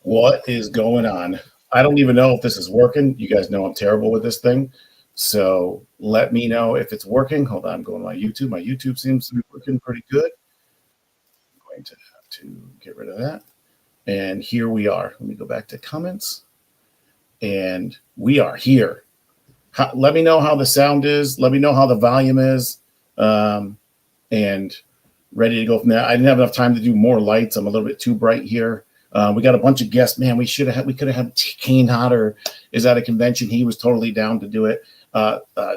What is going on? I don't even know if this is working. You guys know I'm terrible with this thing. So let me know if it's working. Hold on, I'm going to my YouTube. My YouTube seems to be working pretty good. I'm going to have to get rid of that. And here we are. Let me go back to comments. And we are here. Let me know how the sound is. Let me know how the volume is. And ready to go from there. I didn't have enough time to do more lights. I'm a little bit too bright here. We got a bunch of guests. Man, we could have had Kane Hodder is at a convention. He was totally down to do it.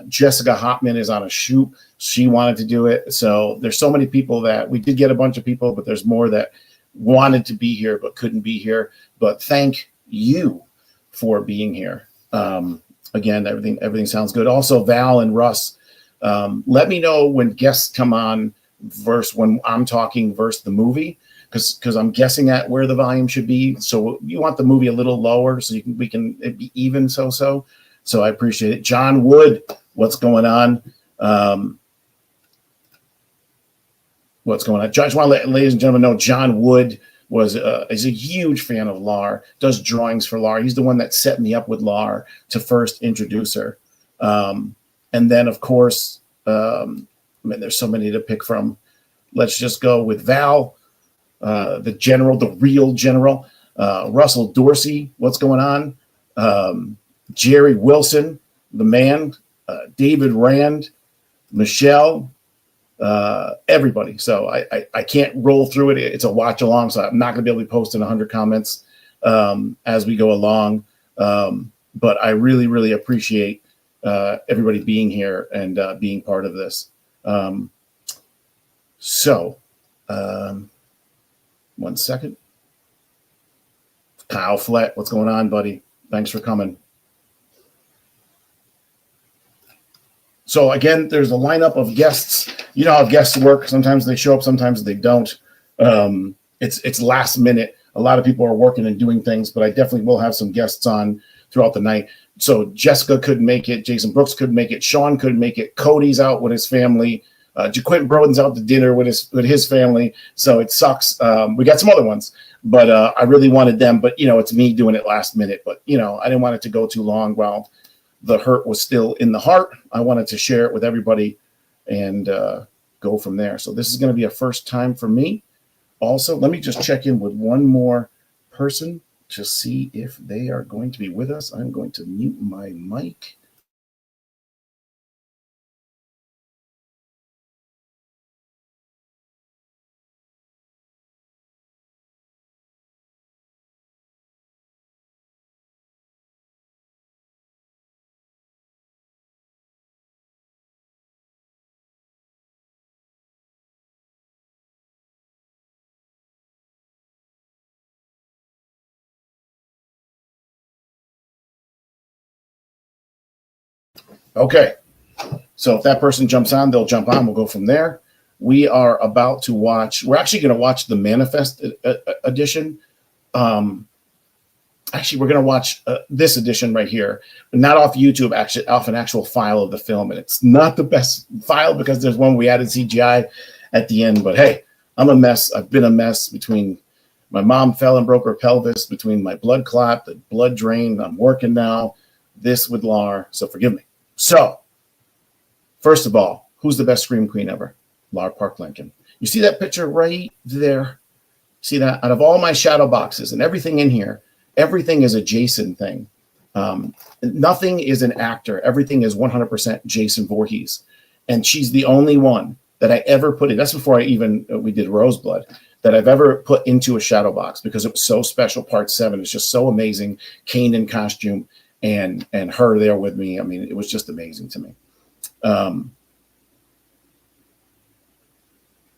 Jessica Hopman is on a shoot. She wanted to do it. So there's so many people that we did get a bunch of people, but there's more that wanted to be here but couldn't be here. But thank you for being here. Again, everything sounds good. Also, Val and Russ, let me know when guests come on versus when I'm talking versus the movie. Because I'm guessing at where the volume should be. So you want the movie a little lower so we can be even so. So I appreciate it. John Wood, what's going on? What's going on? I just want to let ladies and gentlemen know John Wood is a huge fan of Lar, does drawings for Lar. He's the one that set me up with Lar to first introduce her. And then, of course, there's so many to pick from. Let's just go with Val. The general, the real general, Russell Dorsey, what's going on? Jerry Wilson, the man, David Rand, Michelle, everybody. So I can't roll through it. It's a watch along, so I'm not going to be able to post in 100 comments as we go along. But I really, really appreciate everybody being here and being part of this. One second. Kyle Flett, what's going on, buddy? Thanks for coming. So again, there's a lineup of guests. You know how guests work. Sometimes they show up, sometimes they don't. It's last minute. A lot of people are working and doing things, but I definitely will have some guests on throughout the night. So Jessica couldn't make it. Jason Brooks couldn't make it. Sean couldn't make it. Cody's out with his family. Jaquint Broden's out to dinner with his family, so it sucks. We got some other ones, but I really wanted them. But it's me doing it last minute. But I didn't want it to go too long while the hurt was still in the heart. I wanted to share it with everybody and go from there. So this is going to be a first time for me. Also, let me just check in with one more person to see if they are going to be with us. I'm going to mute my mic. Okay, so if that person jumps on, they'll jump on. We'll go from there. We are about to watch. We're actually going to watch the Manifest edition. Actually, we're going to watch this edition right here, but not off YouTube, actually off an actual file of the film. And it's not the best file because there's one we added CGI at the end. But hey, I'm a mess. I've been a mess between my mom fell and broke her pelvis, between my blood clot, the blood drain. I'm working now, this with Lar. So forgive me. So, first of all, who's the best Scream Queen ever? Lar Park Lincoln. You see that picture right there? See that? Out of all my shadow boxes and everything in here, everything is a Jason thing. Nothing is an actor. Everything is 100% Jason Voorhees. And she's the only one that I ever put in. That's before we did Roseblood, that I've ever put into a shadow box because it was so special. Part 7 is just so amazing. Kane in costume. And her there with me. I mean, it was just amazing to me.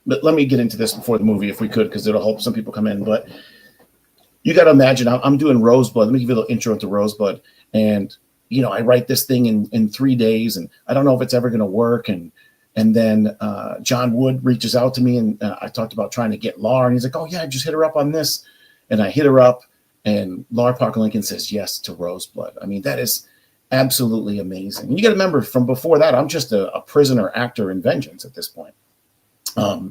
But let me get into this before the movie, if we could, because it'll help some people come in. But you got to imagine, I'm doing Roseblood. Let me give you a little intro into Roseblood. And, I write this thing in 3 days, and I don't know if it's ever going to work. And then John Wood reaches out to me, and I talked about trying to get Lar. And he's like, oh, yeah, just hit her up on this. And I hit her up. And Lar Park Lincoln says yes to Roseblood. I mean, that is absolutely amazing. And you got to remember, from before that, I'm just a prisoner actor in Vengeance at this point. Not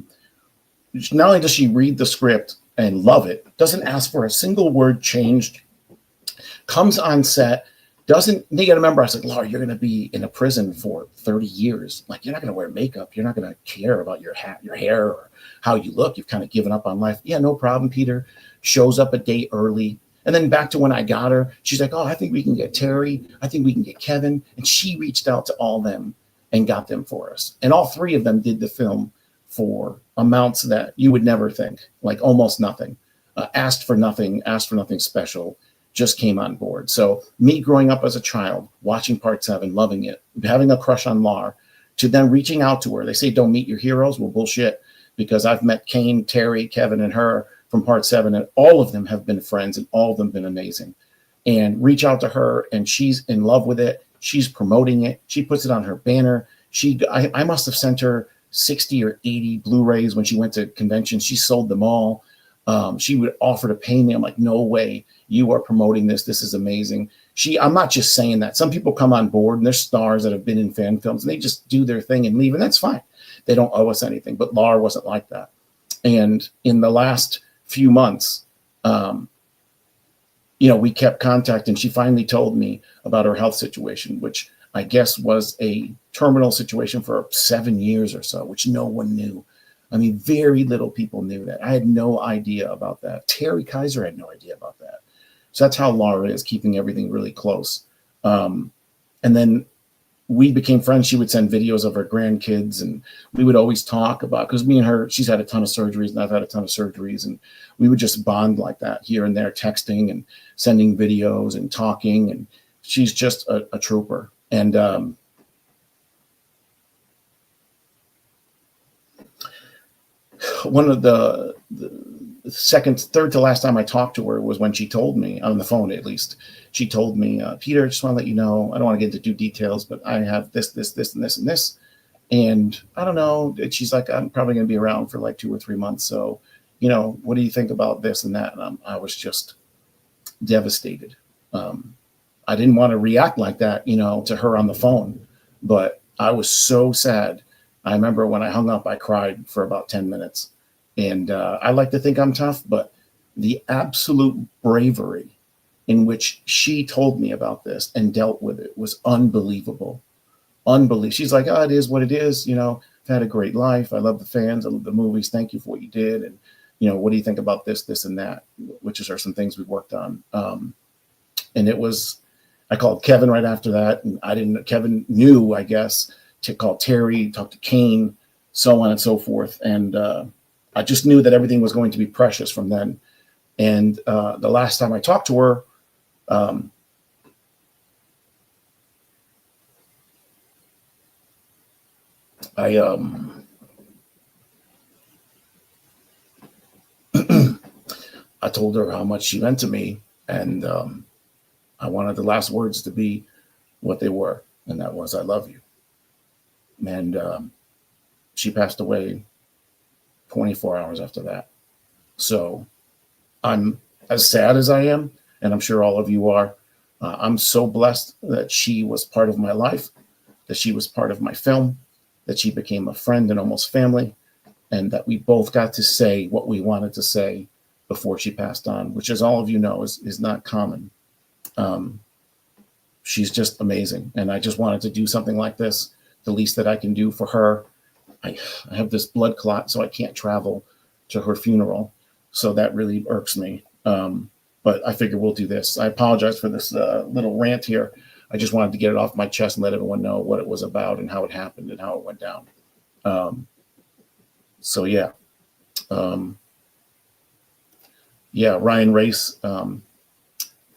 only does she read the script and love it. Doesn't ask for a single word changed. Comes on set. Doesn't, you got to remember, I was like, Lar, you're going to be in a prison for 30 years. Like, you're not going to wear makeup. You're not going to care about your hat, your hair, or how you look. You've kind of given up on life. Yeah, no problem, Peter. Shows up a day early. And then back to when I got her, she's like, oh, I think we can get Terry. I think we can get Kevin. And she reached out to all them and got them for us. And all three of them did the film for amounts that you would never think, like almost nothing. Asked for nothing special, just came on board. So me growing up as a child, watching Part 7, loving it, having a crush on Lar, to then reaching out to her. They say don't meet your heroes. Well, bullshit, because I've met Kane, Terry, Kevin, and her from Part 7, and all of them have been friends, and all of them been amazing. And reach out to her, and she's in love with it. She's promoting it. She puts it on her banner. I must have sent her 60 or 80 Blu-rays when she went to conventions. She sold them all. She would offer to pay me. I'm like, no way. You are promoting this. This is amazing. I'm not just saying that. Some people come on board and they're stars that have been in fan films and they just do their thing and leave, and that's fine. They don't owe us anything. But Lar wasn't like that. And in the last few months, we kept contact, and she finally told me about her health situation, which I guess was a terminal situation for 7 years or so, which no one knew. I mean, very little people knew that. I had no idea about that. Terry Kaiser had no idea about that. So that's how Lar is, keeping everything really close. And then we became friends. She would send videos of her grandkids, and we would always talk about, because me and her, she's had a ton of surgeries and I've had a ton of surgeries, and we would just bond like that here and there, texting and sending videos and talking. And she's just a trooper. And one of the third to last time I talked to her was when she told me, on the phone at least, she told me, Peter, I just want to let you know, I don't want to get into details, but I have this, and this, and this. And I don't know. She's like, I'm probably going to be around for like 2 or 3 months. So, what do you think about this and that? And I was just devastated. I didn't want to react like that, to her on the phone, but I was so sad. I remember when I hung up, I cried for about 10 minutes. And I like to think I'm tough, but the absolute bravery in which she told me about this and dealt with it was unbelievable. Unbelievable. She's like, oh, it is what it is. I've had a great life. I love the fans. I love the movies. Thank you for what you did. And, what do you think about this, and that, which are some things we worked on. And I called Kevin right after that. And Kevin knew, I guess, to call Terry, talk to Kane, so on and so forth. And I just knew that everything was going to be precious from then. And the last time I talked to her, I told her how much she meant to me, and I wanted the last words to be what they were, and that was, I love you. And she passed away 24 hours after that. So I'm as sad as I am, and I'm sure all of you are. I'm so blessed that she was part of my life, that she was part of my film, that she became a friend and almost family, and that we both got to say what we wanted to say before she passed on, which, as all of you know, is not common. She's just amazing, and I just wanted to do something like this, the least that I can do for her. I have this blood clot, so I can't travel to her funeral, so that really irks me. But I figure we'll do this. I apologize for this little rant here. I just wanted to get it off my chest and let everyone know what it was about and how it happened and how it went down. So yeah. Ryan Race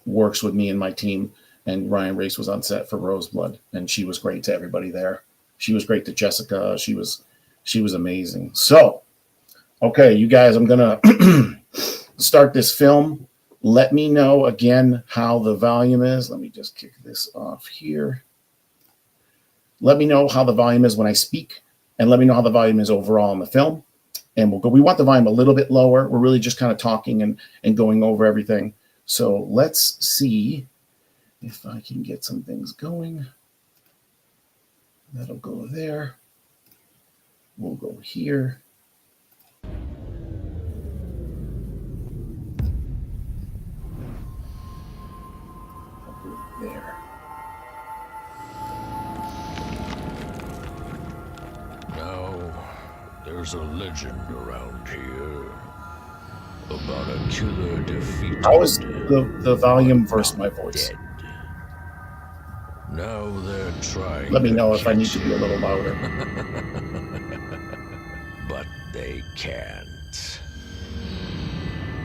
works with me and my team, and Ryan Race was on set for Roseblood, and she was great to everybody there. She was great to Jessica. She was amazing. So, okay, you guys, I'm gonna start this film. Let me know again how the volume is. Let me just kick this off here. Let me know how the volume is when I speak, and let me know how the volume is overall in the film. And we'll go. We want the volume a little bit lower. We're really just kind of talking and going over everything. So let's see if I can get some things going. That'll go there. We'll go here. There's a legend around here about a killer defeated. How is the volume versus my voice? Dead. Now they're trying. Let me know if I need catch to be a little louder. But they can't.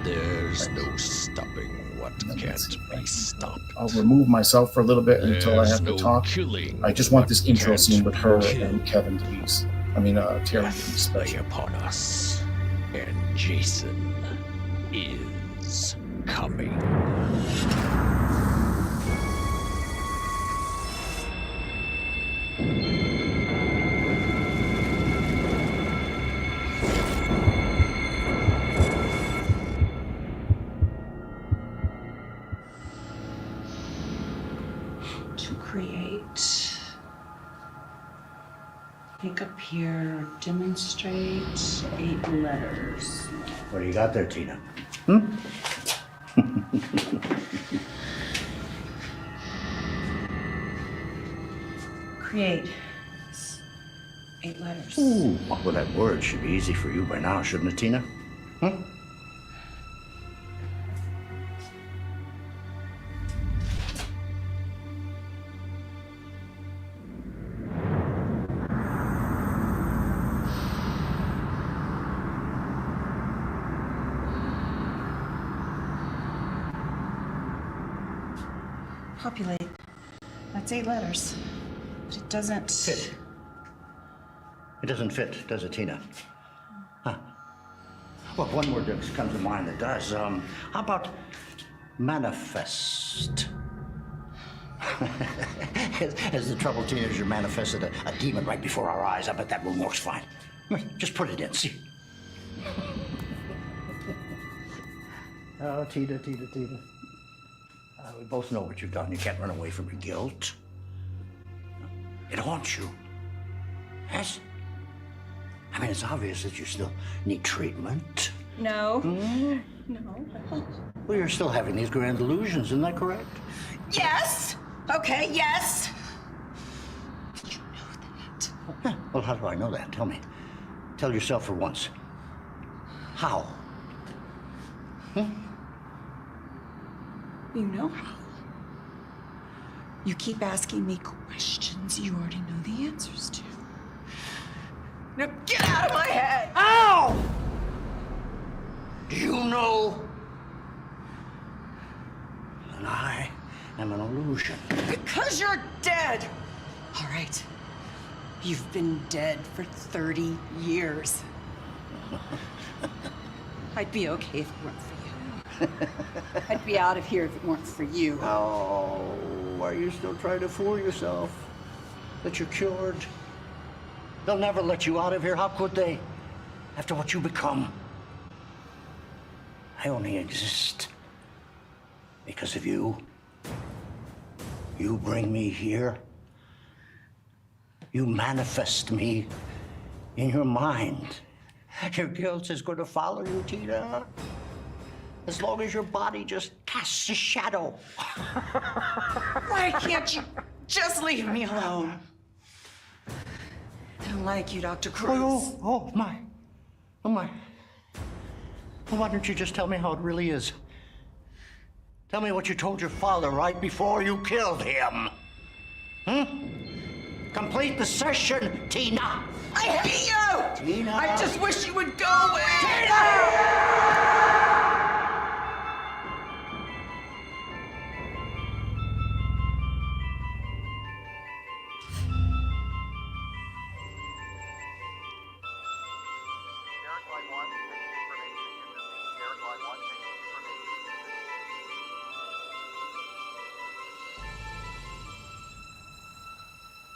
There's no stopping what can't be stopped. I'll remove myself for a little bit until I have There's to no talk. killing I just want what this intro can't scene with her kill. and Kevin to be, Terry to be Death special. lay upon us, and Jason is coming. To create, make appear, demonstrate 8 letters. What do you got there, Tina? Create 8 letters. Ooh, well, that word should be easy for you by now, shouldn't it, Tina? Populate. That's 8 letters. But it doesn't Fit. It doesn't fit, does it, Tina? Huh. Well, one word that comes to mind that does. How about manifest? As the trouble, Tina, is you manifested a demon right before our eyes. I bet that one works fine. Just put it in, see? Oh, Tina. We both know what you've done. You can't run away from your guilt. It haunts you. Yes? I mean, it's obvious that you still need treatment. No. No. Well, you're still having these grand delusions, isn't that correct? Yes. Okay, yes. You know that. Yeah. Well, how do I know that? Tell me. Tell yourself for once. How? You know how. You keep asking me questions you already know the answers to. Now get out of my head! Ow! Do you know that I am an illusion? Because you're dead! All right. You've been dead for 30 years. I'd be okay if it weren't for you. I'd be out of here if it weren't for you. Oh, are you still trying to fool yourself that you're cured? They'll never let you out of here. How could they? After what you become. I only exist because of you. You bring me here. You manifest me in your mind. Your guilt is going to follow you, Tina. As long as your body just casts a shadow. Why can't you just leave me alone? I don't like you, Dr. Cruz. Oh my. Well, why don't you just tell me how it really is? Tell me what you told your father right before you killed him. Complete the session, Tina. I hate you! Tina. I just wish you would go away! Tina!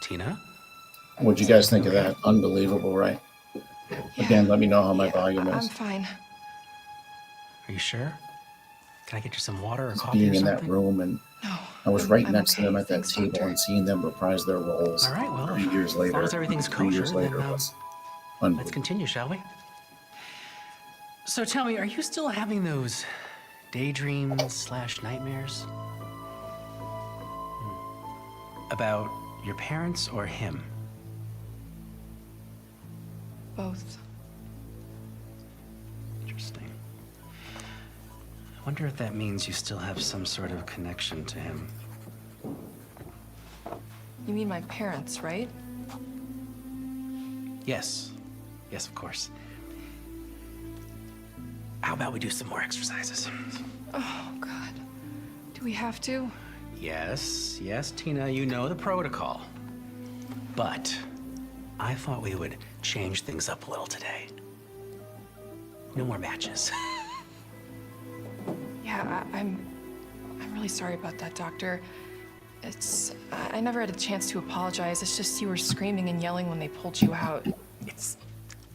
Tina? What'd you guys think of that? Unbelievable, right? Again, let me know how my volume is. I'm fine. Are you sure? Can I get you some water or coffee Being or in something? that room, and No. I was I'm- right I'm next to them okay. at that Thanks, table Doctor. and seeing them reprise their roles All right, well, 3 years as later. long as everything's 3 years kosher, later then, was let's unbelievable. continue, shall we? So tell me, are you still having those daydreams/nightmares? About your parents or him? Both. I wonder if that means you still have some sort of connection to him. You mean my parents, right? Yes. Yes, of course. How about we do some more exercises? Oh, God. Do we have to? Yes, yes, Tina, you know the protocol. But I thought we would change things up a little today. No more matches. Yeah, I'm really sorry about that, Doctor. I never had a chance to apologize. It's just you were screaming and yelling when they pulled you out. It's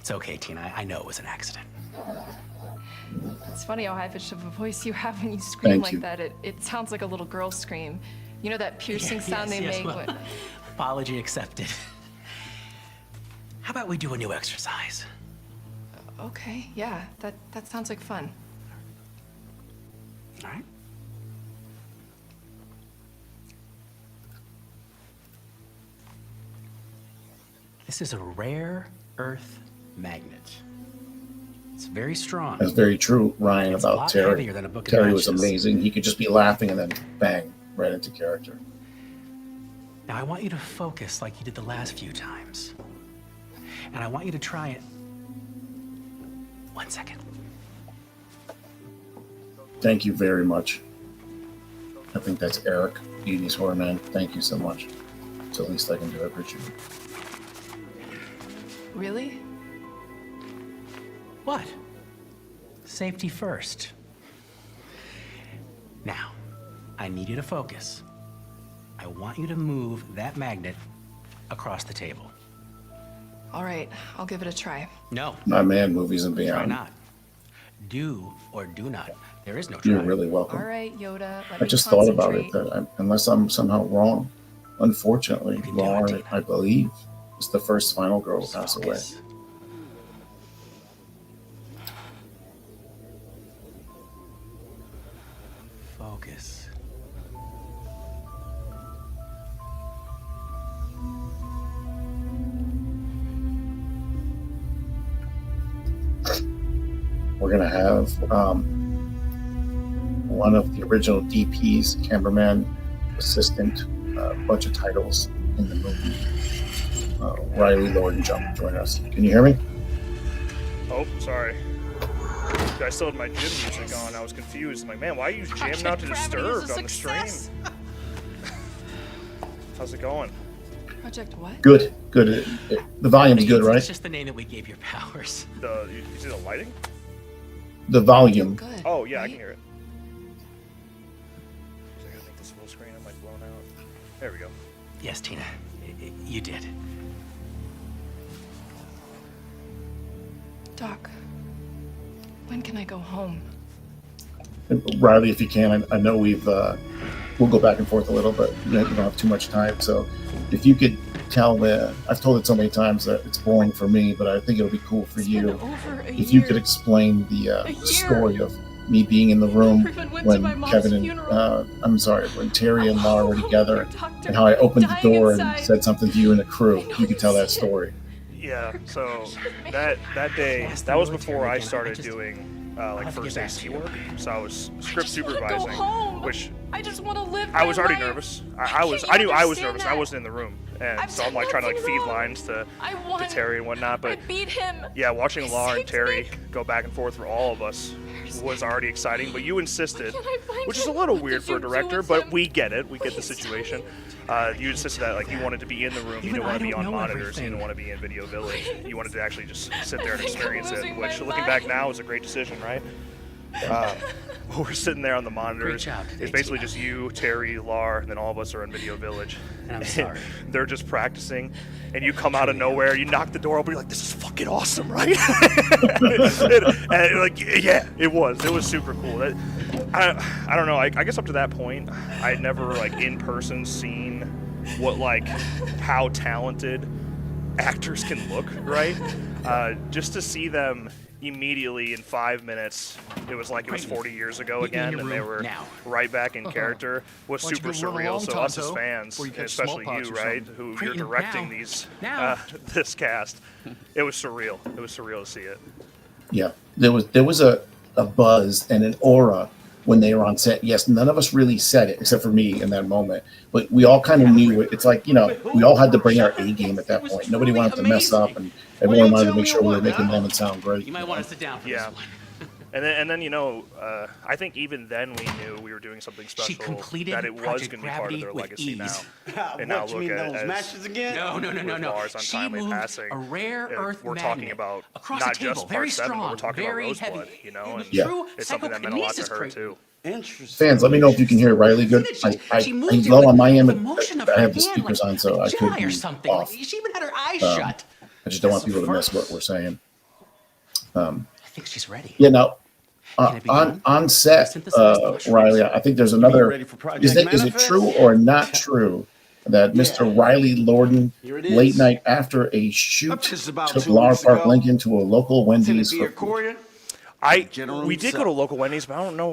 okay, Tina. I know it was an accident. It's funny how high-pitched of a voice you have when you scream Thank like you. that. It sounds like a little girl scream. You know that piercing sound they make well, when... apology accepted. How about we do a new exercise? Okay, yeah, that sounds like fun. All right. This is a rare earth magnet. It's very strong. That's very true, Ryan, It's a about lot Terry. heavier than a book of Terry was matches. amazing. He could just be laughing and then bang, right into character. Now I want you to focus like you did the last few times. And I want you to try it. 1 second. Thank you very much. I think that's Eric, Edie's Horror Man. Thank you so much. It's the least I can do. I appreciate it. Really? What? Safety first. Now, I need you to focus. I want you to move that magnet across the table. All right, I'll give it a try. No, My man, movies and try beyond. not. Do or do not. There is no try. You're really welcome. All right, Yoda, let I me just thought about it concentrate. that unless I'm somehow wrong, unfortunately, You can do it, Lar, Tina. I believe, is the first final girl to pass away. Focus. Focus. We're gonna have one of the original DPs, cameraman, assistant, bunch of titles in the movie. Riley Lord and Jump join us. Can you hear me? Oh, sorry. I still had my gym music on. I was confused. I'm like, man, why are you jamming out to Disturbed on the stream? How's it going? Project what? Good, good. The volume's good, It's right? just the name that we gave your powers. You see the lighting? The volume. Good. Oh, yeah, I right? can hear it. I gotta make this full screen. I'm like blown out. There we go. Yes, Tina, you did. Doc, when can I go home? Riley, if you can, I know we'll go back and forth a little, but we don't have too much time. So if you could tell I've told it so many times that it's boring for me, but I think it'll be cool for It's been you. over a If you year. could explain the year. story of me being in the room Never even went to my when mom's Kevin and funeral. when Terry and Lara were together, Doctor, and how I opened the dying door inside. and said something to you and the crew. I know You could tell you that see it. story. Yeah, so Should've that day, Ask that the was military before I again. I started just- doing I'll like have to first get back AC to you. work. So I was I script just wanna go supervising, home. which I just want to live I was my already life. nervous. Why I can't knew you I was understand nervous. that? I wasn't in the room, and I've so I'm done like trying to like nothing feed wrong. lines to I won. Terry and whatnot. But I beat him. yeah, watching I Lar and saved Terry Nick. go back and forth for all of us was already exciting. But you insisted, Why can't I find which is a him? little What weird did for a you do director, with but him? we get it. We get the Please tell situation. me. You insisted that like you wanted to be in the room. You Even didn't want I to be don't on know monitors. You everything. didn't want to be in Video Village. You wanted to actually just sit there and I think I'm experience it. losing Which, my looking back mind. now, is a great decision, right? We're sitting there on the monitors. job today, It's basically Tina. just you, Terry, Lar, and then all of us are in Video Village. And I'm sorry. They're just practicing, and you come out of nowhere. You knock the door open. You're like, "This is fucking awesome, right?" and like, yeah, it was. It was super cool. I don't know. I guess up to that point, I'd never like in person seen what like how talented actors can look, right? Just to see them immediately in 5 minutes, it was like it was 40 years ago Meet me in again, your and they room were now. right back in character, was Why don't super you go run surreal. along, So us as Tonto, fans, before you and catch especially smallpox you, or right, something? who Right you're in directing now. these Now. this cast, it was surreal. It was surreal to see it. Yeah, there was a buzz and an aura when they were on set. Yes, none of us really said it except for me in that moment, but we all kind of knew it. It's like, we all had to bring our A game at that point. Nobody wanted to mess up, and everyone wanted to make sure we were making them sound great. You might want to sit down for this one. And then I think even then we knew we were doing something special. She completed that it was Project going to be part of Gravity their with legacy ease. now. And now look at it as matches again? No. with Lars She untimely moved passing. a rare earth We're magnet talking about across not the table, just very part 7, but we're strong, talking about very Roseblood. heavy. You know, and True it's something that meant a lot to psychokinesis her too. Interesting. Fans, let me know if you can hear Riley good. She moved I it low with on my end, the motion of but I her have the hand, speakers like on, so I could Jedi be or something. off. Like, she even had her eyes shut. I just don't want That's people to miss first. what we're saying. I think she's ready. Yeah, now Can it be done? on set, Synthesized mushrooms. Riley, I think there's another. ready for Project Is it Manifest? true or not true that Mr. Riley Lorden Here it is. late night after a shoot Up just about took 2 Lar weeks Park ago. Lincoln to a local Wendy's Timothy for food? Coria. General We did go to himself. local Wendy's, but I don't know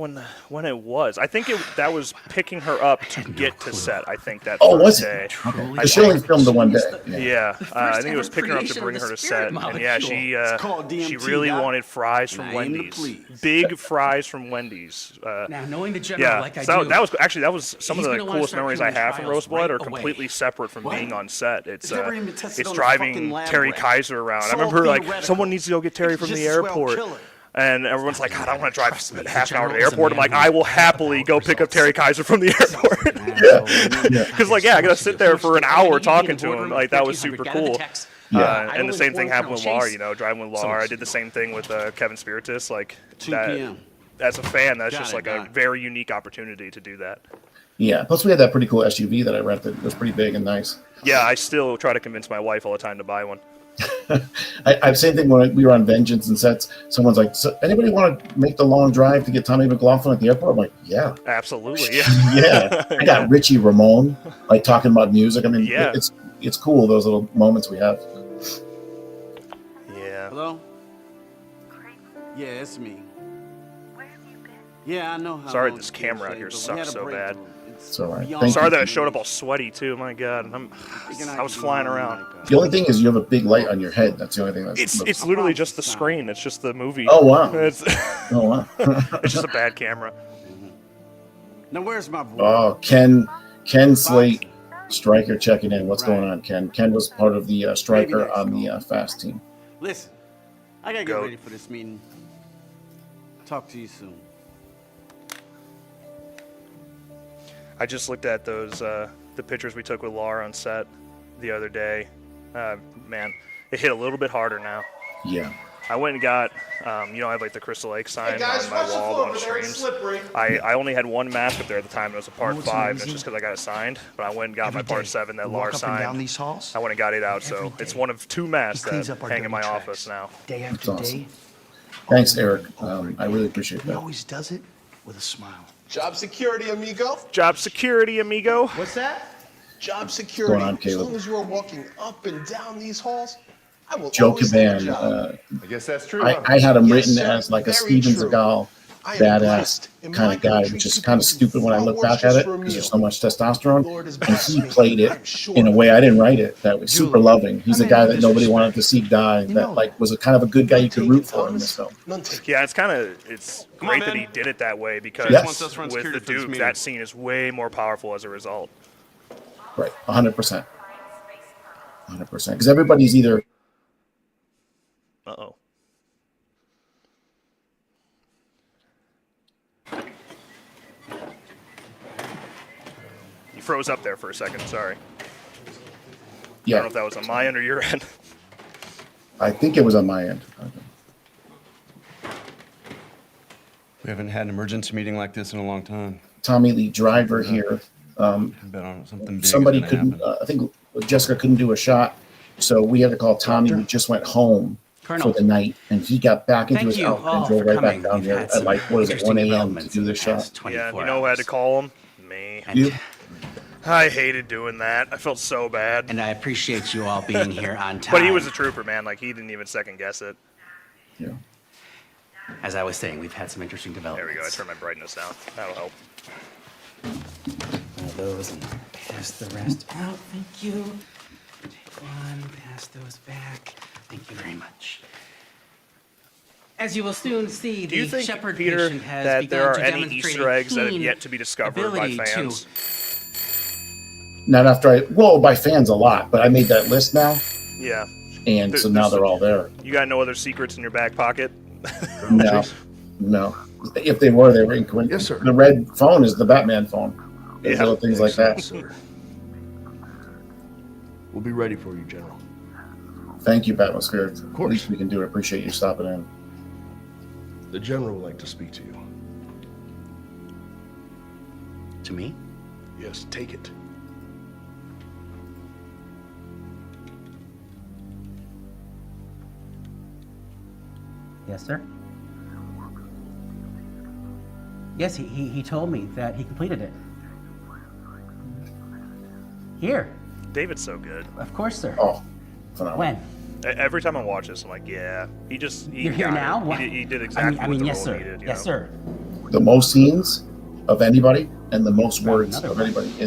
when it was. I think that was picking her up to get to set. I think that Oh, first was day. it? Okay. Truly 'Cause she only filmed the one day. She Yeah. Yeah, I think it was ever picking her up to creation of bring the her to spirit set, and yeah, molecule. called she DMT, really Doc. wanted fries And from I aim to Wendy's, please. big fries from Wendy's. Now, knowing the general Yeah, like I so do, that was some he's of the gonna wanna coolest start memories I doing have from trials Roseblood are right away. completely separate from being on set. It's never even tested it's on the driving fucking lab Terry rat. Kaiser around. I It's all remember like theoretical. someone needs to go get Terry It's from just the as well airport. kill it. And everyone's like, God, I want to drive Trust me, half the an hour to the general is a airport. I'm man like, who I will cares happily about go pick up results. Terry Kaiser from the airport. Yeah. Because like, yeah, I gotta sit there for an hour talking to him. Like that was super cool. Yeah. And the same thing happened with Lar. Chase. You know, driving with Lar. I did the same thing with Kevin Spiritus. Like 2 that. p.m. As a fan, that's Got just it, like a Doc. very unique opportunity to do that. Yeah. Plus, we had that pretty cool SUV that I rented. It was pretty big and nice. Yeah, I still try to convince my wife all the time to buy one. I same thing when we were on Vengeance and sets. Someone's like, so anybody want to make the long drive to get Tommy McLaughlin at the airport? I'm like, yeah. Absolutely, yeah. Yeah. I got Richie Ramone like talking about music. I mean, Yeah. it's cool, those little moments we have. Yeah. Hello? Yeah, it's me. Yeah, I know how. Sorry long this it's gonna camera out take, here but we sucks had a so bad. breakthrough. It's all right. beyond Thank Sorry you. that I showed up all sweaty too. My God, I was flying around. The only thing is you have a big light on your head. That's the only thing that's. It's literally just the screen. It's just the movie. Oh, wow. It's Oh, wow. it's just a bad camera. Now where's my boy? Oh, Ken Slate, striker checking in. What's going on, Ken? Ken was part of the striker on the fast team. Listen, I gotta get Go. ready for this meeting. Talk to you soon. I just looked at those the pictures we took with Lar on set the other day. Man, it hit a little bit harder now. Yeah. I went and got, I have like the Crystal Lake sign on my wall on streams. I only had one mask up there at the time. It was a part 5. And it's just because I got it signed. But I went and got my part 7 that Lar signed. these halls, I went and got it out. So it's one of 2 masks cleans that up our hang in my dirty office tracks. now. day That's after awesome. day. Thanks, over Eric. and over I again. really appreciate He that. always does it with a smile. Job security, amigo. Job security, amigo. What's that? Job security. going on, As Caleb? long as you are walking up and down these halls, I will Joe always have a Caban. job. I guess that's true. I had him Yes, written sir. as like a Very Steven true. Seagal I am badass blessed in kind my of guy, country which is to kind of people stupid when I who look work back at just it for a because there's meal. so much testosterone. Lord has And blessed he me. played it I'm sure in a way I didn't write it. That was super Julie, loving. He's I a guy mean, that nobody disrespect. wanted to see die. You That know like was a kind of a good guy you could root for in this film. None taken. Yeah, it's on, great that man. he did it that way because Yes. Wants us to run with security the for this Duke, meeting. that scene is way more powerful as a result. Right, 100%. 100%. Because everybody's either Uh-oh. You froze up there for a second, sorry. I don't know yeah. if that was on my end or your end. I think it was on my end. We haven't had an emergency meeting like this in a long time. Tommy Lee Driver here. Bet on something big. Somebody is gonna couldn't. happen. I think Jessica couldn't do a shot, so we had to call Tommy, who just went home Colonel. for the night, and he got back into Thank his you outfit and all drove for right back coming. down We've here had at some like what is it, interesting 1 a.m. to developments do in this the shot. past 24 Yeah, you know who had to hours. call him? Me. And, You? I hated doing that. I felt so bad. and I appreciate you all being here on time. But he was a trooper, man. Like, he didn't even second guess it. Yeah. As I was saying, we've had some interesting There developments. we go. I turned my brightness down. That'll help. One of those and pass the rest out. Thank you. Take one, pass those back. Thank you very much. As you will soon see, Do you the think, shepherd Peter, patient has that begun there are to any demonstrate Easter eggs that have keen yet to be discovered by ability fans? Not after by fans a lot, but I made that list now, Yeah. and so now they're all there. You got no other secrets in your back pocket? No. If they were incorrect. Yes, sir. The red phone is the Batman phone. There's Yeah. little things like that. Sir. We'll be ready for you, General. Thank you, Batman Spirit. Of course. At least we can do it. Appreciate you stopping in. The General would like to speak to you. To me? Yes, take it. Yes, sir. Yes, he told me that he completed it. Here. David's so good. Of course, sir. Oh, phenomenal. When? Every time I watch this, I'm like, yeah. He You're here got now? it. What? He did exactly I mean, what the yes, role sir. needed. You Yes, know? sir. The most scenes of anybody and the most words another of one. anybody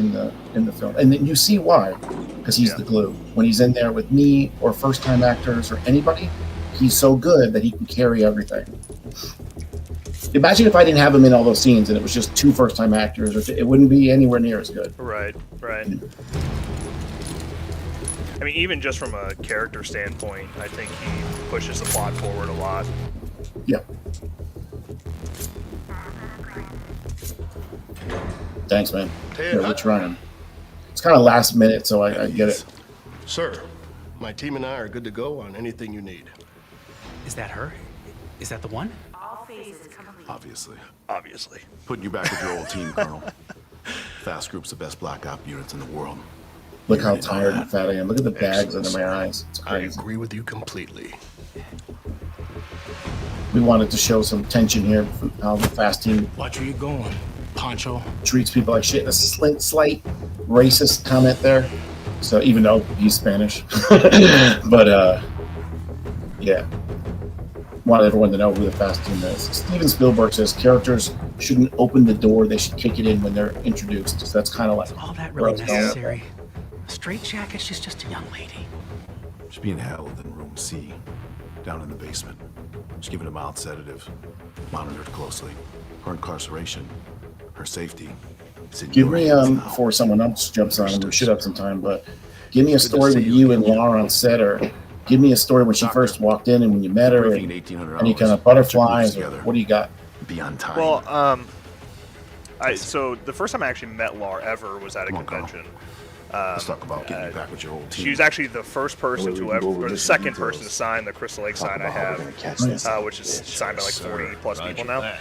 in the film, and then you see why, because he's the glue. When he's in there with me or first-time actors or anybody, he's so good that he can carry everything. Imagine if I didn't have him in all those scenes and it was just 2 first-time actors, or it wouldn't be anywhere near as good. Right. I mean, even just from a character standpoint, I think he pushes the plot forward a lot. Yeah. Thanks, man. Yeah, we're trying. It's kind of last minute, so I get it. Sir, my team and I are good to go on anything you need. Is that her? Is that the one? Obviously. Putting you back with your old team, Colonel. Fast Group's the best black op units in the world. Look how tired and fat I am. Look at the bags under my eyes. It's I crazy. agree with you completely. We wanted to show some tension here from how the fast team Watch where you're going, Poncho. treats people like shit. A slight racist comment there. So even though he's Spanish, but yeah, wanted everyone to know who the fast team is. Steven Spielberg says characters shouldn't open the door; they should kick it in when they're introduced. So that's kind of like All that really where I was going with necessary? A straitjacket? She's just a young lady. She's being held in room C, down in the basement. She's given a mild sedative, monitored closely. Her incarceration, her safety. It's in Give your me hands now. before someone else jumps on, we should have some time, but give me a story with you and Lar on set, or give me a story when she first walked in and when you met her, Briefing and in 1800 any kind hours. of butterflies, or Together. what do you got? Be on time. Well, so the first time I actually met Lar ever was at a Come on, Colonel. convention. Let's talk about getting you back with your old team. She was actually the first person to ever, or the second person to sign the Crystal Lake sign I have, which is signed by like 40 plus people now.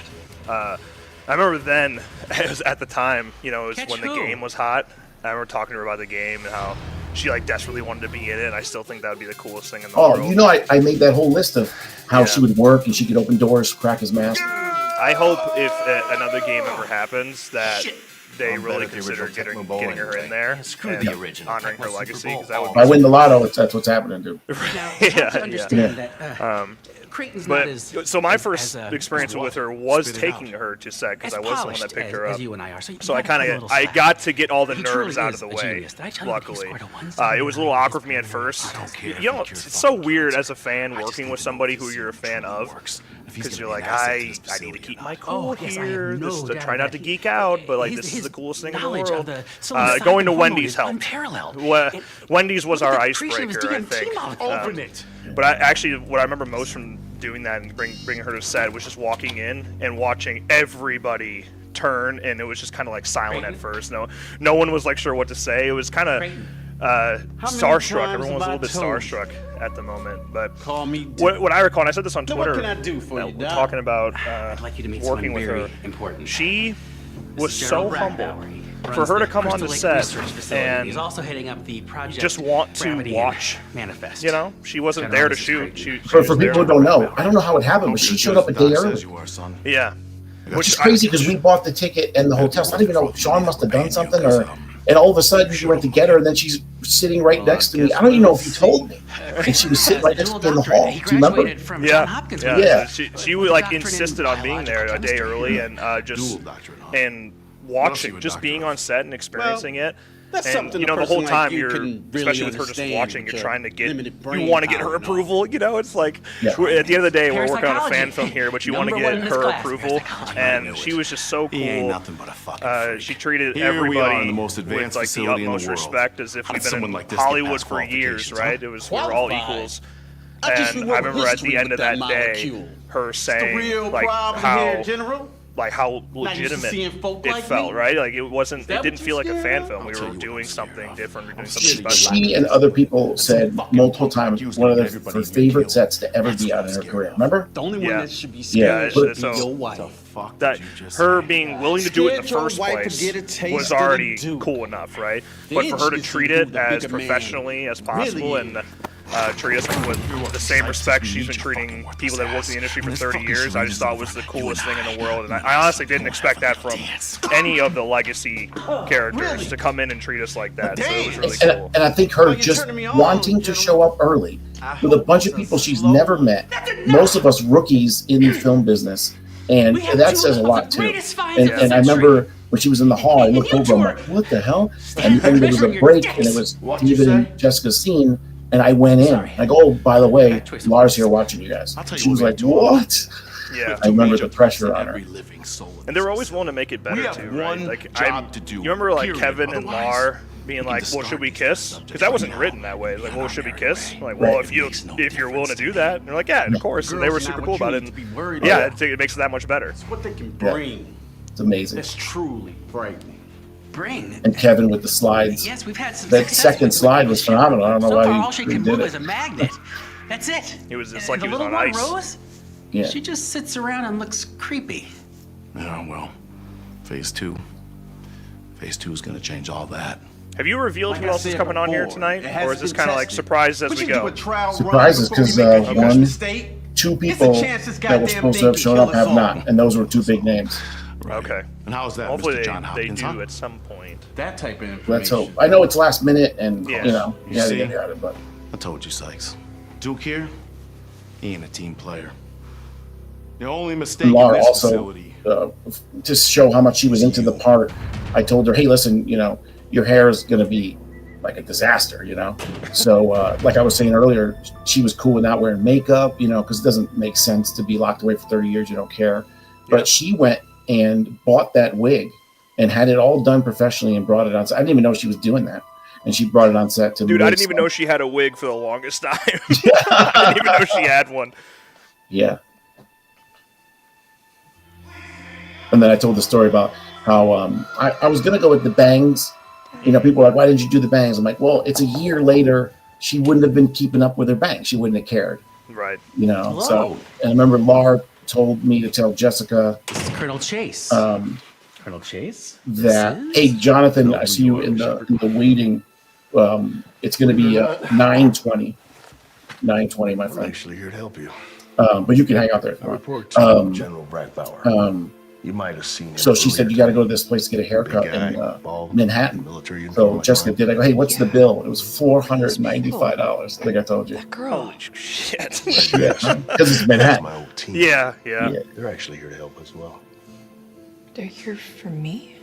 I remember then, it was at the time, you know, it was when the game was hot. I remember talking to her about the game and how she like desperately wanted to be in it. And I still think that would be the coolest thing in the world. Oh, you know, I made that whole list of how she would work and she could open doors, crack his mask. I hope if another game ever happens that they really consider getting her in there and honoring her legacy. Because that would If I win the lotto, that's what's happening, dude. So my first experience with her was taking her to set because I was the one that picked her up. So I got to get all the nerves out of the way. Luckily, it was a little awkward for me at first. You know, it's so weird as a fan working with somebody who you're a fan of, because you're like, I need to keep my cool here. Try not to geek out, but like this is the coolest thing in the world. Going to Wendy's helped. Wendy's was our icebreaker, I think. Open it. But what I remember most from doing that and bringing her to set was just walking in and watching everybody turn, and it was just kind of like silent at first. No one was like sure what to say. It was kind of starstruck. Everyone was a little bit starstruck at the moment. But Call me what I recall, and I said this on Twitter, what can I do for you, we're Doc? talking about I'd like you to meet working someone with very her. important. She was General so humble. Bradbury For her to runs come the on the Crystal Lake set Research Facility. and He's also heading up the project just want to Gravity watch. Manifest. You know, she wasn't General, there to this is shoot. great. She For was there people who to don't work. know, I don't know how it happened, but she showed up a day early. Yeah. Which is crazy because we bought the ticket and the hotel. So I don't even know. Sean must have done something, and all of a sudden she went to get her, and then she's sitting right next to me. I don't even know if you told me. And she was sitting right next to me in the hall. Do you remember? Yeah. She would like insisted on being there a day early and just watching, just being on set and experiencing it. That's And something you a know, the whole person like time you you're, can really especially with her just understand watching, with you're your trying to get, limited you brain want to get her power and all. approval. You know, it's like Yeah. at the end of the day, we're working on a Parapsychology. fan film here, but you want to Number one get in this her class, approval. parapsychology. And she was just so cool. He ain't nothing but a fucking freak. She treated Here we are everybody in the most with advanced like the facility in the utmost world. respect, as if How we've did been someone in like this get Hollywood past for years, qualifications, right? huh? It was we were all Qualified? equals. I just And I rewrote remember at the history end with of that day, molecule. her It's the saying real like problem how here, General. like how Not used to legitimate seeing folk it like felt, me? right? Like it wasn't, Is that it didn't what feel like you're a scared fan of? film. We I'll tell were you what doing I'm scared something of. different. We were doing scared something of you. special. She and other people said fucking multiple punk times accused one of me her, of everybody her you favorite killed. sets to ever That's be what out I'm in her scared career. of. Remember? The only Yeah. one that should be Yeah, scared it's- should be so- your wife. The fuck That did you just her say? being willing to do it in the Scared your first wife to place get a taste was of the already Duke. cool enough, right? Then But for her to she treat see who it the as bigger man professionally as possible really and is. treat us with the same respect she's been treating people that worked in the industry for 30 years, I just thought was the coolest thing in the world. And I honestly didn't expect that from any of the legacy characters to come in and treat us like that. So it was really cool. And I think her just wanting to show up early with a bunch of people she's never met, most of us rookies in the film business, and that says a lot too. And I remember when she was in the hall, I looked over, I'm like, what the hell? And then there was a break, and it was David and Jessica's scene, and I went in. I go, oh, by the way, Lars here watching you guys. She was like, what? Yeah. I remember the pressure on her. And they were always willing to make it better We have too, right? one Like job to do, you remember like period. Kevin and Otherwise, Lar being like, "Well, should we kiss?" Because that wasn't written that way. Like, "Well, should we kiss?" Like, "Well, if you're willing to do that," and they're like, "Yeah, of course." And they were Girls are super not cool what you about it. need to And be worried yeah, about. it makes it that much better. It's what they can bring. It's amazing. That's truly frightening. Bring. And Kevin with the slides. Yes, we've had some That success second with slide the was ship. phenomenal. I don't know So why far, he all she can did move it. is a magnet. That's it. It was just And like he the was little on one, ice. Rose, Yeah. she just sits around and looks creepy. Yeah, well, phase two. Phase two is going to change all that. Have you revealed Like who I else is said coming on here before, tonight, it has or is this been kind of like tested. surprised as we should do go? a trial run Surprises before we because make a huge one, mistake. two It's a people chance this that were goddamn supposed to thing have can shown kill up have us not, all. and those were two big names. Right. Okay. And how is that, Hopefully Mr. John they Hopkins, do huh? at some point. That type of information. Let's hope. I know it's last minute, and Yeah. you know, You you gotta see? get at it, but I told you, Sykes. Duke here, he ain't a team player. The only mistake in Lar this also, facility. to show how much she was into the part, I told her, hey, listen, you know, your hair is gonna be like a disaster, you know. So, like I was saying earlier, she was cool with not wearing makeup, you know, because it doesn't make sense to be locked away for 30 years. You don't care. But she went and bought that wig and had it all done professionally and brought it on set. I didn't even know she was doing that. And she brought it on set to Dude, I make didn't even some- know she had a wig for the longest time. I didn't even know she had one. Yeah. And then I told the story about how I was going to go with the bangs. You know, people are like, why didn't you do the bangs? I'm like, well, it's a year later. She wouldn't have been keeping up with her bangs. She wouldn't have cared. Right. You know, Hello. so. And I remember Lar told me to tell Jessica This is Colonel Chase. Colonel Chase? that, This is? hey, Jonathan, I see you in the waiting. It's going to be 9:20. 9:20, my I'm friend. actually here to help you. But you can hang out there if you I want. report to General Braggbauer. Um, You might have seen him. So she said, earlier you got to go to today. this place to get a haircut Big guy, in bald, Manhattan. military uniform So like Jessica mine. did. I go, hey, what's the bill? It was $495. I think I told you. That girl. Holy shit. Yeah, because it's That's Manhattan. my old team. yeah. They're actually here to help as well. They're here for me?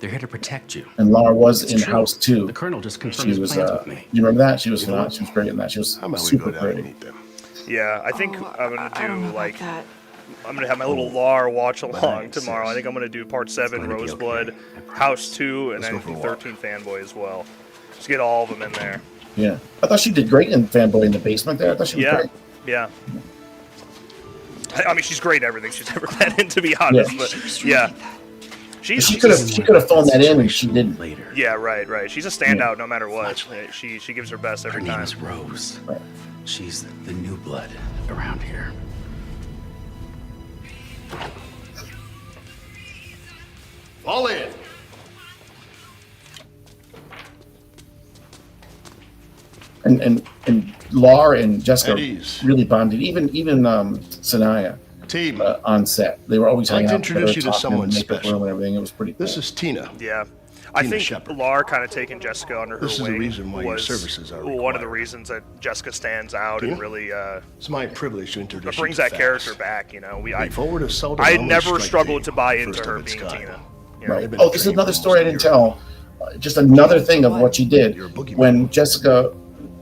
They're here to protect you. And Laura was It's in true. House 2. The Colonel just confirmed She his was, plans with me. you remember that? She was You know phenomenal. what? She was great in that. She was How about we super go down and pretty. meet them? Yeah, I think Oh, I'm gonna I don't know do about like that. I'm gonna have my little Lar watch along Nine, tomorrow. I six. think I'm gonna do part 7, gonna be Roseblood, okay. I promise. House 2, and Let's then go for a the walk. 13 Fanboy as well. Just get all of them in there. Yeah. I thought she did great in Fanboy in the basement there. I thought she was Yeah, great. yeah. I mean, she's great at everything she's ever been in, to be honest. Yeah. But She was really yeah, that. She she's could have phoned that in, and she didn't. Later. yeah, right. She's a standout no matter what. She gives her best Her every name time. is Rose. Right. She's the new blood around here. Fall in. And Laura and Jessica At ease. really bonded. Even Sanaya Team, on set. They were always I'd hanging like out to together, introduce you to talking in someone the makeup special. room and everything. It was pretty cool. this is Tina. Yeah. I Tina think Shepard. Lar kind of taking Jessica under her This is the wing reason why your was services are one of the required. reasons that Jessica stands out and Tina? really It's my privilege to introduce brings you that to character facts. back. You know, They forwarded Sultan I Muhammad's never strike struggled team, to buy first into her of its being kind. Tina. You know? Right. They've been Oh, this is trained another for story I almost didn't a year tell. just another thing of what she did. When Jessica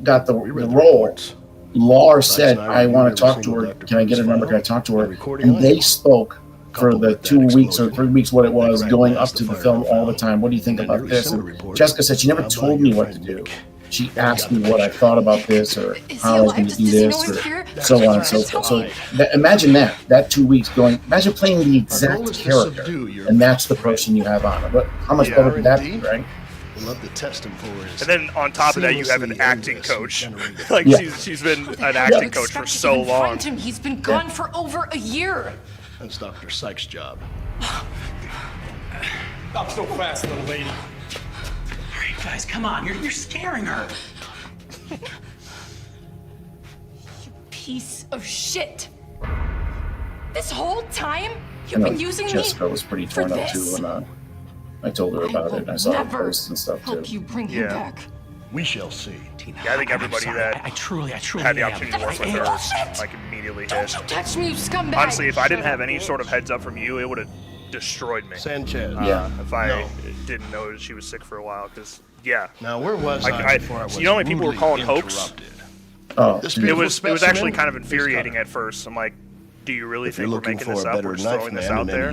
got the role, Lar said, I want to talk to her. Can I get her number? Can I talk to her? And they spoke for the 2 weeks or 3 weeks, what it was, going up to the film all the time. What do you think about this? And Jessica said she never told me what to do. She asked me what I thought about this, or how I was going to do this, or so on and so forth. So imagine that 2 weeks going, imagine playing the exact character, and that's the person you have on. But how much better could that be, right? We'll love to test him for his. And then on top of that, you have an acting coach. Like she's been an hell acting coach for so long. He's been gone for over a year. That's Dr. Sykes' job. Not so fast, little lady. All right, guys, come on. You're scaring her. You piece of shit. This whole time, you've been using Jessica me was pretty for torn up this. too, and I told her about it, and I saw her posts and stuff too. Help you bring him back. We shall see. Yeah, I think everybody that I truly had the opportunity to work with her like immediately Don't hit. you touch me, you scumbag! Honestly, if I didn't have any sort of heads up from you, it would have destroyed me. Sanchez. If I didn't know she was sick for a while, because Now where was I before I was you know how many people were calling hoax? Oh, It was actually kind of infuriating at first. I'm like, do you really think we're making this up? We're just throwing this out there?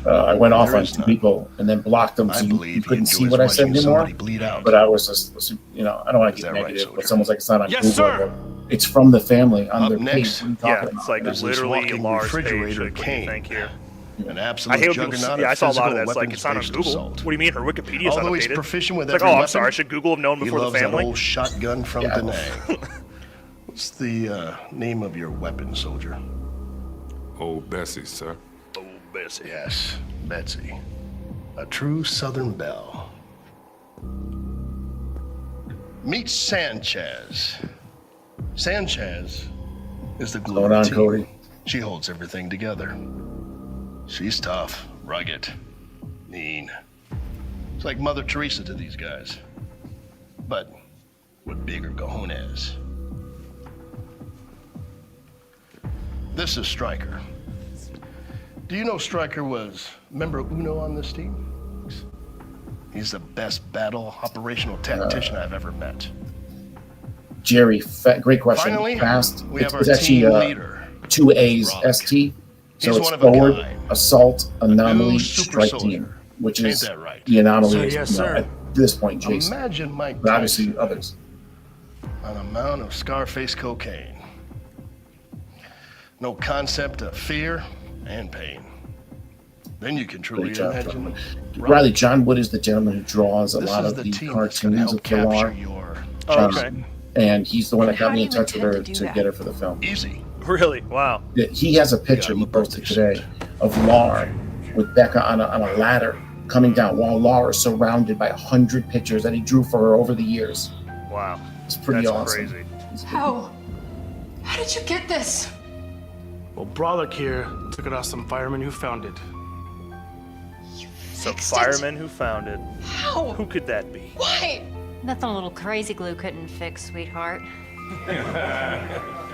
I went off on two people and then blocked them, so you couldn't see what I said anymore. But I was just, I don't want to get negative, but someone's like, it's not on Google. It's from the family on their page. Yeah, it's like literally Lar's page. Like, what do you think here? I hate when people, I saw a lot of that. It's like, it's not on Google. What do you mean? Her Wikipedia's not updated. Proficient with it's like, oh, I'm sorry. Should Google have known before the family? That old shotgun from Da Nang. What's the name of your weapon, soldier? Old Bessie, sir. Old Bessie. Yes, Betsy. A true Southern belle. Meet Sanchez. Sanchez is the glue of the team. Cody. She holds everything together. She's tough, rugged, mean. It's like Mother Teresa to these guys, but with bigger cojones. This is Stryker. Do you know Stryker was member Uno on this team? He's the best battle operational tactician I've ever met. Jerry, great question. Finally, Fast. we have It's our actually team leader, 2 A's, ST. So He's it's one of a forward, kind. assault, anomaly, super strike soldier. team, which Ain't is that right? the anomaly Sir, is, yes, sir. at this point, Jason. Imagine Mike But obviously Tyson others. on a mound of Scarface cocaine. No concept of fear and pain. Then you can truly Great job, imagine. gentlemen. Riley, John Wood is the gentleman who draws a This lot is of the the team that's gonna cartoons help of the Lar. capture your okay. And he's the one that got How me do in you touch with her intend to do to that? get her for the film. Easy. Really? Wow. He has a picture he posted today of Lar with Becca on a ladder coming down while Lar is surrounded by 100 pictures that he drew for her over the years. Wow. It's pretty That's awesome. crazy. How did you get this? Well, Broderick here took it off some firemen who found it. Some firemen who found it. How? Who could that be? Why? Nothing a little crazy glue couldn't fix, sweetheart.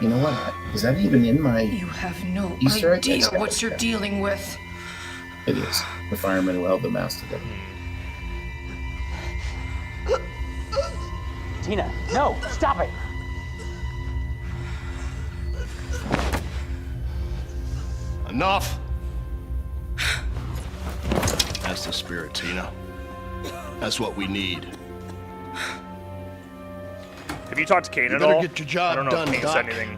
You know what? Is that even in my You have no Easter egg? idea what you're dealing with. It is. The fireman who held the mask together. Tina, no, stop it. Enough. That's the spirit, Tina. That's what we need. Have you talked to Kane You at better all? get your job I don't know done, if Kane Doc. said anything.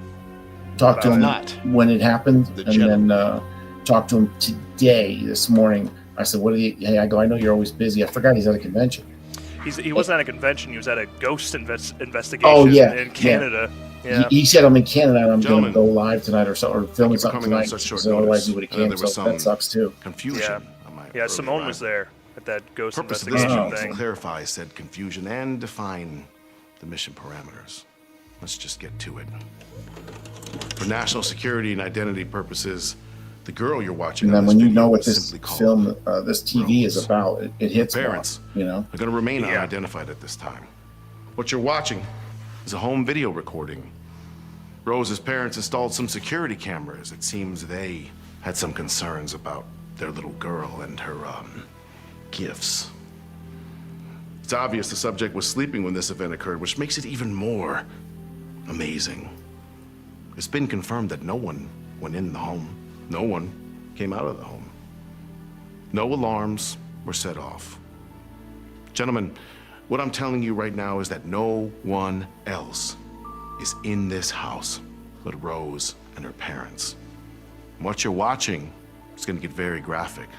Talked to him Not when it happened, the and then talked to him today, this morning. I said, "What do you?" Hey, I go, "I know you're always busy." I forgot he's at a convention. He wasn't at a convention. He was at a ghost investigation Oh, yeah, in Canada. Yeah. He said, "I'm in Canada and I'm going to Gentlemen, go live tonight or so, or filming for something coming on tonight." such short So otherwise, notice. he would have There came. was So some that sucks too. Confusion. Yeah. on my Yeah, early Simone was arrival. there at that ghost Purpose of this investigation meeting is to thing. clarify said confusion and define the mission parameters. Let's just get to it. For national security and identity purposes, the girl you're watching And on then this when you video know what is this simply called film, this TV is Rose. about, it hits more, Parents you know. are going to remain Yeah. unidentified at this time. What you're watching is a home video recording. Rose's parents installed some security cameras. It seems they had some concerns about their little girl and her gifts. It's obvious the subject was sleeping when this event occurred, which makes it even more amazing. It's been confirmed that no one went in the home. No one came out of the home. No alarms were set off. Gentlemen, what I'm telling you right now is that no one else is in this house but Rose and her parents. And what you're watching is going to get very graphic.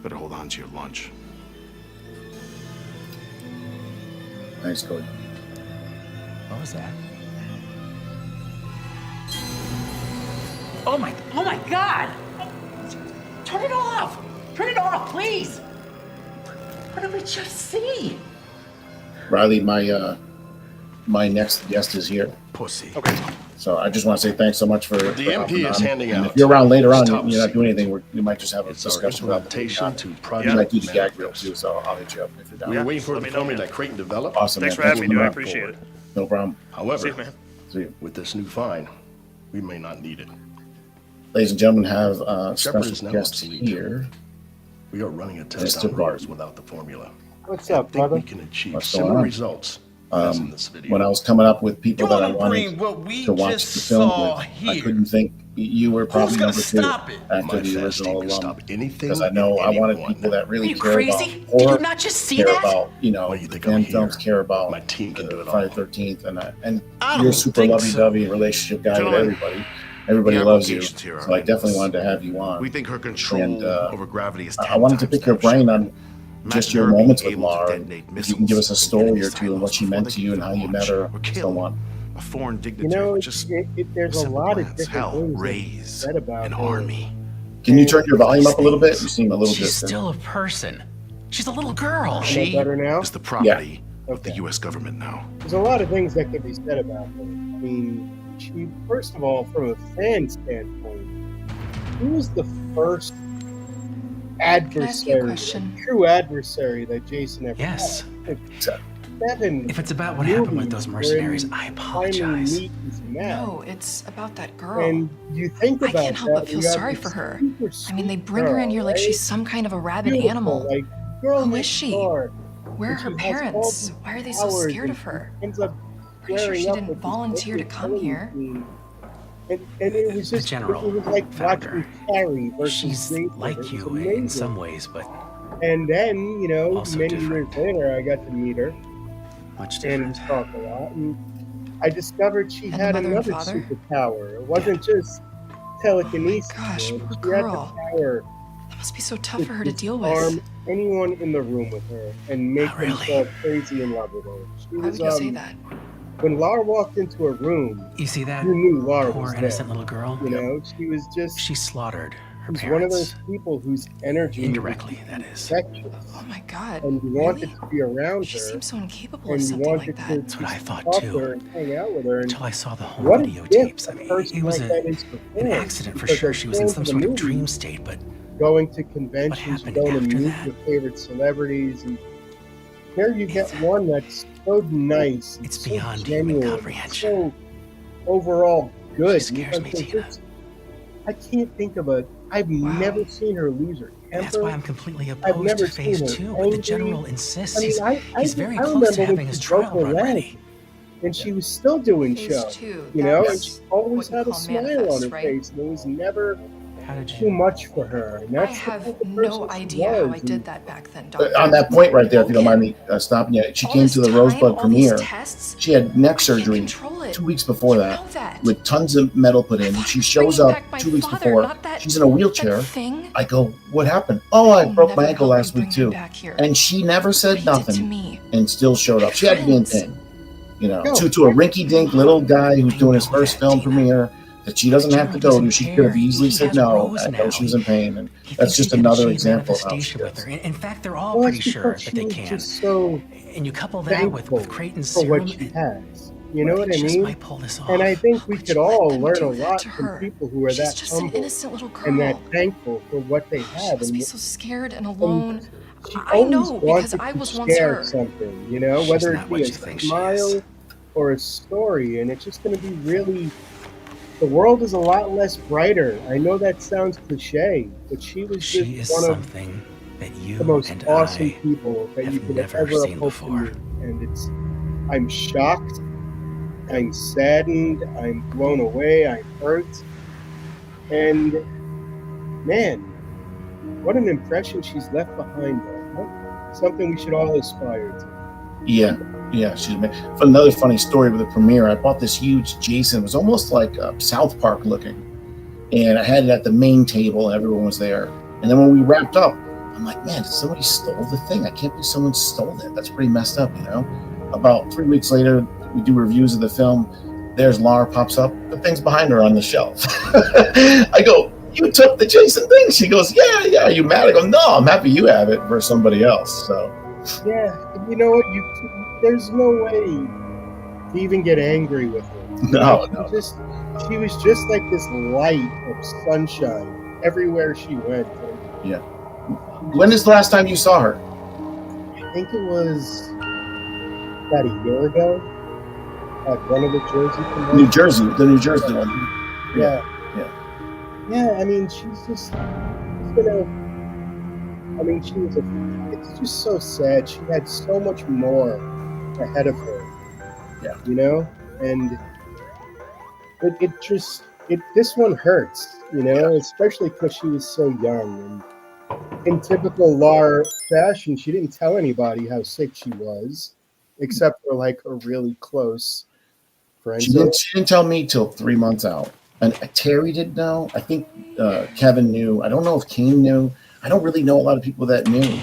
Better hold on to your lunch. Thanks, Cody. What was that? Oh my God! Turn it off! Turn it off, please! What did we just see? Riley, my next guest is here. Pussy. Okay. So I just want to say thanks so much for The for MP hopping is on. handing And out if you're around later on, top you're not doing secret. anything. We might just have a It's our discussion about implementation to We Project might do the gag reel Manifest. too, so I'll hit you up if you're down. We were waiting for let the me know, formula man. that Creighton developed. Awesome. Thanks man. for having me, coming dude. I up. appreciate it. No problem. However, See you, man. See you. with this new find, we may not need it. Ladies and gentlemen, have Shepard is special now guest obsolete. here. We are running a test Mr. on Rose Barton. without the formula. What's I up, think brother? we can achieve What's going similar on? results as in this video. When I was coming up with people that I Don't wanted bring what we to watch just the film saw with, I here. couldn't think you were probably gonna number two stop it? after My the fast original team can stop anything because I know and I wanted anyone. people that really Are you care crazy? about Did horror, you not just see care that? about Why do you think I'm fan here? films, care about My team can do it all. Friday the 13th, and I you're don't super think lovey-dovey relationship guy with Gentlemen, everybody. Everybody the loves you, applications here are so I definitely endless. wanted to have you on. We think her control And, over gravity is 10 I wanted to times pick your now, brain Shepard. on just Imagine your her being moments with able to Lar. detonate If you can give us a missiles story in or two and what she before meant they to you and can how you launch met her, or so kill on. a foreign You dignitary know, with just there's a simple lot of plans. different Hell, things that raise said about an her. army. Can you turn your volume up a little bit? You seem a little She's distant. still a person. She's a little girl. Am I She better now? Is the property of the Okay. U.S. government now. There's a lot of things that could be said about her. I mean, she, first of all, from a fan standpoint, who was the first adversary, true adversary that Jason ever Yes. had? 7 If it's about what happened with those movies mercenaries, where I he apologize. finally meets his match. No, it's about that girl. And you think I about can't help that, but feel you have sorry this for her. super I mean, they sweet bring her in girl, here like right? she's some kind of a rabid Beautiful, animal. like, girl Who is next she? door. Where are And her she has all parents? these Why are they so powers, scared and of her? she ends up Pretty sure squaring she up didn't with this volunteer to wicked come killing here. machine. And it was just, general it was like found watching Carrie versus she's Jason. like It was you amazing. in some ways, but And then, you know, also many different. years later, I got to meet her much and different. talk a lot. And I discovered she And the had mother and another father? superpower. It wasn't just telekinesis. Gosh, man. poor She had the girl. power That must be so tough for her to deal disarm with. anyone in the room with her and make really. them fall crazy in love with her. She Why was, would you say that? when Lar walked into a room, You see that you knew Lar poor was innocent dead. little girl? You know, she was just, She slaughtered her she's one of parents. those people whose energy Indirectly, is that is. infectious. Oh my god. And you wanted to be around She her. seems so incapable And of you something wanted like to that. That's what I thought talk to her too. and hang out with her. And Until I saw the home what a videotapes. gift I a mean, person it was like that is for an fans, accident for because sure. they're She was in fans some of the sort of movie, dream state, but going to conventions, happened going to after meet that? your favorite celebrities, and here you get one that's so nice, and it's so beyond human genuine, comprehension. so overall good. She scares me, Because Tina. I can't think of a. I've never seen her lose her temper. That's why I'm completely I've opposed never to phase seen her 2, but the angry. general insists. I mean, he's very I close remember to having when his she broke trial her run leg, ready. and she was still doing Phase shows. 2, You know, and that's she always what you had a call smile manifest, on her right? face, and it was never How did too you? much for her. And I that's the have type of no person she idea how I was, did and that back then, But Doctor. on that point right there, if you don't mind Logan, me stopping you, she all came this to the time, Rosebud all these premiere. tests, She had neck I can't surgery control it. 2 weeks before You that, know that. with tons of metal put in. She shows bringing up back my 2 weeks father, before. not that- She's in a whelchair. that thing. I go, what happened? Oh, I You'll broke my never ankle help me last week bring him too. back here. And she never said What he did to nothing me. and still showed up. She had to be in Friends. pain. You know, No, to a rinky-dink little guy who's doing his first film premiere that she doesn't have to go to. She could have easily said no. I know she was in pain, and that's just another example of how she Manifestation with is. her. In fact, they're all well, pretty it's sure because that she they was can. just so And you couple that with thankful Creighton's for serum, what she has. You know what I they just mean? might pull this off. And I think we could all them learn do a that lot to from her? people who are She's that just an humble innocent little girl. and that thankful for what they She have. must And be so scared and and alone. she I always know because wanted I to was once share her. something, you know, She's whether not it what be a you think she smile is. or a story, and it's just going to be really. The world is a lot less brighter. I know that sounds cliche, but she was She just is one of something that you the most and awesome I people that you have could never ever seen have hoped to before. meet. And I'm shocked, I'm saddened, I'm blown away, I'm hurt. And man, what an impression she's left behind though. Huh? Something we should all aspire to. Yeah, yeah. She's another funny story with the premiere. I bought this huge Jason. It was almost like South Park looking, and I had it at the main table. Everyone was there, and then when we wrapped up, I'm like, man, somebody stole the thing. I can't believe someone stole that. That's pretty messed up, you know. About 3 weeks later, we do reviews of the film. There's Lar pops up. The thing's behind her on the shelf. I go, you took the Jason thing? She goes, yeah. Are you mad? I go, no, I'm happy you have it for somebody else. So. Yeah, you know what? There's no way to even get angry with her. No. She was just like this light of sunshine everywhere she went. Yeah. When is the last time you saw her? I think it was about a year ago at one of the Jersey conventions. The New Jersey one. Yeah. Yeah. I mean, she's just, it's just so sad. She had so much more ahead of her. Yeah. You know? And this one hurts, you know, especially because she was so young. And in typical Lar fashion, she didn't tell anybody how sick she was, except for like her really close friends. She didn't tell me till 3 months out. And Terry didn't know. I think Kevin knew. I don't know if Kane knew. I don't really know a lot of people that knew.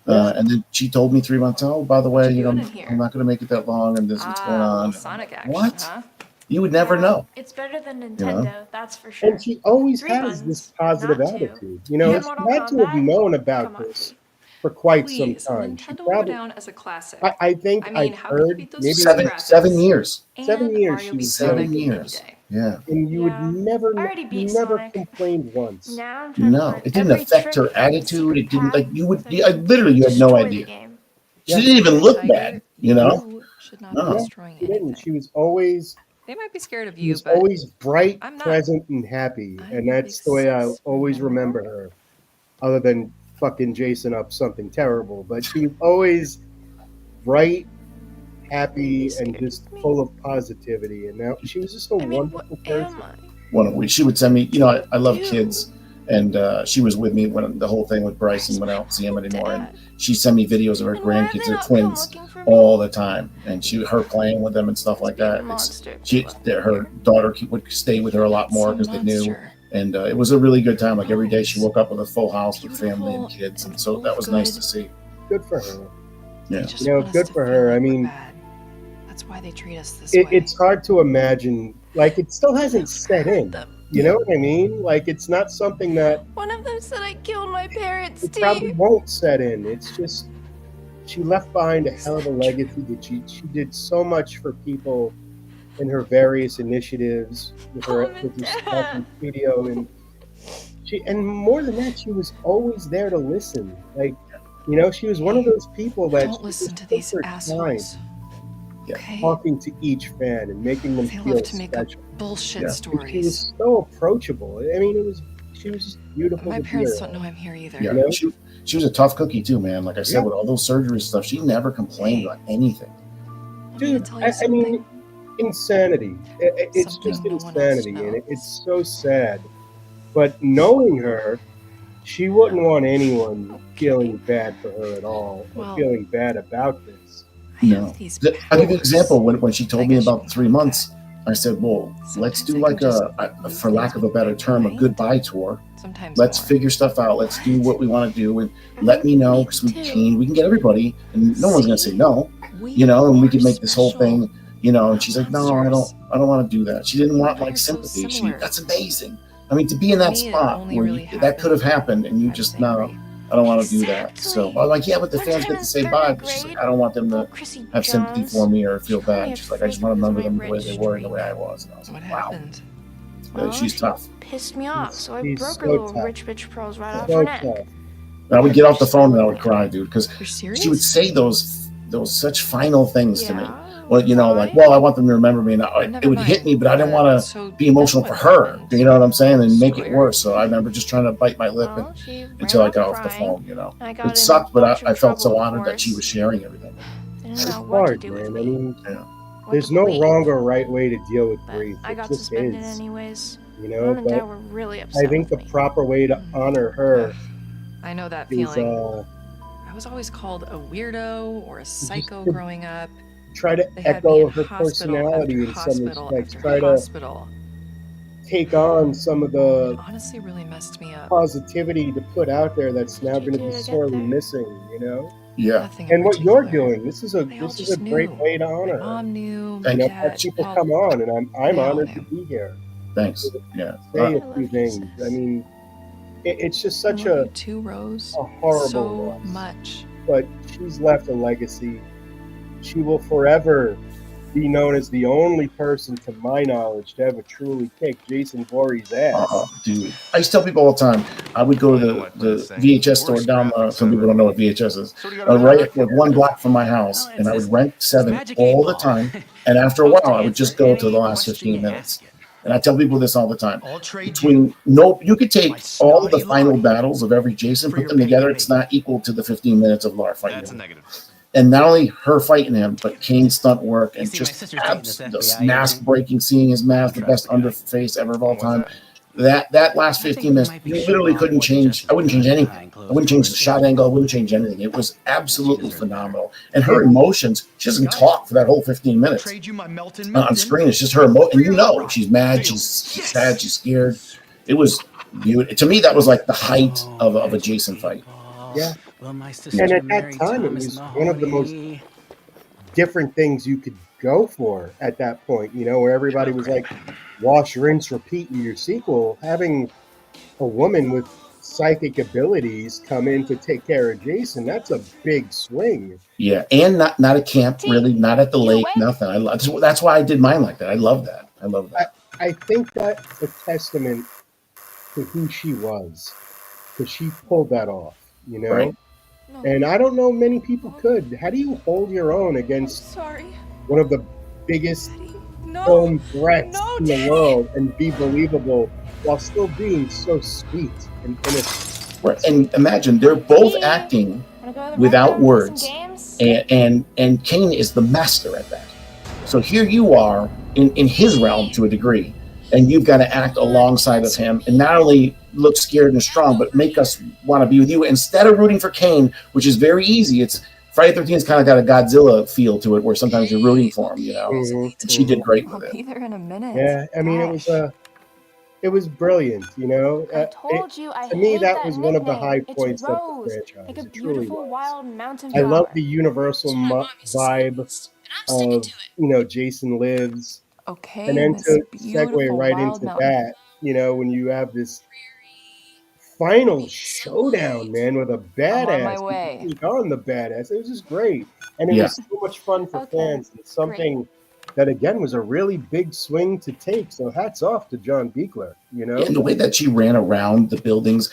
And then she told me 3 months out, oh, by the way, you know, I'm not going to make it that long, and this is what's going on. Sonic action, what? Huh? You would never know. It's better than Nintendo, You know? that's for sure. And she always 3 has buttons, this positive not 2. attitude. You know, Yeah. she had to have known about this for quite Please, some time. She Nintendo will go probably, down as a classic. I think I mean, I've how could you heard beat those maybe graphics? 7 years. And 7 years Mario she beat was Sonic doing 7 it. years. Yeah. And you would never, already beat you never Sonic. complained once. Now I'm trying to No, learn it didn't every affect trick her and attitude. It didn't, path like, you would, so I can literally, you had no destroy the idea. game. She didn't even look bad, you know? You should not No. be destroying She anything. didn't. She was always, They might be scared of she you, was but always bright, I'm not. present, and happy. I'm And a that's big the way I'll sis, always remember her. Other than fucking Jason up something terrible. But she was always bright, happy, and just full of positivity. And now she was just a wonderful person. She would send me, you know, I love kids. And she was with me when the whole thing with Bryson went out and see him anymore. And she sent me videos of her grandkids, her twins, all the time. And her playing with them and stuff like that. Her daughter would stay with her a lot more because they knew. And it was a really good time. Like every day she woke up with a full house with family and kids. And so that was nice to see. Good for her. Yeah. You know, good for her. I mean, that's why they treat us this way. It's hard to imagine. Like, it still hasn't set in. You know what I mean? Like, it's not something that One of them said I killed my parents, it Steve. probably won't set in. It's just she left behind a hell of a legacy. That she did so much for people in her various initiatives with her studio, and more than that, she was always there to listen. Like, you know, she was one of those people that Don't listen to these assholes. Okay. Talking to each fan and making them They feel love to make up special. bullshit And stories. she was so approachable. I mean, she was just beautiful. My to parents be don't know around. I'm here either. Yeah. You know? She was a tough cookie too, man. Like I said, Yeah. with all those surgery stuff, she never complained about anything. Dude, I mean, insanity. It's just insanity, and it's so sad. But knowing her, she wouldn't want anyone feeling bad for her at all, or Well, feeling bad about this. No. I'll give you an example. When she told me about 3 months, I said, well, let's do like for lack of a better term, a goodbye tour. Let's figure stuff out. Let's do what we want to do, and let me know, because we can get everybody, and no one's going to say no, you know, and we can make this whole thing, you know. And she's like, no, I don't want to do that. She didn't want like sympathy. That's amazing. I mean, to be in that spot where that could have happened, and you just, no, I don't want to do that. So I'm like, yeah, but the fans get to say bye. But she's like, I don't want them to have sympathy for me or feel bad. She's like, I just want to remember them the way they were and the way I was. And I was like, wow. She's tough. Pissed me off, so I She's broke her so little tough. rich bitch pearls right off So her neck. tough. I would get off the phone and I would cry, dude, because You're serious? she would say those such final things to me. well, you know, like, well, I want them to remember me, and it would hit me, but I didn't want to be emotional for her. You know what I'm saying? And make it worse. So I remember just trying to bite my lip until I got off the phone. You know, it sucked, but I felt so honored that she was sharing everything. It's hard, man. I mean, there's no wrong or right way to deal with grief. I It got just suspended is. anyways. You know, Mom and Dad but were really upset. I think the proper way to honor her I know that is feeling. I was always called a weirdo or a psycho to growing up. try to They had me echo in her hospital personality after in some hospital respects. after Try to hospital. take on some of the Honestly, really messed me up. positivity to put out there that's now going to be do to get sorely there? missing, you know? Yeah. Nothing in And what you're particular. doing, this is a just great knew. way to My honor her. mom knew. You My know, dad. let people Well, come on, and I'm they all honored to knew. be here. Thanks. Yeah. Say a few things. I mean, it's just such I love a you too, Rose. horrible So loss. much. But she's left a legacy. She will forever be known as the only person, to my knowledge, to ever truly kick Jason Voorhees' ass. Dude, I used to tell people all the time. I would go to the VHS store down. Some people don't know what VHS is. Right, like 1 block from my house, and I would rent 7 all the time. And after a while, I would just go to the last 15 minutes. And I tell people this all the time. You could take all of the final battles of every Jason, put them together. It's not equal to the 15 minutes of Lar fighting him. And not only her fighting him, but Kane's stunt work and just the mask breaking, seeing his mask, the best underface ever of all time. That last 15 minutes, you literally couldn't change. I wouldn't change anything. I wouldn't change the shot angle. I wouldn't change anything. It was absolutely phenomenal. And her emotions, she doesn't talk for that whole 15 minutes on screen. It's just her emotion. And you know, she's mad, she's sad, she's scared. It was beautiful. To me, that was like the height of a Jason fight. Yeah. And at that time, it was one of the most different things you could go for at that point, you know, where everybody was like, wash, rinse, repeat in your sequel. Having a woman with psychic abilities come in to take care of Jason, that's a big swing. Yeah, and not at camp, really, not at the lake, nothing. That's why I did mine like that. I love that. I think that's a testament to who she was, because she pulled that off, you know? Right. And I don't know many people could. How do you hold your own against one of the biggest film threats in the world and be believable while still being so sweet and innocent? Right. And imagine they're both acting without words, and Kane is the master at that. So here you are in his realm to a degree, and you've got to act alongside of him and not only look scared and strong, but make us want to be with you instead of rooting for Kane, which is very easy. It's Friday the 13th's kind of got a Godzilla feel to it, where sometimes you're rooting for him, you know. And she did great with it. I'll be there in a minute. Yeah, I mean, it was brilliant, you know. Told you I To me, hate that was one of the nickname. high It's points of the Rose, franchise. like a It truly beautiful was. wild mountain I flower. love the universal vibe of, you know, Jason Lives. Okay, And then this to beautiful segue right wild into mountain. that, you know, when you have this final showdown, man, with a badass. my way. You take on the badass. It was just great. And it Yeah. was so much fun for fans. And something that, again, was a really big swing to take. So hats off to John Buechler, you know? And the way that she ran around the buildings,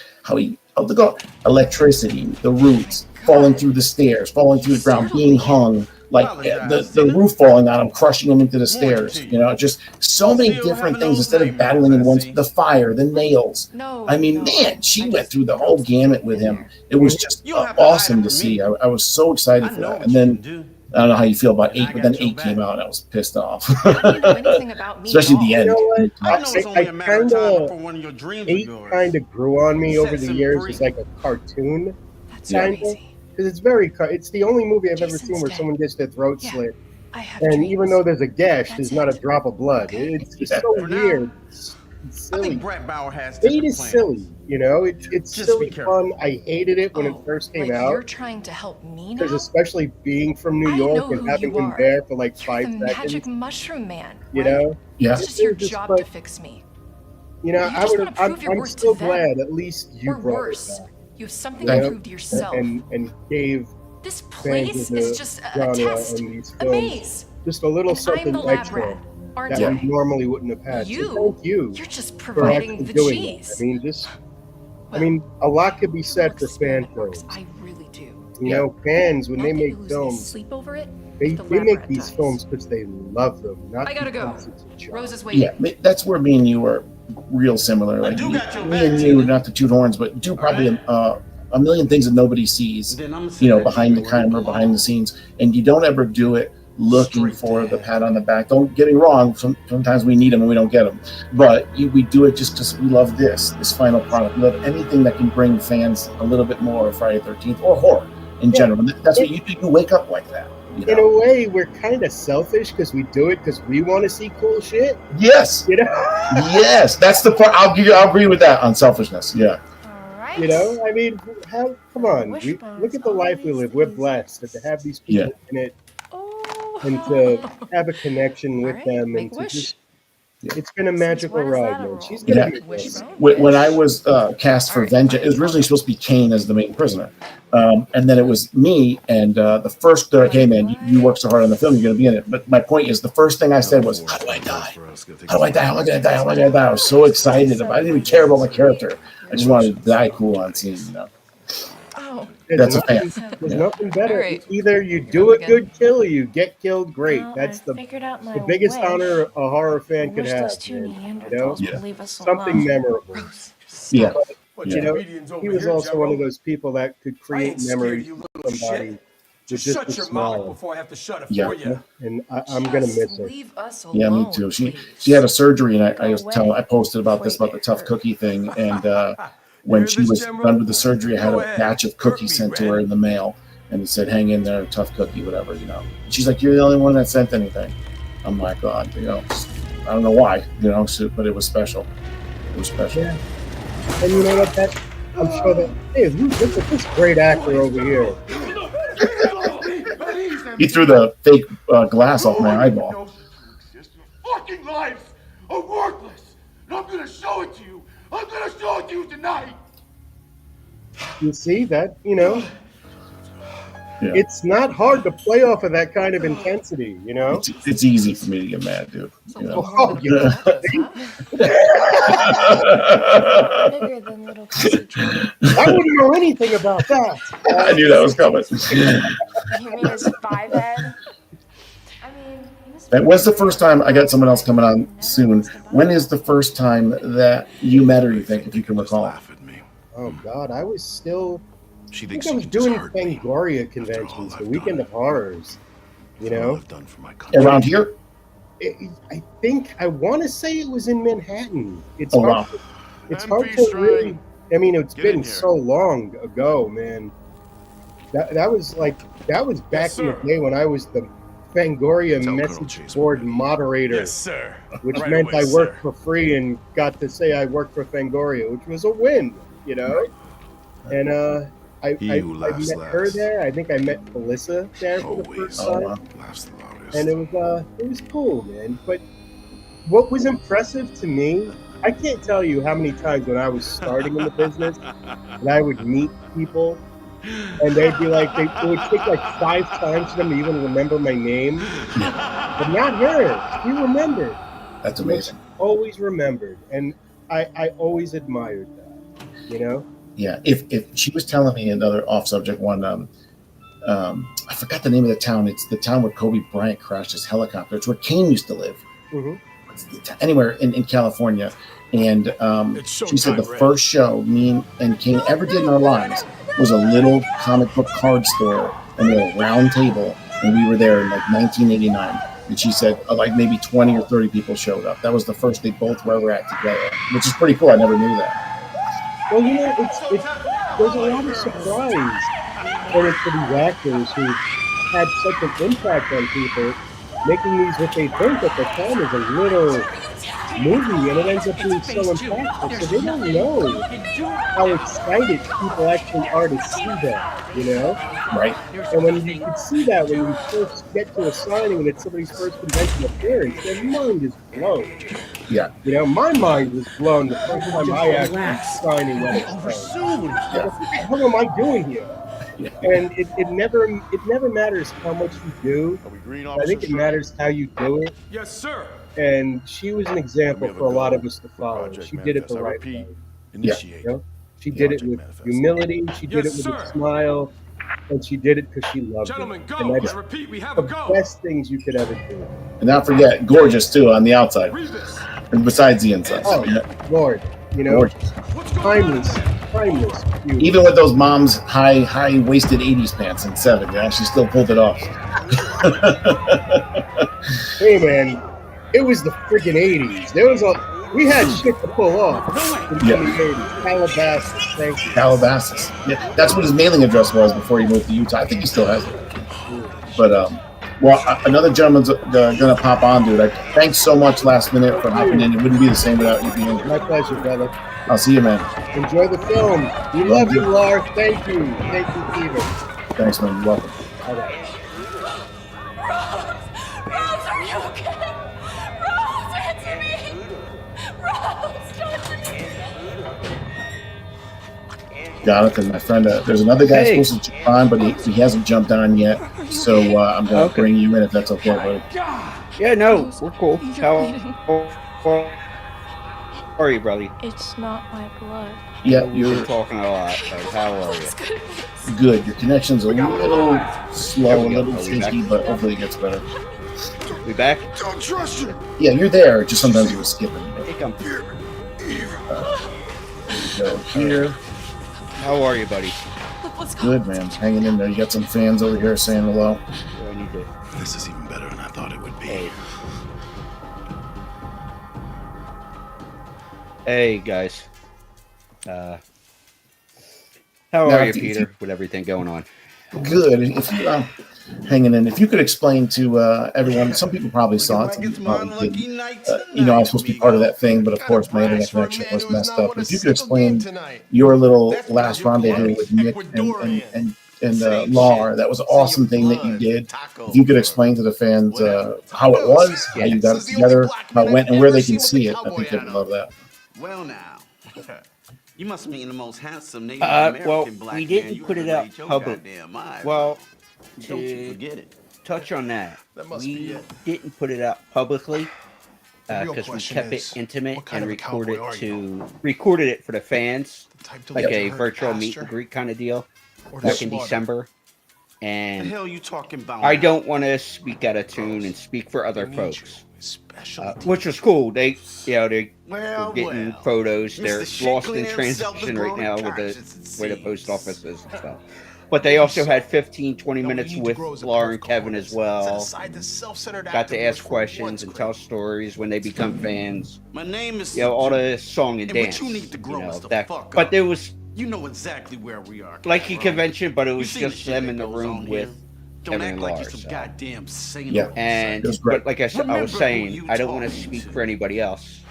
electricity, the roots, falling through the stairs, falling through the ground, being hung, like the roof falling on him, crushing him into the stairs. You know, just so many different things instead of battling in one. The fire, the nails. I mean, man, she went through the whole gamut with him. It was just awesome to see. I was so excited for that. And then I don't know how you feel about 8, but then 8 came out and I was pissed off. Especially the end. You know what? I kind of 8 kind of grew on me over the years as like a cartoon, kind of. Because it's the only movie I've ever seen where someone gets their throat slit, and even though there's a gash, there's not a drop of blood. It's just so weird. It's silly. I think Brett Bauer has 8 is silly, you know. It's silly fun. I hated it when it first came out. You're trying to help me now? Because especially being from New York and having him there for like 5 the seconds. magic mushroom man. You know? Yeah. It's just your job to fix me. You know, I'm so to them. glad at least you Or brought worse, it back. you have something You to know? prove to yourself. And gave This fans place of is the just a genre test, and these a films maze. just a little And I'm something the lab extra rat, aren't that I? we normally wouldn't have had. So thank you. You're just for providing actually the doing cheese. that. I mean, a lot could be said for fan films. I really do. You know, fans, when they make Losing films, sleep over it. They The lab make rat these dies. films because they love them, not I gotta go. because it's a job. Rose is waiting. Yeah, that's where me and you are real similar. Like me and you, not to toot horns, but do probably a million things that nobody sees, behind the camera, behind the scenes, and you don't ever do it looking for the pat on the back. Don't get me wrong. Sometimes we need them and we don't get them, but we do it just because we love this final product. We love anything that can bring fans a little bit more of Friday the 13th or horror in general. And that's what you do. You wake up like that. In a way, we're kind of selfish because we do it because we want to see cool shit. Yes. Yes, that's the part. I'll agree with that on selfishness. Yeah. I mean, come on. Look at the life we live. We're blessed to have these people in it and to have a connection with them. And to just, it's been a magical ride, man. She's going to be missed. When I was cast for Vengeance, it was originally supposed to be Kane as the main prisoner. And then it was me, and the first that I came in, you worked so hard on the film, you're going to be in it. But my point is, the first thing I said was, how do I die? How do I die? How am I going to die? How am I going to die? I was so excited. I didn't even care about my character. I just wanted to die cool on scene, Oh. That's a fan. There's nothing better. Either you do a good kill or you get killed great. That's the biggest honor a horror fan could have. Something memorable. Yeah. But, he was also one of those people that could create memories for somebody with just a smile. Yeah. And I'm gonna miss her. Yeah, me too. She had a surgery, and I posted about this, about the tough cookie thing, and when she was done with the surgery, I had a batch of cookies sent to her in the mail, and it said, "Hang in there, tough cookie, whatever." And she's like, "You're the only one that sent anything." I'm like, "God, I don't know why, but it was special. It was special." Yeah. And you know what? I'm sure that look at this great actor over here. He threw the fake glass off my eyeball. Fucking lives are worthless. And I'm gonna show it to you. I'm gonna show it to you tonight. You see that? It's not hard to play off of that kind of intensity. It's easy for me to get mad, dude. Oh, yeah. I wouldn't know anything about that. I knew that was coming. You mean his 5 head? And when's the first time, I got someone else coming on soon, when is the first time that you met her, you think, if you can recall? Oh, God, I was still... I think I was doing Fangoria conventions, the Weekend of Horrors, Around here? I want to say it was in Manhattan. It's Oh, hard, wow. it's hard to really... I mean, it's been so long ago, man. That was back in the day when I was the Fangoria message board moderator. Yes, sir. Which Right meant away, I worked sir. for free and got to say I worked for Fangoria, which was a win, And I met her there. I think I met Melissa there for the first time. And it was cool, man. But what was impressive to me, I can't tell you how many times when I was starting in the business and I would meet people and they'd be like, it would take like 5 times for them to even remember my name. But not her. She remembered. That's amazing. Always remembered. And I always admired that, Yeah, if she was telling me another off-subject one, I forgot the name of the town. It's the town where Kobe Bryant crashed his helicopter. It's where Kane used to live. Anywhere in California. And she said the first show me and Kane ever did in our lives was a little comic book card store, and we had a round table, and we were there in like 1989. And she said like maybe 20 or 30 people showed up. That was the first they both were ever at together, which is pretty cool. I never knew that. Well, there's a lot of surprise for these actors who had such an impact on people, making these what they think at the time is a little movie, and it ends up being so impactful. So they don't know how excited people actually are to see that, Right. And when you can see that when you first get to a signing and it's somebody's first convention appearance, their mind is blown. Yeah. My mind was blown the first time I actually signing that explained. What the hell am I doing here? And it never matters how much you do. I think it matters how you do it. Yes, sir. And she was an example for a lot of us to follow. She did it the right way. Initiate. She did it with humility. She did it with a smile. and she did it because she loved Gentlemen, it. go. And that's I repeat, we have the a go. best things you could ever do. And not forget, gorgeous too on the outside, and besides the inside. Oh, Lord, you know, Gorgeous. timeless, beauty. Even with those mom's high waisted 80s pants in 7, yeah, she still pulled it off. Hey man, it was the freaking 80s. We had shit to pull off in the 80s. Calabasas, thank you. Calabasas. Yeah, that's what his mailing address was before he moved to Utah. I think he still has it. But another gentleman's gonna pop on, dude. Thanks so much last minute for hopping in. It wouldn't be the same without you being here. My pleasure, brother. I'll see you, man. Enjoy the film. We love you, Lar. Thank you, Peter. Thanks, man. You're welcome. All right. Rose, are you okay? Rose, answer me! Rose, answer me! Jonathan, my friend, there's another guy supposed to jump on, but he hasn't jumped on yet. So I'm going to bring you in if that's okay, buddy. Yeah, no, we're cool. How are you, brother? It's not my blood. Yeah, you're talking a lot. How are you? Good. Your connection's a little slow, a little shaky, but hopefully it gets better. We back? Don't trust you. Yeah, you're there. Just sometimes you were skipping. I think I'm here. Go here. How are you, buddy? Good, man. Hanging in there. You got some fans over here saying hello. I need to. This is even better than I thought it would be. Hey guys. How are you, Peter, with everything going on? Good. If you hanging in, if you could explain to everyone, some people probably saw it, some people probably didn't. I was supposed to be part of that thing, but of course my internet connection was messed up. But if you could explain your little last rendezvous with Nick and Lar, that was an awesome thing that you did. If you could explain to the fans how it was, how you got it together, how it went, and where they can see it, I think they would love that. Well, now, you must mean the most handsome Native Well, American black we man didn't you put it ever out laid your public. goddamn eyes on. Well, Don't you forget it. touch on that. must We be it. didn't put it out publicly The real because we question kept is, it intimate what kind and of a cowboy recorded it for the fans, type to like let a your herd virtual meet pasture? and greet kind of deal, Or back to in slaughter? December. The And hell you talking about? I now? don't want to speak out of tune and speak for other need folks, Especially which was cool. They Well, were getting well. photos. They're Mr. lost in Shickley himself transition is right growing now with conscious, the it way the post seems. office is and stuff. But they also had 15, 20 No, what minutes you need to with grow is a Laura pair and of Kevin cojones. as well. Set aside this self-centered Got to activism ask for questions once, and Craig. tell stories when they become fans. My name is All the song and And what dance. you need to grow is the that. fuck But up. there was You know exactly where we are. like a Cameron. convention, but it You was seen the just shit them that in the goes room on with here. Don't Kevin act and like Laura. you're some So. goddamn saint. Yeah. all of a And It was great. but like I said, I Remember was who saying, you I don't want to talking speak to. for anybody else.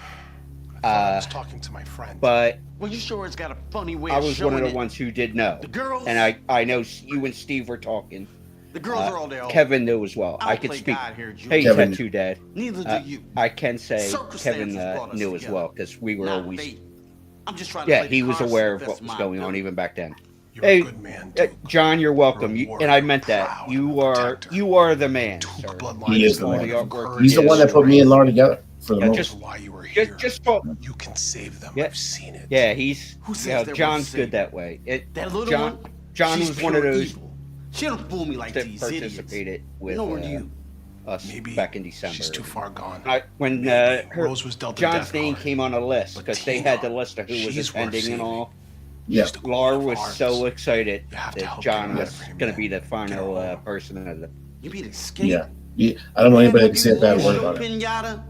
I was talking to my friend. But Well, you sure it's got a funny way I of was showing one of the it. ones who did know. The girls? And I know you and Steve were talking. The girls are all there. Kevin knew as well. I I don't could play speak. God here, Junior. Hey, Kevin. Tattoo Dad. Neither do you. I can say Circumstances Kevin brought us knew as together. well because we were Not always. fate. I'm just trying to Yeah, play the he was cards aware to of the what best was my going on ability. even back then. You're Hey, a good man, Duke. John, you're welcome. You're a And I warrior, meant that. proud You are protector. you are the man, Duke sir. bloodline He is the All man. the artwork. He's the one that put me and Lar together for the Yeah, most. just- why you were here. Just talk. You can save them. Yeah. I've seen it. Yeah, he's. Who says Yeah, they were John's saved? good that way. That little John. one? John She's was one of pure those evil. She don't fool me like that these idiots. participated with Nor do you. us Maybe back in December. she's too far gone. When Maybe her, Rose was dealt a John's death name card. came on a list But because they Tina, had the list of who was she's worth attending and saving. all. Yeah. Laura was so excited have to that help John get was rid of him, going to be the final person of the. You be the skate. Yeah. I don't know anybody that can say a bad word about it. Pinata?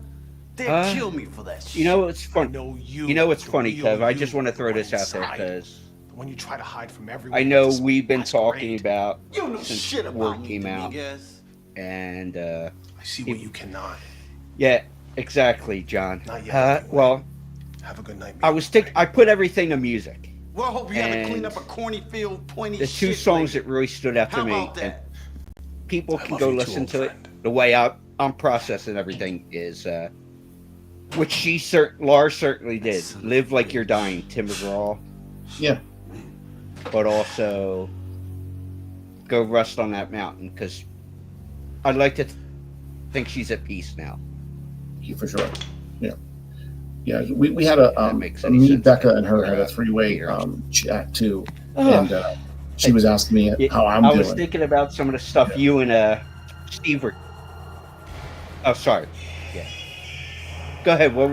They'd Uh, kill me for that shit. You know it's fun. you, You know it's the funny, real Kev. I you, just want to throw this out there inside. because When you try to hide from everyone, I know it's we've been masquerade. talking about You know since shit about Word me, came out, Dominguez. and I see what you cannot. yeah, exactly, John. Not yet, anyway. Well, Have a good night. I put everything to music. Well, I hope you haven't And cleaned up a corny field, pointy The two shit songs lately. that really stood out to How me, about and that? people I can love go you too, listen old to it. friend. The way I'm processing everything is, which Lars certainly did. Live Like You're Dying, Tim McGraw. Yeah. But also, go rest on that mountain because I'd like to think she's at peace now. Yeah, for sure. Yeah. Yeah. We had a makes any me, sense. Becca, and her had a three-way chat too. Oh. And She was asking me how I'm I doing. was thinking about some of the stuff you and Steve were. Oh, sorry. Yeah. Go ahead. What?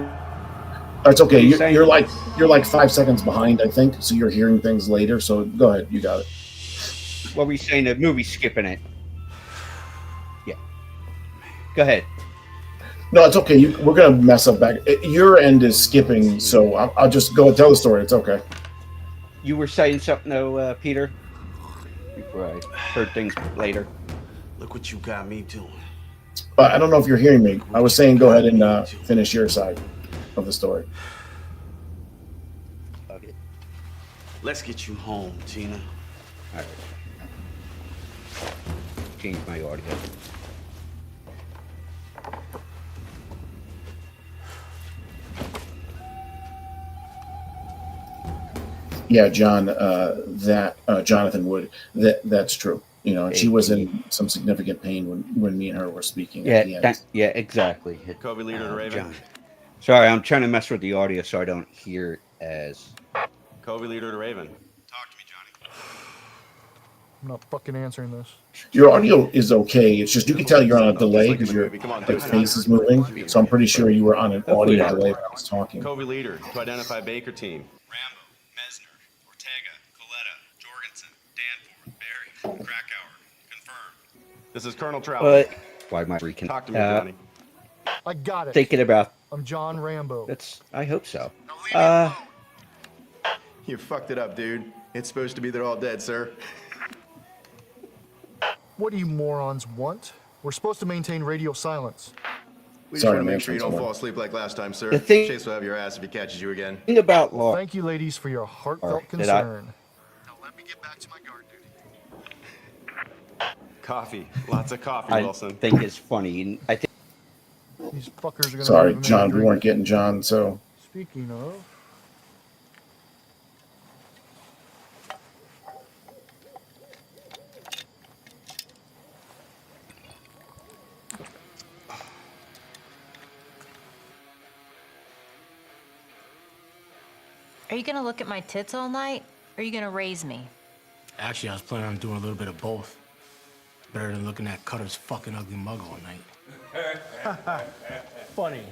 It's okay. What were you You're like 5 seconds behind, I think. So you're hearing things later. So go ahead. You got it. What were you saying? The movie skipping it. Yeah. Go ahead. No, it's okay. We're gonna mess up back. Your end is skipping, so I'll just go and tell the story. It's okay. You were saying something, though, Peter. Before I heard things later. Look what you got me doing. I don't know if you're hearing me. I was saying go ahead and finish your side of the story. Okay. Let's get you home, Tina. All right. Change my audio. Yeah, John. Jonathan Wood. That's true. You know, and she was in some significant pain when me and her were speaking. Yeah. At the end. Yeah. Exactly. Covey leader to Raven. John. Sorry, I'm trying to mess with the audio so I don't hear it as. Covey leader to Raven. I'm not fucking answering this. Your audio is okay. It's just you can tell you're on a delay because your face is moving. So I'm pretty sure you were on an audio delay when I was talking. Covey leader to identify Baker team. Rambo, Mesner, Ortega, Coletta, Jorgensen, Danforth, Barry, Krakauer. Confirmed. This is Colonel Trout. Why am I freaking? Talk to me, Johnny. I got it. Thinking about. I'm John Rambo. I hope so. You fucked it up, dude. It's supposed to be they're all dead, sir. What do you morons want? We're supposed to maintain radio silence. We just want to make sure you don't fall asleep like last time, sir. The thing- Chase will have your ass if he catches you again. Thing about law. Thank you, ladies, for your heartfelt Did I- concern. Now let me get back to my guard duty. Coffee. Lots of coffee, I Wilson. think it's funny. I think. These fuckers are gonna. Sorry, have a John. We drink. weren't getting John. So Speaking of. Are you gonna look at my tits all night? Or are you gonna raise me? Actually, I was planning on doing a little bit of both. Better than looking at Cutter's fucking ugly mug all night. Funny.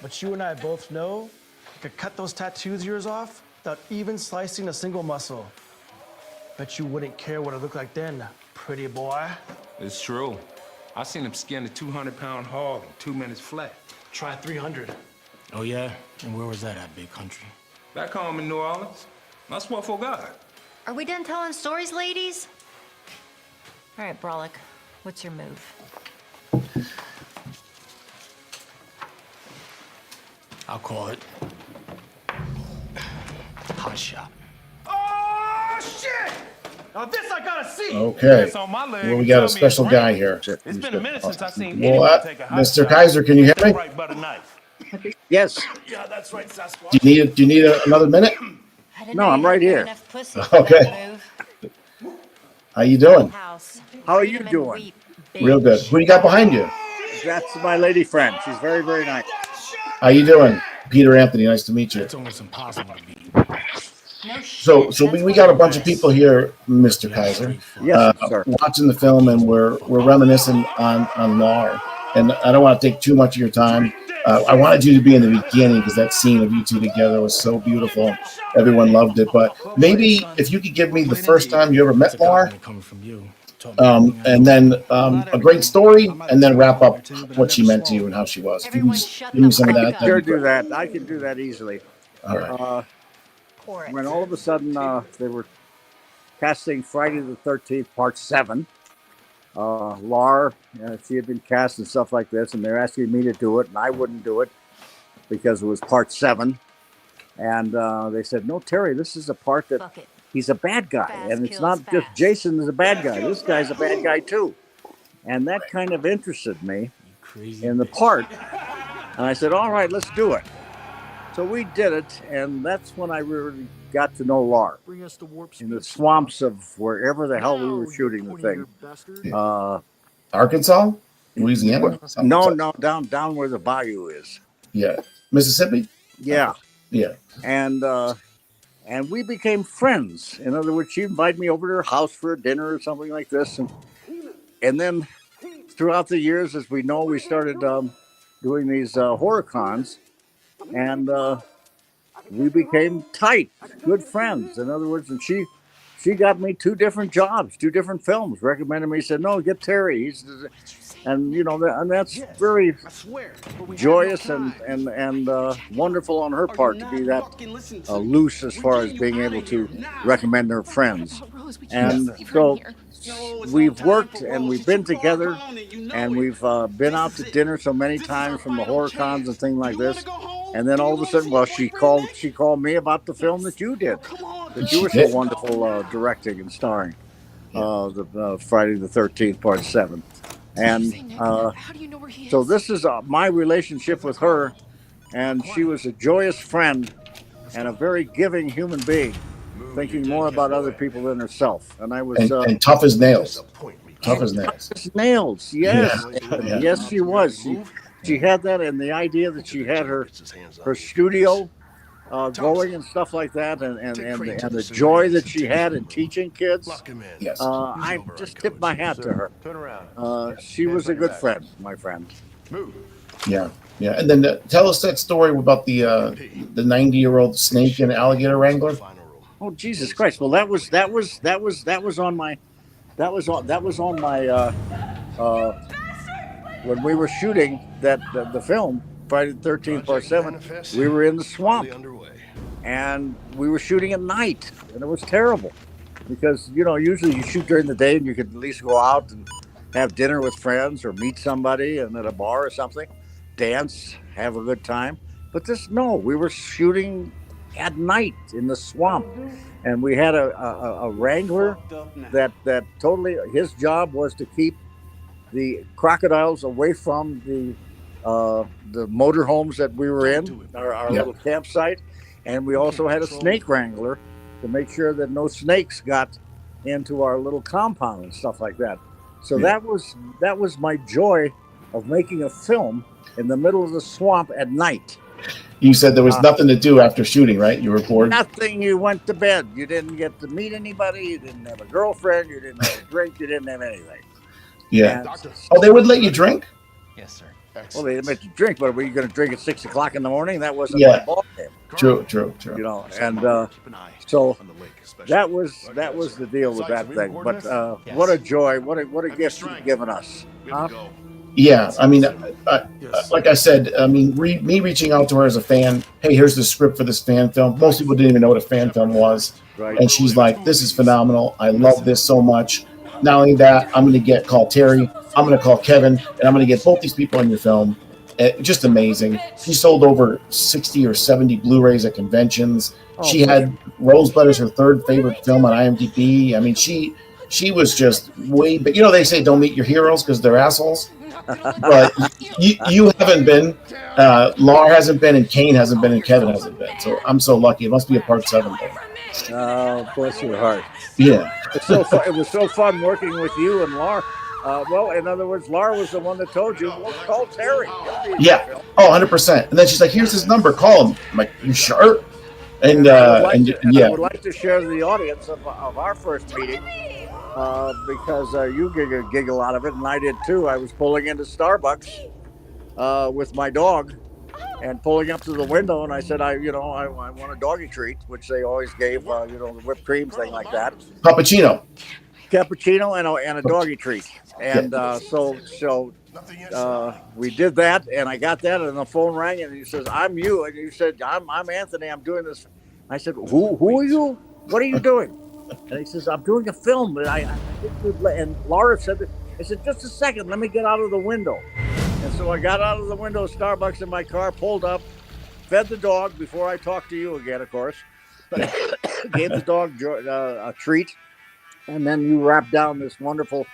But you and I both know you could cut those tattoos of yours off without even slicing a single muscle. Bet you wouldn't care what it looked like then, pretty boy. It's true. I seen him skin a 200-pound hog in 2 minutes flat. Try 300. Oh, yeah? And where was that at, big country? Back home in New Orleans. I swear for God. Are we done telling stories, ladies? All right, Brolic, what's your move? I'll call it. Hot shot. Oh, shit! Now this I gotta see! okay. It's on my leg. Well, we got Tell a me special it's guy right. here. It's been a minute since I've seen Well, anyone take a hot Mr. shot. Kaiser, can you hear me? Right butter knife. Yes. Yeah, that's right, Sasquatch. Do you need another minute? No, I'm right here. Okay. How you doing? How are you doing? Real good. Who you got behind you? That's my lady friend. She's very, very nice. How you doing? Peter Anthony. Nice to meet you. It's almost impossible to beat. So we got a bunch of people here, Mr. Kaiser. Yes, sir. Watching the film, and we're reminiscing on Lar. And I don't want to take too much of your time. I wanted you to be in the beginning because that scene of you two together was so beautiful. Everyone loved it. But maybe if you could give me the first time you ever met Lar, and then a great story, and then wrap up what she meant to you and how she was. If you can just give me some of that. Sure, do that. I can do that easily. All right. When all of a sudden they were casting Friday the 13th, Part 7. Lar, she had been cast and stuff like this, and they're asking me to do it, and I wouldn't do it because it was Part 7. And they said, no, Terry, this is a part that he's a bad guy. And it's not just Jason is a bad guy. This guy's a bad guy, too. And that kind of interested me in the part. And I said, all right, let's do it. So we did it, and that's when I really got to know Lar. In the swamps of wherever the hell we were shooting the thing. Arkansas? Louisiana? No, down where the bayou is. Yeah. Mississippi? Yeah. Yeah. And and we became friends. In other words, she invited me over to her house for a dinner or something like this, and then throughout the years, as we know, we started doing these horror cons, and we became tight, good friends. In other words, and she got me 2 different jobs, 2 different films. Recommended me, said, "No, get Terry." And and that's very joyous and wonderful on her part to be that loose as far as being able to recommend her friends. And so we've worked and we've been together, and we've been out to dinner so many times from the horror cons and things like this. And then all of a sudden, well, she called me about the film that you did, that you were so wonderful directing and starring, the Friday the 13th Part 7. And so this is my relationship with her, and she was a joyous friend and a very giving human being, thinking more about other people than herself. And I was and tough as nails. Tough as nails. Tough as nails. Yes, Yeah. yes, she was. She had that, and the idea that she had her studio going and stuff like that, and the joy that she had in teaching kids. Yes. I just tipped my hat to her. She was a good friend, my friend. Yeah. And then tell us that story about the 90-year-old snake and alligator wrangler. Oh, Jesus Christ! Well, that was on my when we were shooting the film Friday the 13th Part 7. We were in the swamp, and we were shooting at night, and it was terrible because usually you shoot during the day and you could at least go out and have dinner with friends or meet somebody and at a bar or something, dance, have a good time. But we were shooting at night in the swamp, and we had a wrangler that totally, his job was to keep the crocodiles away from the motorhomes that we were in, our little campsite. And we also had a snake wrangler to make sure that no snakes got into our little compound and stuff like that. So that was my joy of making a film in the middle of the swamp at night. You said there was nothing to do after shooting, right? You were bored. Nothing. You went to bed. You didn't get to meet anybody. You didn't have a girlfriend. You didn't have a drink. You didn't have anything. Yeah. Oh, they would let you drink? Yes, sir. Well, they didn't let you drink, but were you going to drink at 6 o'clock in the morning? That wasn't Yeah. my ball game. True. And so that was the deal with that thing. But what a joy! What a gift you've given us. Huh? Yeah, I mean, like I said, I mean, me reaching out to her as a fan, hey, here's the script for this fan film. Most people didn't even know what a fan film was. Right. And she's like, this is phenomenal. I love this so much. Not only that, I'm going to call Terry, I'm going to call Kevin, and I'm going to get both these people in your film. Just amazing. She sold over 60 or 70 Blu-rays at conventions. She had Rosebud as her 3rd favorite film on IMDb. I mean, she was just way, but they say don't meet your heroes because they're assholes. But you haven't been, Lar hasn't been, and Kane hasn't been, and Kevin hasn't been. So I'm so lucky. It must be a Part 7 thing. Oh, bless your heart. Yeah. It's so fun. It was so fun working with you and Lar. Well, in other words, Lar was the one that told you, well, call Terry. Yeah. Oh, 100%. And then she's like, here's his number. Call him. I'm like, you sure? And I would like to share the audience of our first meeting because you giggle out of it, and I did too. I was pulling into Starbucks with my dog and pulling up to the window, and I said, I want a doggy treat, which they always gave, the whipped cream thing like that. Cappuccino and a doggy treat. And so we did that, and I got that, and the phone rang, and he says, I'm you. And you said, I'm Anthony, I'm doing this. I said, who are you? What are you doing? And he says, I'm doing a film. And Laura said, I said, just a second, let me get out of the window. And so I got out of the window of Starbucks in my car, pulled up, fed the dog before I talked to you again, of course. Gave the dog a treat. And then you wrapped down this wonderful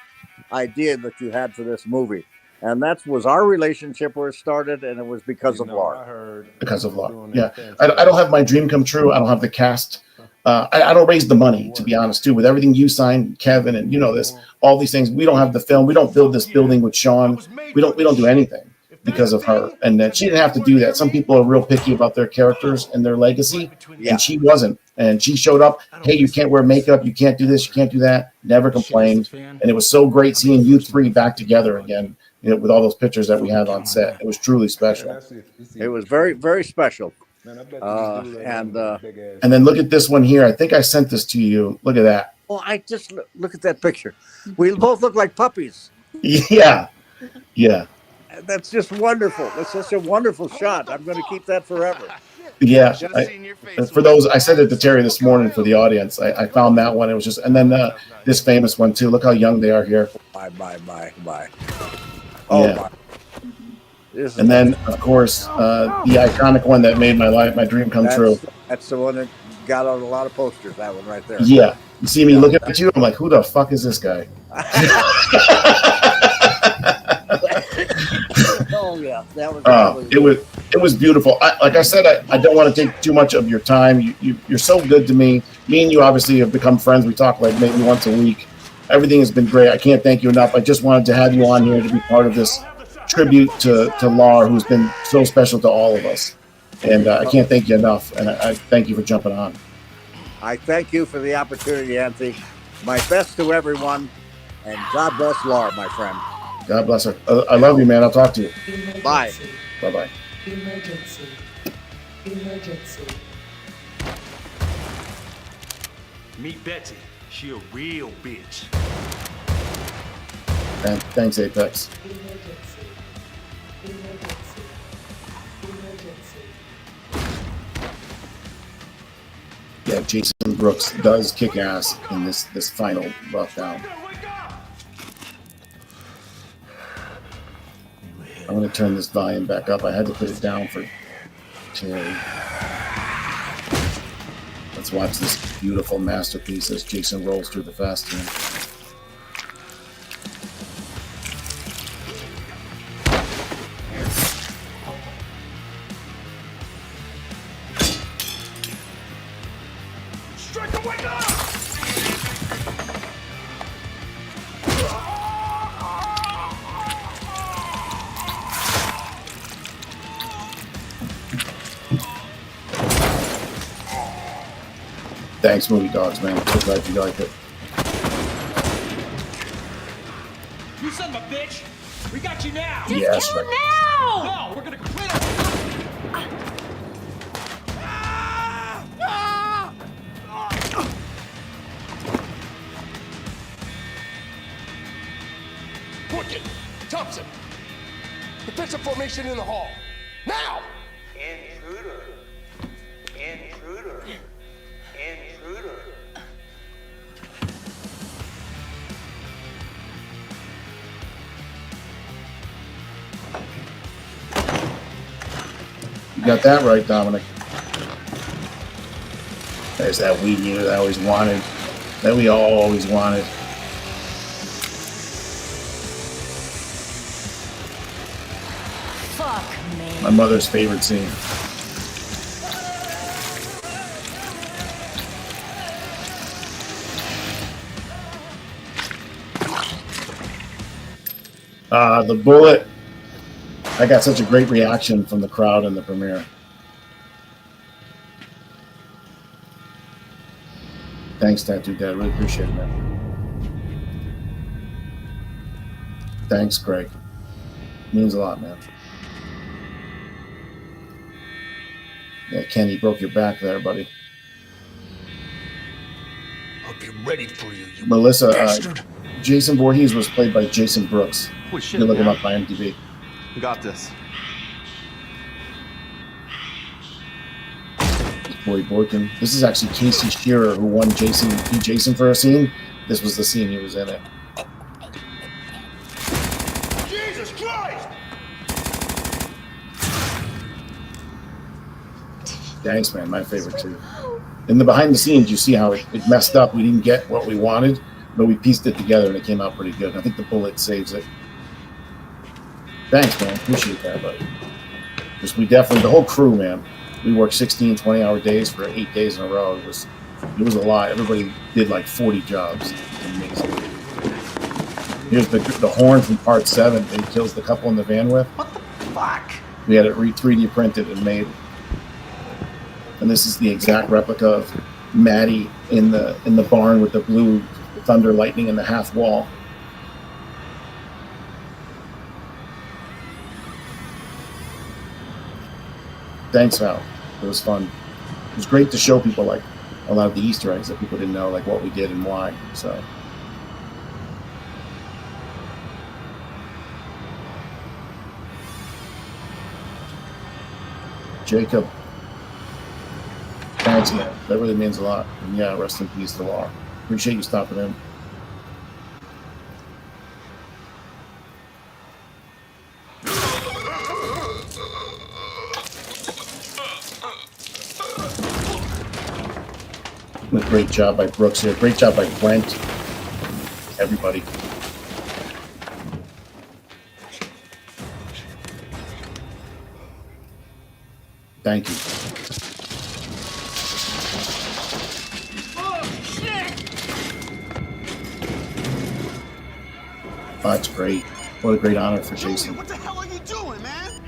idea that you had for this movie. And that was our relationship where it started, and it was because of Lar. Because of Lar, yeah. I don't have my dream come true. I don't have the cast. I don't raise the money, to be honest, too. With everything you signed, Kevin, and this, all these things, we don't have the film. We don't build this building with Sean. We don't do anything. because of her, and that she didn't have to do that. Some people are real picky about their characters and their legacy, and she wasn't. And she showed up. Hey, you can't wear makeup. You can't do this. You can't do that. Never complained. And it was so great seeing you three back together again, you know, with all those pictures that we had on set. It was truly special. It was very, very special. And then look at this one here. I think I sent this to you. Look at that. well, I just look at that picture. We both look like puppies. Yeah. Yeah. That's just wonderful. That's such a wonderful shot. I'm going to keep that forever. Yeah. For those, I said it to Terry this morning for the audience. I found that one. It was just, and then this famous one too. Look how young they are here. Bye. Oh, yeah. my. And then, of course, the iconic one that made my dream come true. That's the one that got on a lot of posters, that one right there. Yeah. You see me looking at you, I'm like, who the fuck is this guy? Oh, yeah. It was beautiful. Like I said, I don't want to take too much of your time. You're so good to me. Me and you obviously have become friends. We talk like maybe once a week. Everything has been great. I can't thank you enough. I just wanted to have you on here to be part of this tribute to Lar, who's been so special to all of us. And I can't thank you enough. And I thank you for jumping on. I thank you for the opportunity, Anthony. My best to everyone. And God bless Lar, my friend. God bless her. I love you, man. I'll talk to you. Bye. Bye-bye. Emergency. Emergency. Meet Betsy. She a real bitch. And thanks, Apex. Emergency. Emergency. Emergency. Yeah, Jason Brooks does kick ass in this final lockdown. I'm going to turn this volume back up. I had to put it down for Terry. Let's watch this beautiful masterpiece as Jason rolls through the fast lane. Striker, wake up! Thanks, Movie Dogs, man. So glad you like it. You son of a bitch! We got you now! Just yes, kill him now! No, we're gonna quit him! Woodkin, Thompson, defensive formation in the hall. Now! Intruder. Intruder. Intruder. You got that right, Dominic. There's that weed eater that I always wanted. That we all always wanted. Fuck me. My mother's favorite scene. The bullet. I got such a great reaction from the crowd in the premiere. Thanks, Tattoo Dad. Really appreciate it, man. Thanks, Greg. Means a lot, man. Yeah, Kenny broke your back there, buddy. I'll be ready for you, you Melissa, bastard. Jason Voorhees was played by Jason Brooks. Holy shit, You look him man. up by MDB. We got this. Boy Borkin. This is actually Casey Shearer who won Jason for a scene. This was the scene he was in it. Jesus Christ! Thanks, man. My favorite too. In the behind the scenes, you see how it messed up. We didn't get what we wanted, but we pieced it together and it came out pretty good. I think the bullet saves it. Thanks, man. Appreciate that, buddy. Just we definitely, the whole crew, man. We worked 16, 20-hour days for 8 days in a row. It was a lot. Everybody did like 40 jobs. Amazing. Here's the horn from part 7 that he kills the couple in the van with. Fuck! We had it 3D printed and made. And this is the exact replica of Maddie in the barn with the blue thunder lightning in the half wall. Thanks, Val. It was fun. It was great to show people like a lot of the Easter eggs that people didn't know, like what we did and why. So. Jacob. Thanks, man. That really means a lot. And yeah, rest in peace to Lar. Appreciate you stopping in. Great job by Brooks here. Great job by Brent. Everybody. Thank you. Oh, that's great. What a great honor for Jason. What the hell are you doing, man?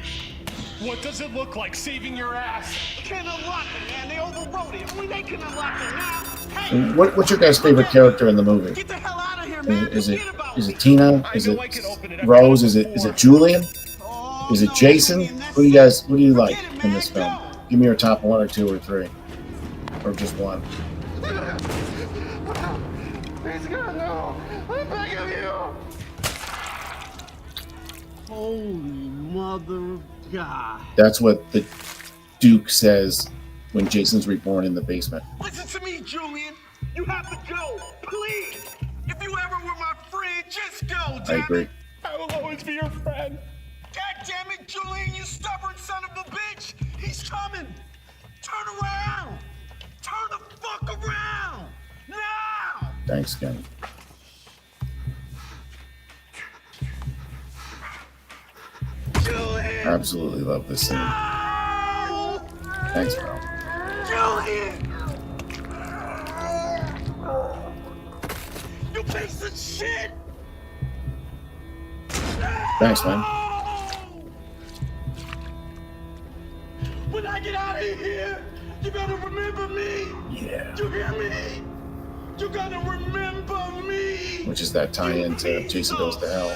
What does it look like saving your ass? Can't unlock it, man. They overrode it. Only they can unlock it now. Hey, What's your guys' favorite character in the movie? get the hell out of here, man. Is it Tina? Is it Rose? Is it Julian? Is it Jason? What do you like in this film? Give me your top 1 or 2 or 3. Or just one. Please, God, no. I'm begging you. Holy mother of God. That's what the Duke says when Jason's reborn in the basement. Listen to me, Julian. You have to go. Please. If you ever were my friend, just go, damn I agree. it. I will always be your friend. God damn it, Julian, you stubborn son of a bitch. He's coming. Turn around. Turn the fuck around. Now. Thanks, Kenny. Julian. Absolutely love this scene. Thanks, bro. Julian. You piece of shit. Thanks, man. When I get out of here, you gotta remember me. Yeah. You hear me? You gotta remember me. Which is that tie-in to Jason Goes to Hell.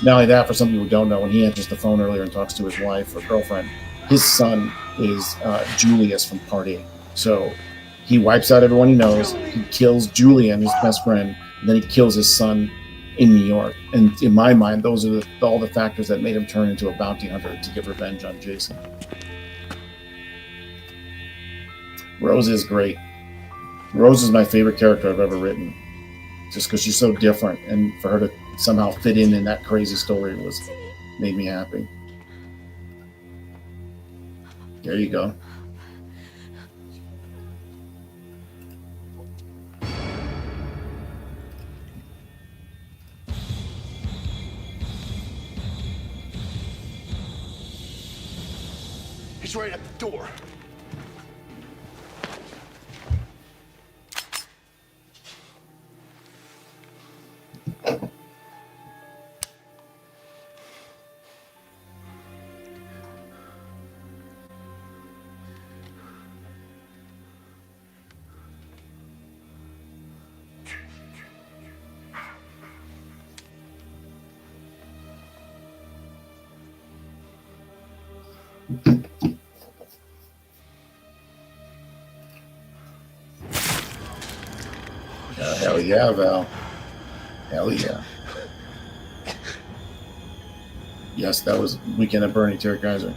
Not only that, for some people who don't know, when he answers the phone earlier and talks to his wife or girlfriend, his son is Julius from Part 8. So he wipes out everyone he knows. He kills Julian, his best friend, and then he kills his son in New York. And in my mind, those are all the factors that made him turn into a bounty hunter to get revenge on Jason. Rose is great. Rose is my favorite character I've ever written, just because she's so different, and for her to somehow fit in that crazy story made me happy. There you go. He's right at the door. Hell yeah, Val. Hell yeah. Yes, that was Weekend at Bernie, Terry Kaiser.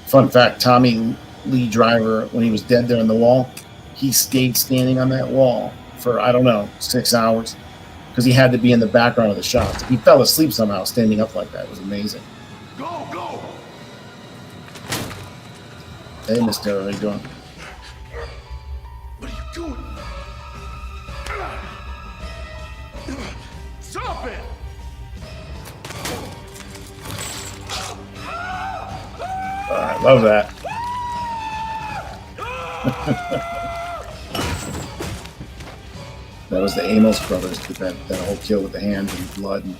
Fun fact, Tommy Lee Driver, when he was dead there on the wall, he stayed standing on that wall for, I don't know, 6 hours, because he had to be in the background of the shots. He fell asleep somehow standing up like that. It was amazing. Go, go! Hey, Miss Terry, how you doing? What are you doing? Stop it! I love that. That was the Amos brothers did that whole kill with the hands and blood. And...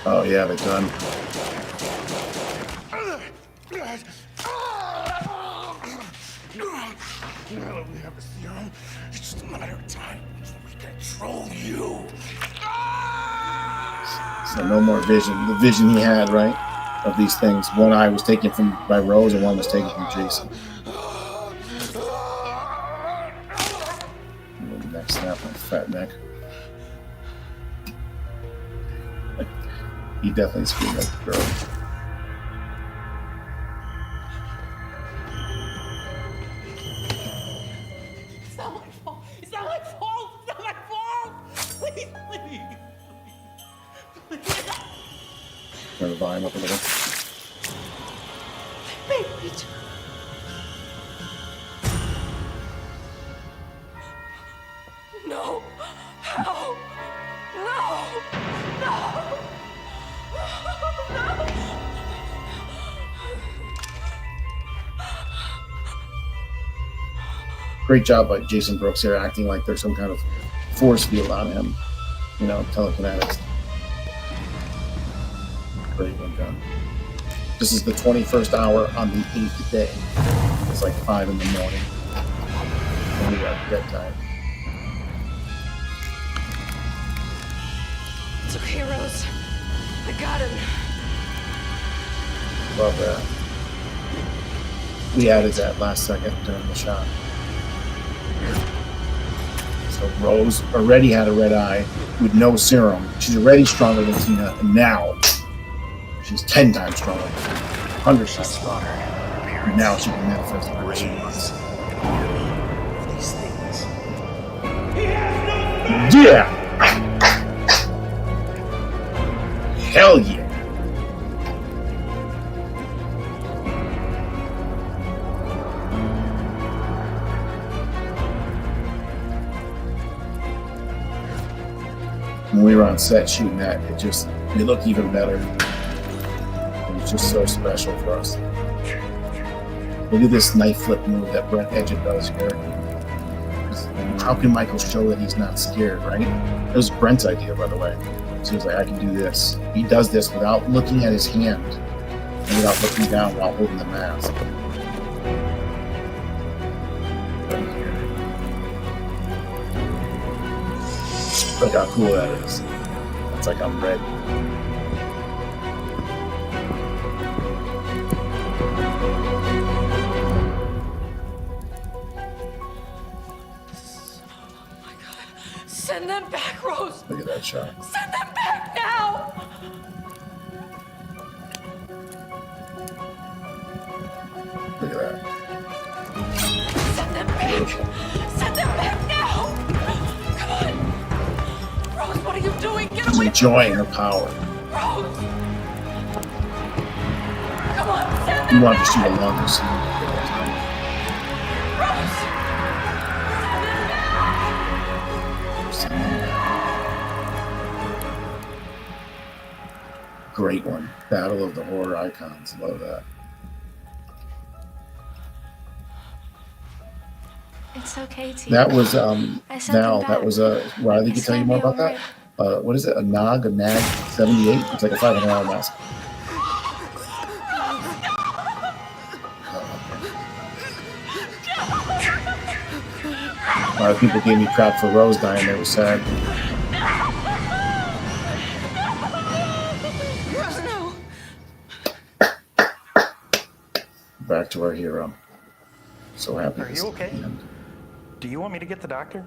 Oh yeah, they're done. Now that we have the serum, it's just a matter of time until we control you. So no more vision. The vision he had, right, of these things. One eye was taken by Rose, and one was taken from Jason. Neck snap on fat neck. He definitely screamed like a girl. It's not my fault. It's not my fault. It's not my fault. Please, please. Turn the volume up a little. Baby. No. How? No. No. Great job by Jason Brooks here, acting like there's some kind of force field on him. You know, telekinetics. Great one done. This is the 21st hour on the 8th day. It's like 5 in the morning. And we got bedtime. It's okay, Rose. I got him. Love that. We added that last second during the shot. So Rose already had a red eye with no serum. She's already stronger than Tina, and now she's 10 times stronger, 100 times stronger. And now she can manifest whatever she wants. These things. Yeah! Hell yeah! When we were on set shooting that, it looked even better. It was just so special for us. Look at this knife flip move that Brent Edgett does here. How can Michael show that he's not scared, right? It was Brent's idea, by the way. So he's like, I can do this. He does this without looking at his hand and without looking down while holding the mask. Look how cool that is. It's like I'm ready. Send them back, Rose. Look at that shot. Send them back now. Look at that. Send them back. Send them back now. Come on. Rose, what are you doing? Get She's away. enjoying her power. Rose. Come on, send You them want to back. shoot a longer scene. Rose. Great one. Battle of the Horror Icons. Love that. It's okay, T. That was I sent Val. them That back. was Riley can tell you more about that. What is it? A Nag 78? It's like a $500 mask. A lot of people gave me crap for Rose dying. They were sad. Back to our hero. So happy. Are this you is okay? the end. Do you want me to get the doctor?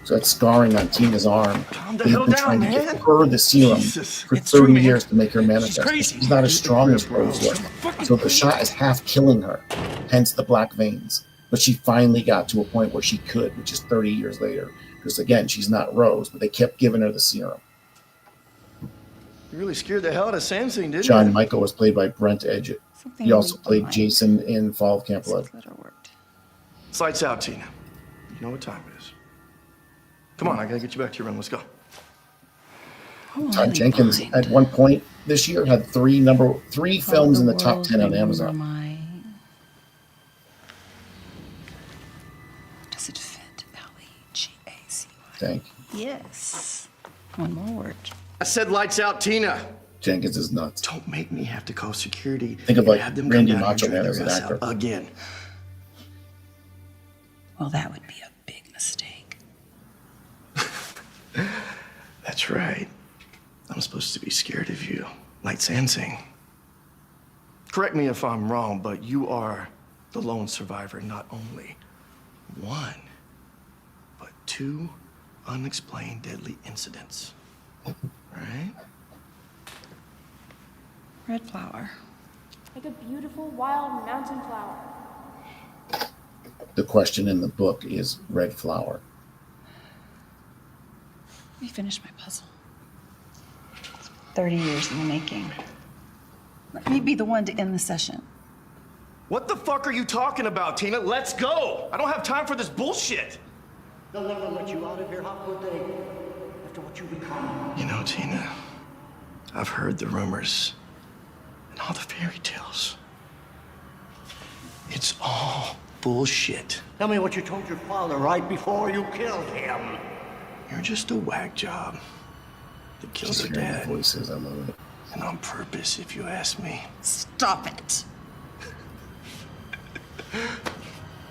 So that's scarring on Tina's arm. Calm the They've hell been down, trying to man. get her the serum Jesus, for it's true, 30 man. years to make her manifest. crazy. She's not as strong as Rose was. So the shot is half killing her, hence the black veins. But she finally got to a point where she could, which is 30 years later. Because again, she's not Rose, but they kept giving her the serum. You really scared the hell out of Samsung, didn't John you? Michael was played by Brent Edgett. Something He also really played behind. Jason in Fall of Camp Blood. Lights out, Tina. You know what time it is. Come on, I gotta get you back to your room. Let's go. Todd Jenkins at one point this year had three films in the top 10 on Amazon. Does it fit? L-E-G-A-C-Y. Thank you. Yes. One more word. I said lights out, Tina. Jenkins is nuts. Don't make me have to call security. Think of and like have them Randy come down Macho and drag Man as your an ass actor. out again. Well, that would be a big mistake. That's right. I'm supposed to be scared of you, like Sansing. Correct me if I'm wrong, but you are the lone survivor, not only one, but two unexplained deadly incidents. Right? Red flower. Like a beautiful wild mountain flower. The question in the book is red flower. Let me finish my puzzle. 30 years in the making. Let me be the one to end the session. What the fuck are you talking about, Tina? Let's go! I don't have time for this bullshit! They'll never let you out of here, how could they? After what you become. You know, Tina, I've heard the rumors and all the fairy tales. It's all bullshit. Tell me what you told your father right before you killed him. You're just a whack job that killed Just her hearing the dad. voices, I love it. And on purpose, if you ask me. Stop it.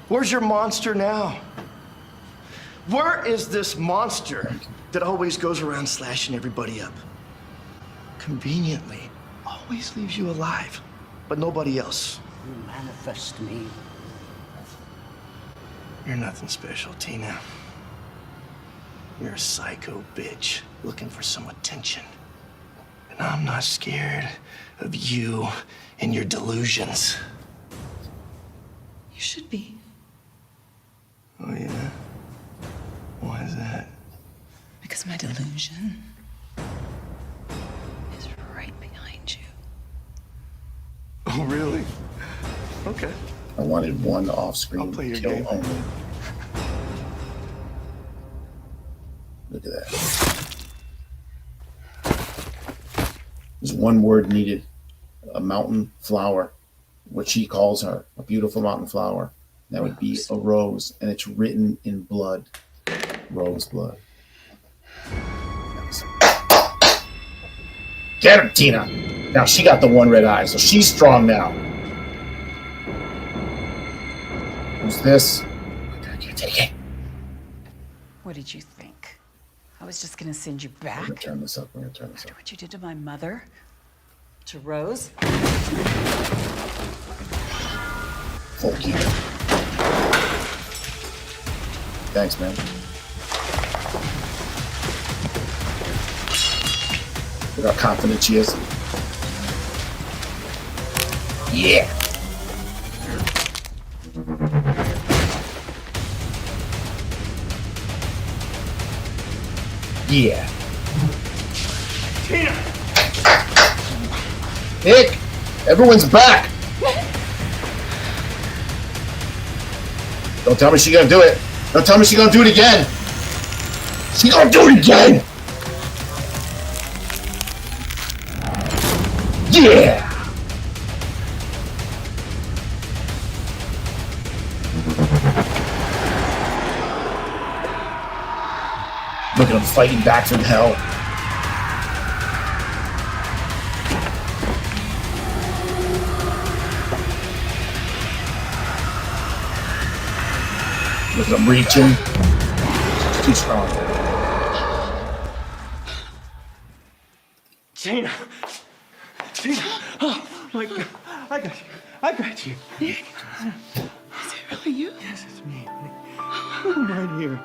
Where's your monster now? Where is this monster that always goes around slashing everybody up? Conveniently, always leaves you alive, but nobody else. You manifest me. You're nothing special, Tina. You're a psycho bitch looking for some attention. And I'm not scared of you and your delusions. You should be. Oh, yeah? Why is that? Because my delusion is right behind you. Oh, really? Okay. I wanted one off-screen play your kill game. only. Look at that. There's one word needed. A mountain flower. What she calls her. A beautiful mountain flower. That would be a rose. And it's written in blood. Rose blood. Get her, Tina! Now she got the one red eye, so she's strong now. Who's this? I can't take it. What did you think? I was just gonna send you back? I'm gonna turn this up. I'm gonna turn this After up. what you did to my mother? To Rose? Full gear. Thanks, man. Look how confident she is. Yeah. Yeah. Tina! Nick, everyone's back. Don't tell me she's gonna do it. Don't tell me she's gonna do it again. She's gonna do it again. Yeah. Look at him fighting back from hell. Look at him reaching. She's too strong. Tina! Tina! Oh my God! I got you. I got you. Nick, is it really you? Yes, it's me. I'm right here.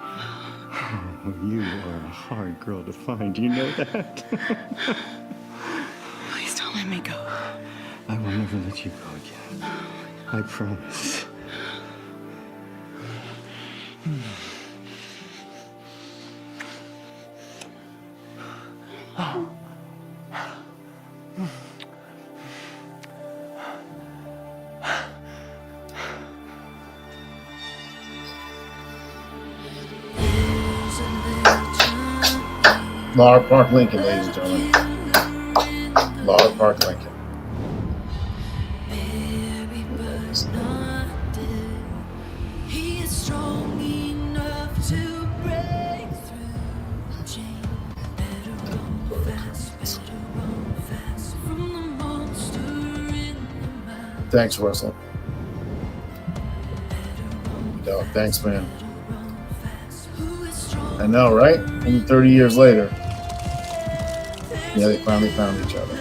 Oh, you are a hard girl to find. You know that? Please don't let me go. I will never let you go again. I promise. Lar Park Lincoln, ladies and gentlemen. Lar Park Lincoln. Thanks, Russell. Dog, thanks, man. I know, right? Only 30 years later. Yeah, they finally found each other.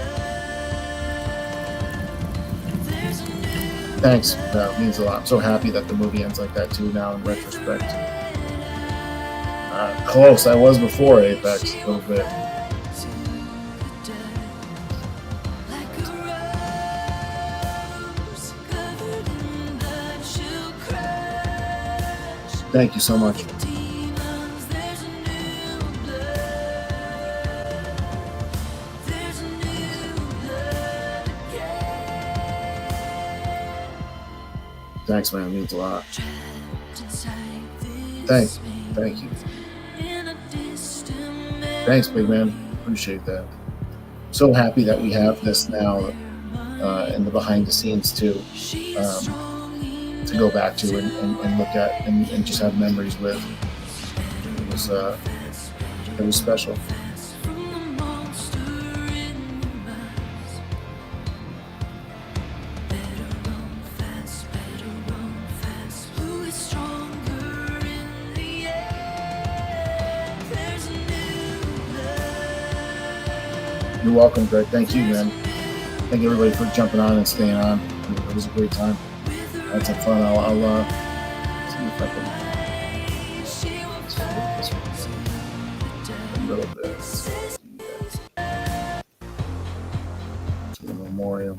Thanks. That means a lot. I'm so happy that the movie ends like that too now in retrospect. Close. I was before Apex a little bit. Thank you so much. Thanks, man. It means a lot. Thank you. Thanks, big man. Appreciate that. So happy that we have this now in the behind the scenes too, to go back to and look at and just have memories with. It was special. You're welcome, Greg. Thank you, man. Thank everybody for jumping on and staying on. It was a great time. I had some fun. I'll see if I can a little bit to the memorial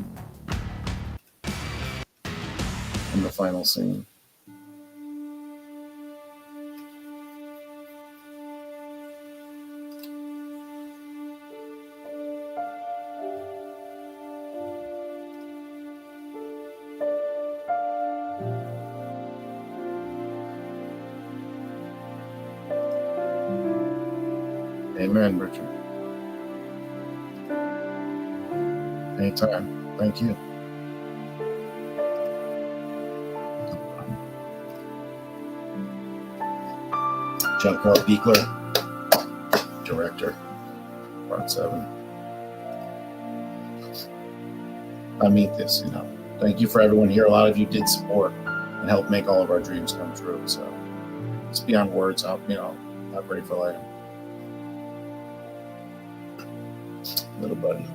and the final scene. Amen, Richard. Anytime. Thank you. Giancarlo Beekler, director, Part 7. I mean this, Thank you for everyone here. A lot of you did support and help make all of our dreams come true. So it's beyond words. How grateful I am. Little buddy.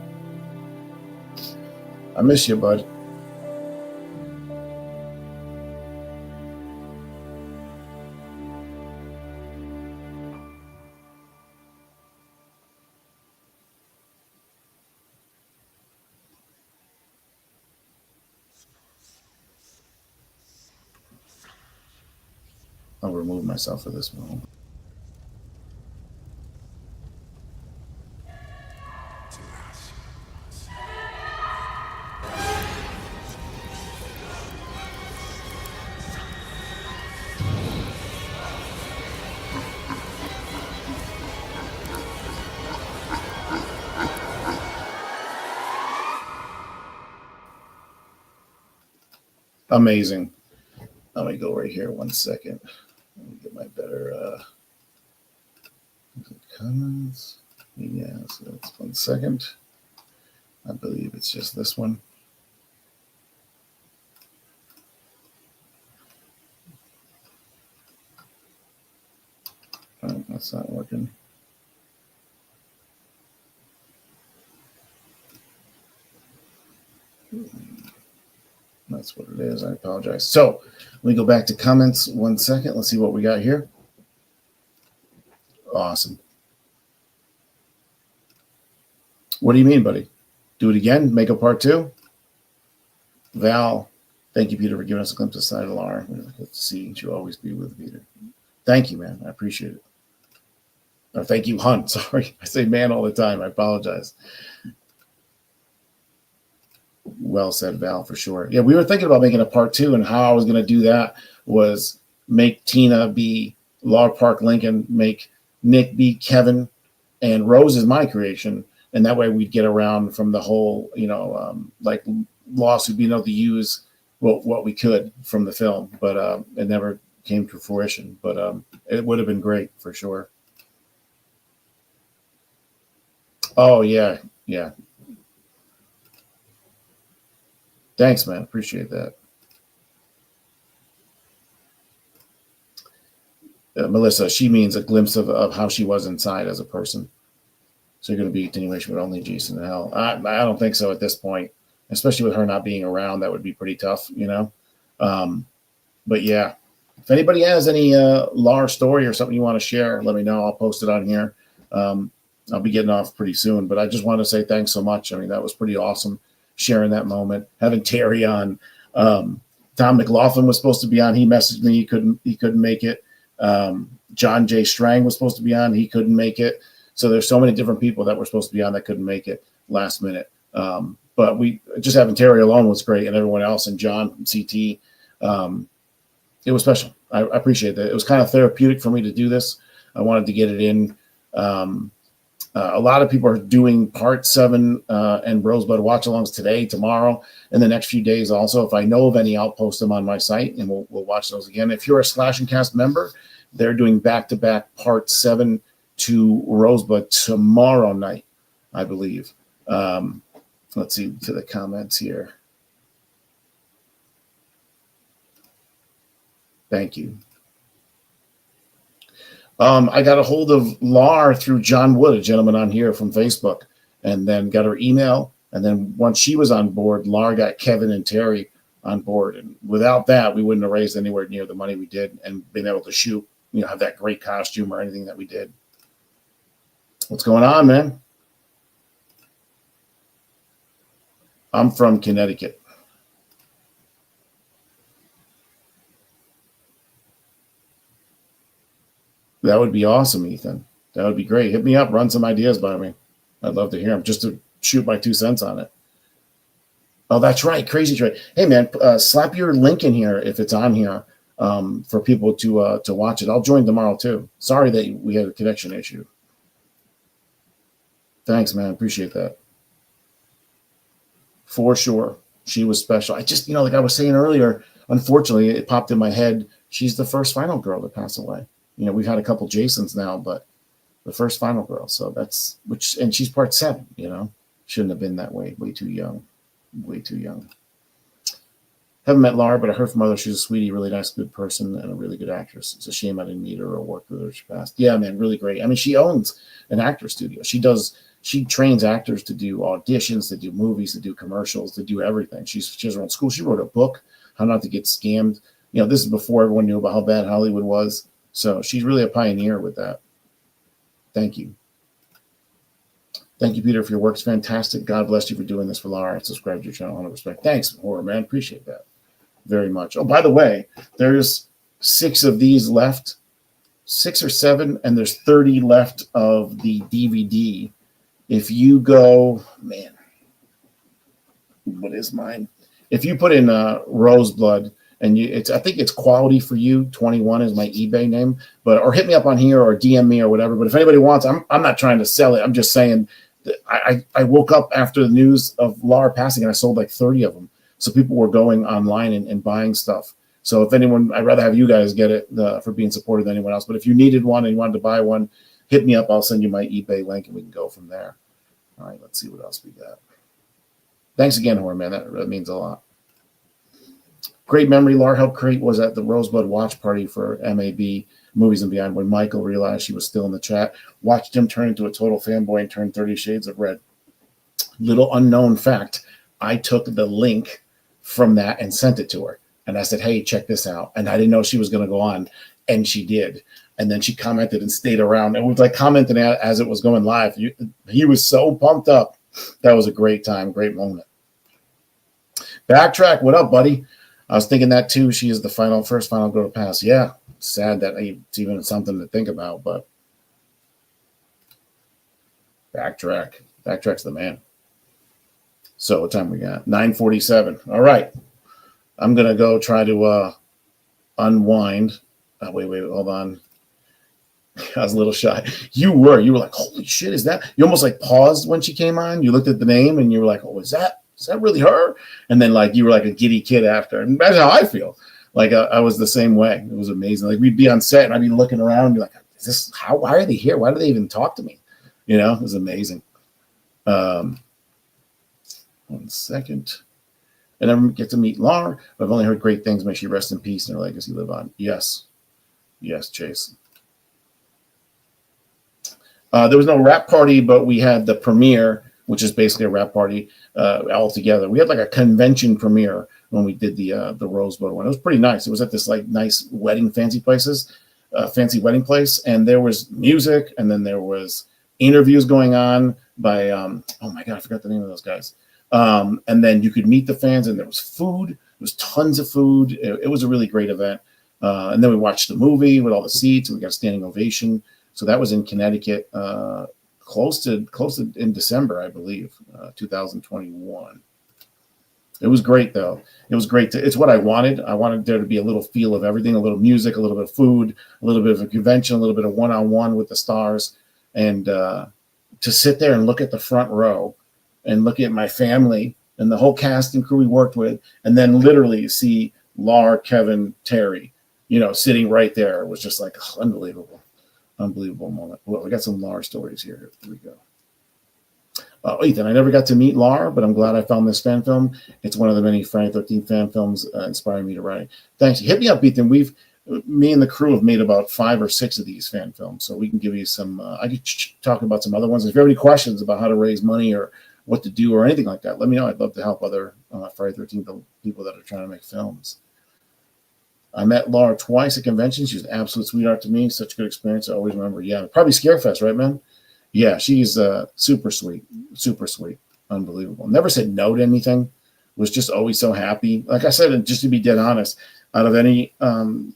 I miss you, bud. I'll remove myself for this moment. Amazing. Let me go right here 1 second. Let me get my better comments. Yeah, so that's 1 second. I believe it's just this one. Oh, that's not working. That's what it is. I apologize. So let me go back to comments 1 second. Let's see what we got here. Awesome. What do you mean, buddy? Do it again? Make a part 2? Val, thank you, Peter, for giving us a glimpse inside of Lar. Good to see you always be with Peter. Thank you, man. I appreciate it. Or thank you, Hunt. Sorry. I say man all the time. I apologize. Well said, Val, for sure. Yeah, we were thinking about making a part 2, and how I was going to do that was make Tina be Lar Park Lincoln, make Nick be Kevin, and Rose is my creation, and that way we'd get around from the whole, like lawsuit, being able to use what we could from the film, but it never came to fruition. But it would have been great for sure. Oh yeah, yeah. Thanks, man. Appreciate that. Melissa, she means a glimpse of how she was inside as a person. So you're going to be a continuation with only Jason in hell. I don't think so at this point, especially with her not being around. That would be pretty tough, But yeah, if anybody has any Lar story or something you want to share, let me know. I'll post it on here. I'll be getting off pretty soon, but I just want to say thanks so much. I mean, that was pretty awesome sharing that moment, having Terry on. Tom McLaughlin was supposed to be on. He messaged me. He couldn't make it. John J. Strang was supposed to be on. He couldn't make it. So there's so many different people that were supposed to be on that couldn't make it last minute. But we just having Terry alone was great, and everyone else, and John from CT. It was special. I appreciate that. It was kind of therapeutic for me to do this. I wanted to get it in. A lot of people are doing part 7 and Rosebud watch-alongs today, tomorrow, and the next few days also. If I know of any, I'll post them on my site, and we'll watch those again. If you're a Slash and Cast member, they're doing back-to-back part 7 to Rosebud tomorrow night, I believe. Let's see to the comments here. Thank you. I got a hold of Lar through John Wood, a gentleman on here from Facebook, and then got her email. And then once she was on board, Lar got Kevin and Terry on board. And without that, we wouldn't have raised anywhere near the money we did and been able to shoot, have that great costume or anything that we did. What's going on, man? I'm from Connecticut. That would be awesome, Ethan. That would be great. Hit me up. Run some ideas by me. I'd love to hear them, just to shoot my 2 cents on it. Oh, that's right. Crazy Trey. Hey, man, slap your link in here if it's on here for people to watch it. I'll join tomorrow, too. Sorry that we had a connection issue. Thanks, man. Appreciate that. For sure. She was special. I just, like I was saying earlier, unfortunately, it popped in my head. She's the first final girl to pass away. We've had a couple Jasons now, but the first final girl. So and she's part 7, shouldn't have been that way. Way too young. Haven't met Lar, but I heard from others she's a sweetie, really nice, good person, and a really good actress. It's a shame I didn't meet her or work with her. She passed. Yeah, man, really great. I mean, she owns an actor studio. She trains actors to do auditions, to do movies, to do commercials, to do everything. She has her own school. She wrote a book, How Not to Get Scammed. This is before everyone knew about how bad Hollywood was. So she's really a pioneer with that. Thank you. Thank you, Peter, for your work. It's fantastic. God bless you for doing this for Lara. I subscribe to your channel. 100%. Thanks, Horror Man. Appreciate that very much. Oh, by the way, there's 6 of these left, 6 or 7, and there's 30 left of the DVD. If you go, man, what is mine? If you put in Roseblood, and I think it's Quality for You 21 is my eBay name, or hit me up on here or DM me or whatever. But if anybody wants, I'm not trying to sell it. I'm just saying that I woke up after the news of Lar passing and I sold like 30 of them. So people were going online and buying stuff. So if anyone, I'd rather have you guys get it for being supportive than anyone else. But if you needed one and you wanted to buy one, hit me up. I'll send you my eBay link and we can go from there. All right, let's see what else we got. Thanks again, Horror Man. That means a lot. Great memory Lar helped create was at the Rosebud watch party for MAB Movies and Beyond when Michael realized she was still in the chat. Watched him turn into a total fanboy and turn 30 Shades of Red. Little unknown fact, I took the link from that and sent it to her. And I said, hey, check this out. And I didn't know she was going to go on. And she did. And then she commented and stayed around. And was like commenting as it was going live. He was so pumped up. That was a great time, great moment. Backtrack, what up, buddy? I was thinking that too. She is the first final girl to pass. Yeah, sad that it's even something to think about, but Backtrack. Backtrack's the man. So what time we got? 9:47. All right. I'm going to go try to unwind. Wait, hold on. I was a little shy. You were like, holy shit, is that? You almost like paused when she came on. You looked at the name and you were like, oh, is that really her? And then like you were like a giddy kid after. And that's how I feel. Like I was the same way. It was amazing. Like we'd be on set and I'd be looking around and be like, is this why are they here? Why do they even talk to me? You know, it was amazing. 1 second. I never get to meet Lar, but I've only heard great things. May she rest in peace and her legacy live on. Yes. Yes, Chase. There was no rap party, but we had the premiere, which is basically a rap party all together. We had like a convention premiere when we did the Rosebud one. It was pretty nice. It was at this like nice fancy wedding place, and there was music, and then there was interviews going on by oh my god, I forgot the name of those guys. And then you could meet the fans, and there was food. There was tons of food. It was a really great event. And then we watched the movie with all the seats, and we got a standing ovation. So that was in Connecticut, close to in December, I believe, 2021. It was great, though. It was great. It's what I wanted. I wanted there to be a little feel of everything, a little music, a little bit of food, a little bit of a convention, a little bit of one-on-one with the stars, and to sit there and look at the front row and look at my family and the whole cast and crew we worked with, and then literally see Lar, Kevin, Terry, sitting right there. It was just like unbelievable moment. Well, we got some Lar stories here. Here we go. Oh, Ethan, I never got to meet Lar, but I'm glad I found this fan film. It's one of the many Friday the 13th fan films inspiring me to write. Thanks. Hit me up, Ethan. Me and the crew have made about 5 or 6 of these fan films, so we can give you some. I could talk about some other ones. If you have any questions about how to raise money or what to do or anything like that, let me know. I'd love to help other Friday the 13th people that are trying to make films. I met Lar twice at conventions. She was an absolute sweetheart to me. Such a good experience. I always remember. Yeah, probably Scarefest, right, man? Yeah, she's super sweet. Unbelievable. Never said no to anything. Was just always so happy. Like I said, and just to be dead honest, out of any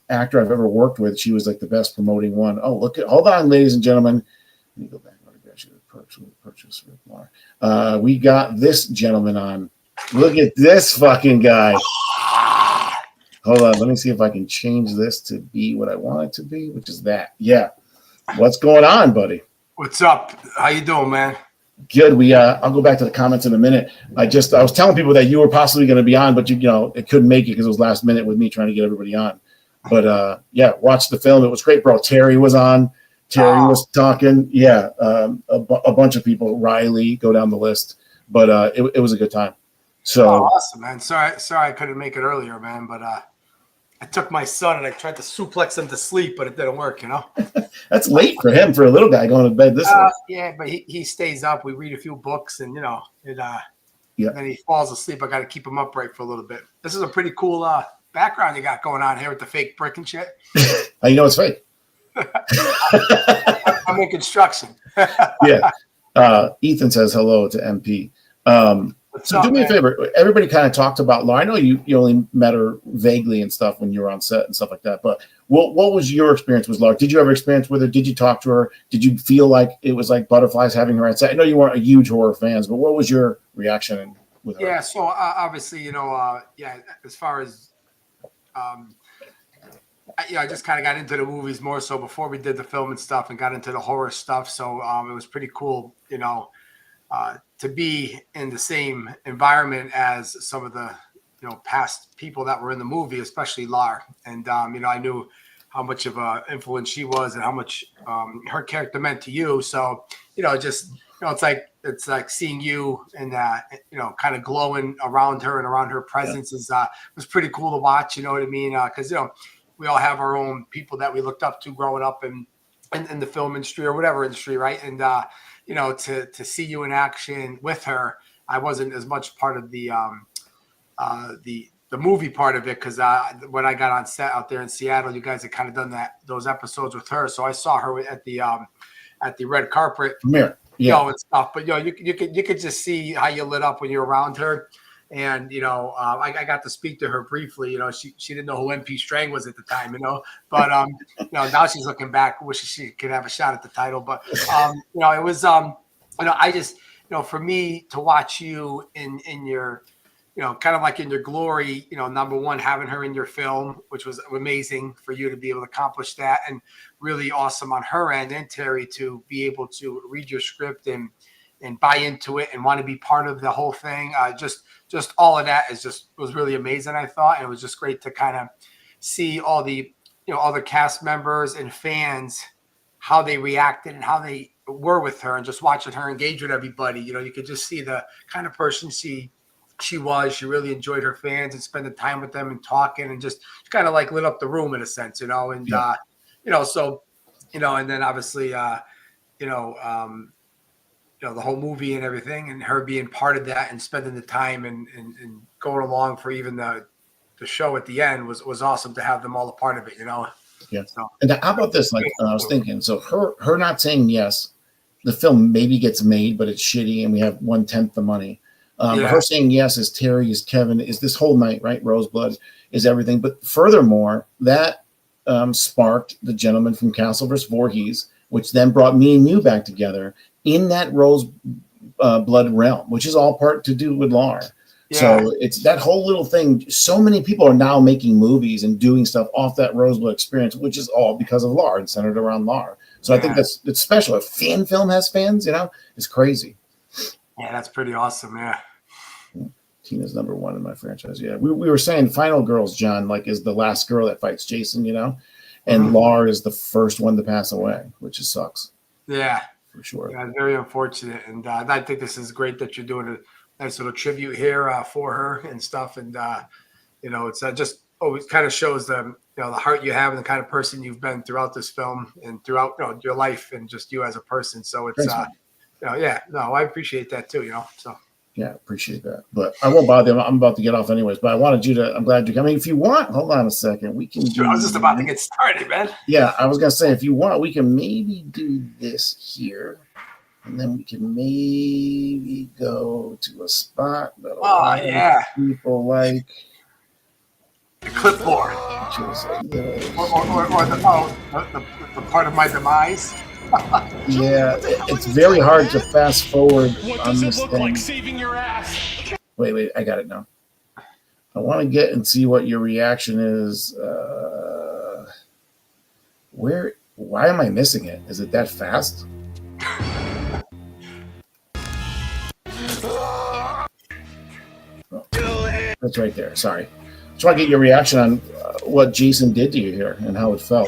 actor I've ever worked with, she was like the best promoting one. Oh, hold on, ladies and gentlemen. Let me go back. Purchase with Lar. We got this gentleman on. Look at this fucking guy. Hold on, let me see if I can change this to be what I want it to be, which is that. Yeah. What's going on, buddy? What's up? How you doing, man? Good. I'll go back to the comments in a minute. I was telling people that you were possibly going to be on, but it couldn't make it because it was last minute with me trying to get everybody on. But yeah, watch the film. It was great, bro. Terry was on. Terry was talking. Yeah, a bunch of people. Riley, go down the list. But it was a good time. So awesome, man. Sorry I couldn't make it earlier, man. But I took my son and I tried to suplex him to sleep, but it didn't work, That's late for him, for a little guy going to bed this late. Yeah, but he stays up. We read a few books and, Yeah. then he falls asleep. I got to keep him upright for a little bit. This is a pretty cool background you got going on here with the fake brick and shit. How you know it's fake? I'm in construction. Yeah. Ethan says hello to MP. So do me a favor. Everybody kind of talked about Lar. I know you only met her vaguely and stuff when you were on set and stuff like that. But what was your experience with Lar? Did you ever experience with her? Did you talk to her? Did you feel like it was like butterflies having her on set? I know you weren't a huge horror fans, but what was your reaction with her? Yeah. So obviously, as far as I just kind of got into the movies more so before we did the film and stuff, and got into the horror stuff. So it was pretty cool, to be in the same environment as some of the past people that were in the movie, especially Lar. And I knew how much of an influence she was and how much her character meant to you. So it's like seeing you and kind of glowing around her and around her presence was pretty cool to watch. You know what I mean? Because we all have our own people that we looked up to growing up in the film industry or whatever industry, right? And to see you in action with her, I wasn't as much part of the movie part of it because when I got on set out there in Seattle, you guys had kind of done those episodes with her, so I saw her at the red carpet, and stuff. But you could just see how you lit up when you're around her. And I got to speak to her briefly. She didn't know who MP Strang was at the time. But now she's looking back, wishes she could have a shot at the title. But it was I just for me to watch you in your kind of like in your glory, number one, having her in your film, which was amazing for you to be able to accomplish that, and really awesome on her end, and Terry, to be able to read your script and buy into it and want to be part of the whole thing. Just all of that was really amazing, I thought. And it was just great to kind of see all the cast members and fans, how they reacted and how they were with her, and just watching her engage with everybody. You could just see the kind of person she was. She really enjoyed her fans and spending time with them and talking, and just kind of like lit up the room in a sense, and so and then obviously the whole movie and everything, and her being part of that and spending the time and going along for even the show at the end was awesome to have them all a part of it, Yeah. So, and how about this? Like I was thinking, so her not saying yes, the film maybe gets made, but it's shitty, and we have 1/10 the money. Her saying yes is Terry, is Kevin, is this whole night, right? Roseblood is everything. But furthermore, that sparked the gentleman from Castle vs. Voorhees, which then brought me and you back together in that Roseblood realm, which is all part to do with Lar. Yeah. So it's that whole little thing. So many people are now making movies and doing stuff off that Roseblood experience, which is all because of Lar and centered around Lar. So I think it's special. A fan film has fans, it's crazy. Yeah, that's pretty awesome. Yeah. Tina's number one in my franchise. Yeah. We were saying Final Girls, John, like is the last girl that fights Jason, and Lar is the first one to pass away, which just sucks. Yeah. For sure. Yeah, very unfortunate. And I think this is great that you're doing a nice little tribute here for her and stuff. And, it's just always kind of shows the heart you have and the kind of person you've been throughout this film and throughout your life and just you as a person. So it's, I appreciate that too, so. Yeah, appreciate that. But I won't bother them. I'm about to get off anyways, but I'm glad you're coming. If you want, hold on a second. We can I was just about to get started, man. Yeah, I was going to say, if you want, we can maybe do this here. And then we can maybe go to a spot that people like. The clipboard. Or the part of my demise. Yeah, it's very hard to fast forward What on does this it look thing. like saving your ass? Wait, I got it now. I want to get and see what your reaction is. Why am I missing it? Is it that fast? That's right there. Sorry. Just want to get your reaction on what Jason did to you here and how it felt.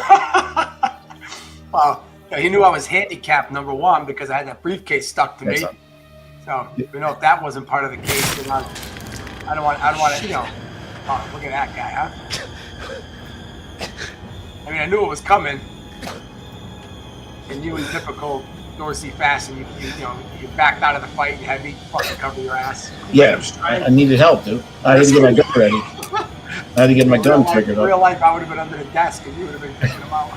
Well, he knew I was handicapped, number one, because I had that briefcase stuck to me. So, if that wasn't part of the case, then I don't want to, oh, look at that guy, huh? I mean, I knew it was coming. And you, in typical Dorsey fashion, you backed out of the fight and had me fucking cover your ass. Yeah, I needed help, dude. I had to get my gun ready. I had to get my gun triggered up. In real up. life, I would have been under the desk and you would have been picking them out.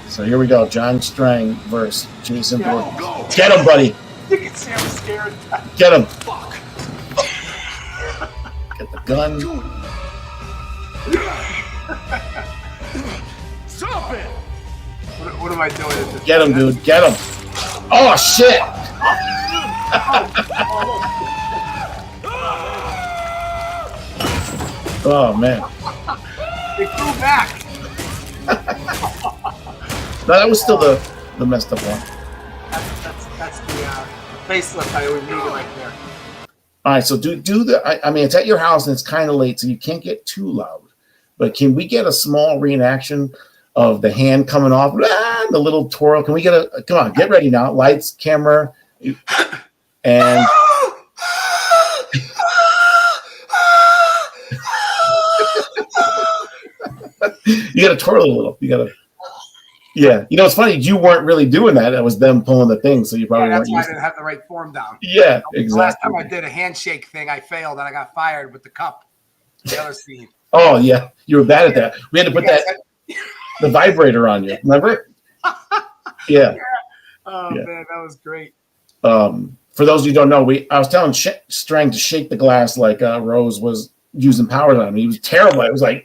So here we go. John Strang versus Jason Voorhees. Get him, buddy. You can see I was scared. Get him. Fuck. Get the gun. Stop it. What am I doing? Get him, dude. Get him. Oh, shit. Oh, man. They flew back. No, that was still the messed up one. That's the facelift I always needed right there. All right, so do the. I mean, it's at your house and it's kind of late, so you can't get too loud. But can we get a small reenaction of the hand coming off, the little twirl? Can we get a? Come on, get ready now. Lights, camera, and. You got to twirl a little. You got to. Yeah, it's funny. You weren't really doing that. It was them pulling the thing, so you probably that's weren't. why I Used didn't have the right form down. Yeah, exactly. The last time I did a handshake thing, I failed and I got fired with the cup. The other scene. Oh yeah, you were bad at that. We had to put the vibrator on you. Remember? Yeah. Oh man, that was great. For those of you who don't know, I was telling Strang to shake the glass like Rose was using powers on him. He was terrible. It was like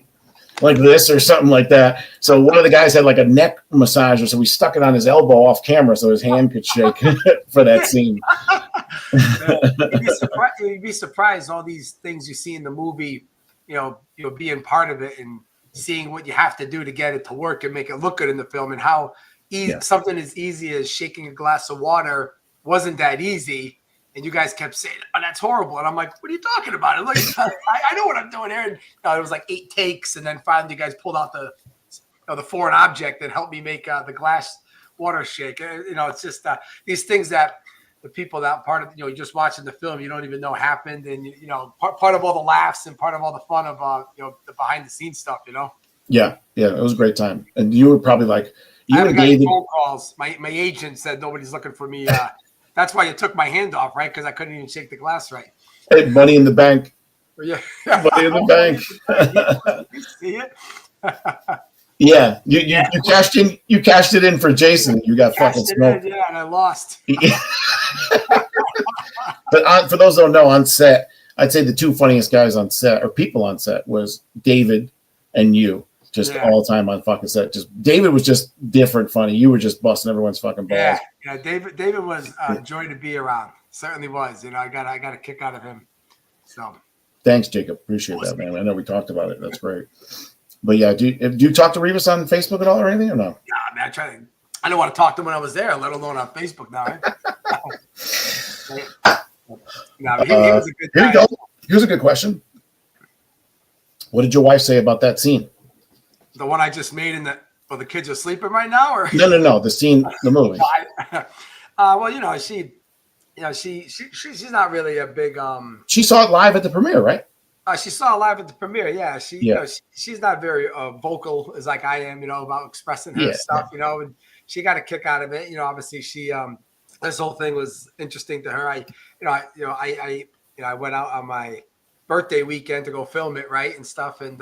this or something like that. So one of the guys had like a neck massager, so we stuck it on his elbow off camera so his hand could shake for that scene. You'd be surprised all these things you see in the movie, being part of it and seeing what you have to do to get it to work and make it look good in the film, and how something as easy as shaking a glass of water wasn't that easy. And you guys kept saying, "Oh, that's horrible," and I'm like, "What are you talking about?" And like, I know what I'm doing here. And it was like 8 takes, and then finally you guys pulled out the foreign object that helped me make the glass water shake. It's just these things that the people that part of you're just watching the film, you don't even know happened, and part of all the laughs and part of all the fun of the behind the scenes stuff. Yeah, it was a great time, and you were probably like I haven't got any phone calls. My agent said nobody's looking for me. That's why you took my hand off, right? Because I couldn't even shake the glass right. Hey, money in the bank. Yeah, money in the bank. You see it? Yeah, you cashed in. You cashed it in for Jason. You got fucking smoked. Yeah, and I lost. But for those who don't know, on set, I'd say the 2 funniest guys on set or people on set was David and you. Just all the time on fucking set. Just David was just different funny. You were just busting everyone's fucking balls. Yeah. David was a joy to be around. Certainly was. I got a kick out of him. So thanks, Jacob. Appreciate that, man. I know we talked about it. That's great. But yeah, do you talk to Revis on Facebook at all or anything or no? Yeah, man. I don't want to talk to him when I was there, let alone on Facebook now. Right? He was a good guy. Here you go. Here's a good question. What did your wife say about that scene? The one I just made the kids are sleeping right now, or no, the scene, the movie. Well, she's not really a big She saw it live at the premiere, right? She saw it live at the premiere. Yeah, she's not very vocal as like I am, about expressing her stuff, and she got a kick out of it. Obviously she this whole thing was interesting to her. I went out on my birthday weekend to go film it, right, and stuff, and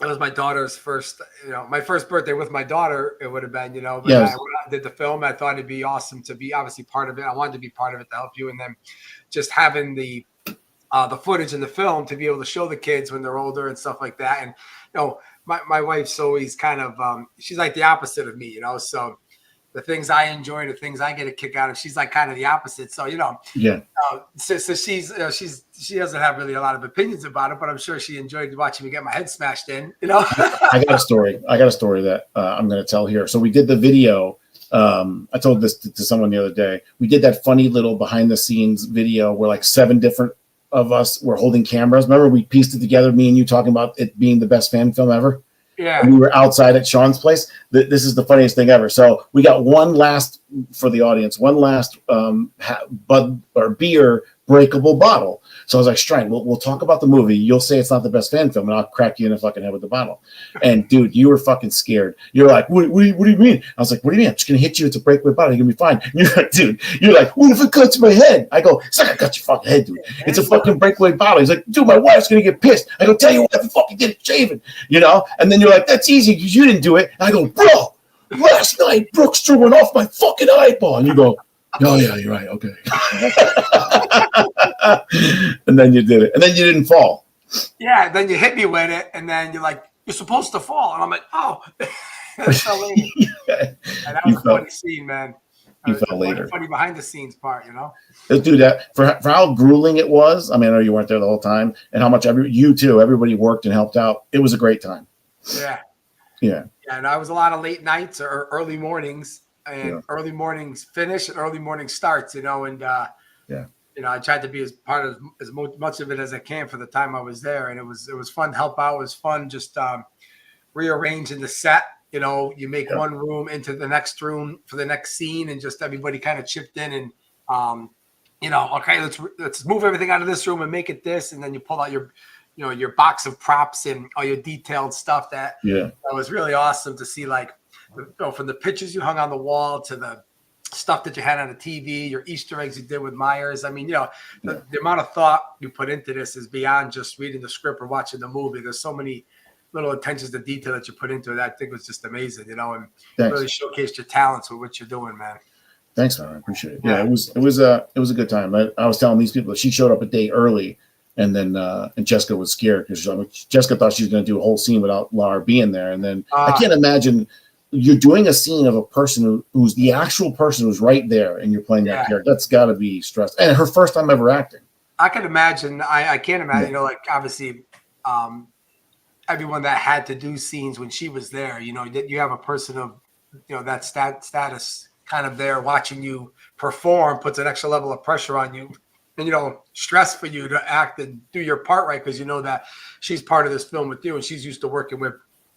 it was my daughter's first, my first birthday with my daughter. It would have been, but I did the film. I thought it'd be awesome to be obviously part of it. I wanted to be part of it to help you, and then just having the footage in the film to be able to show the kids when they're older and stuff like that. And my wife's always kind of she's like the opposite of me, so the things I enjoy and the things I get a kick out of, she's like kind of the opposite. So so she doesn't have really a lot of opinions about it, but I'm sure she enjoyed watching me get my head smashed in. I got a story that I'm going to tell here. So we did the video. I told this to someone the other day. We did that funny little behind the scenes video where like 7 different of us were holding cameras. Remember we pieced it together, me and you talking about it being the best fan film ever? Yeah. And we were outside at Sean's place. This is the funniest thing ever. So we got one last bud or beer breakable bottle. So I was like, Strang, we'll talk about the movie. You'll say it's not the best fan film, and I'll crack you in the fucking head with the bottle. And dude, you were fucking scared. You're like, what do you mean? I was like, what do you mean? I'm just gonna hit you. It's a breakaway bottle. You're gonna be fine. And you're like, dude, you're like, what if it cuts my head? I go, it's not gonna cut your fucking head, dude. It's a fucking breakaway bottle. He's like, dude, my wife's gonna get pissed. I go, tell you what, I fucking get it shaven, And then you're like, that's easy because you didn't do it. And I go, bro, last night Brooks drew one off my fucking eyeball. And you go, oh yeah, you're right. Okay. And then you did it. And then you didn't fall. Yeah. Then you hit me with it. And then you're like, you're supposed to fall. And I'm like, oh. And that was a funny scene, man. You fell later. Funny behind the scenes part, Dude, that for how grueling it was. I mean, I know you weren't there the whole time, and how much everybody worked and helped out. It was a great time. Yeah. Yeah. Yeah. And I was a lot of late nights or early mornings. And early mornings finish and early morning starts, and I tried to be as part of as much of it as I can for the time I was there, and it was fun to help out. It was fun just rearranging the set. You make one room into the next room for the next scene, and just everybody kind of chipped in and okay, let's move everything out of this room and make it this, and then you pull out your box of props and all your detailed stuff. That was really awesome to see, like. From the pictures you hung on the wall to the stuff that you had on the TV, your Easter eggs you did with Myers. I mean, the amount of thought you put into this is beyond just reading the script or watching the movie. There's so many little attentions to detail that you put into it. I think was just amazing, and really showcased your talents with what you're doing, man. Thanks, man. I appreciate it. Yeah, it was a good time. I was telling these people that she showed up a day early, and then and Jessica was scared because Jessica thought she was going to do a whole scene without Lar being there, and then I can't imagine. you're doing a scene of a person who's the actual person who's right there, and you're playing that character. That's got to be stressful. And her first time ever acting. I can imagine. I can't imagine. You know, like obviously, everyone that had to do scenes when she was there. You know, you have a person of, you know, that status kind of there watching you perform, puts an extra level of pressure on you, and, you know, stress for you to act and do your part right, because you know that she's part of this film with you, and she's used to working with,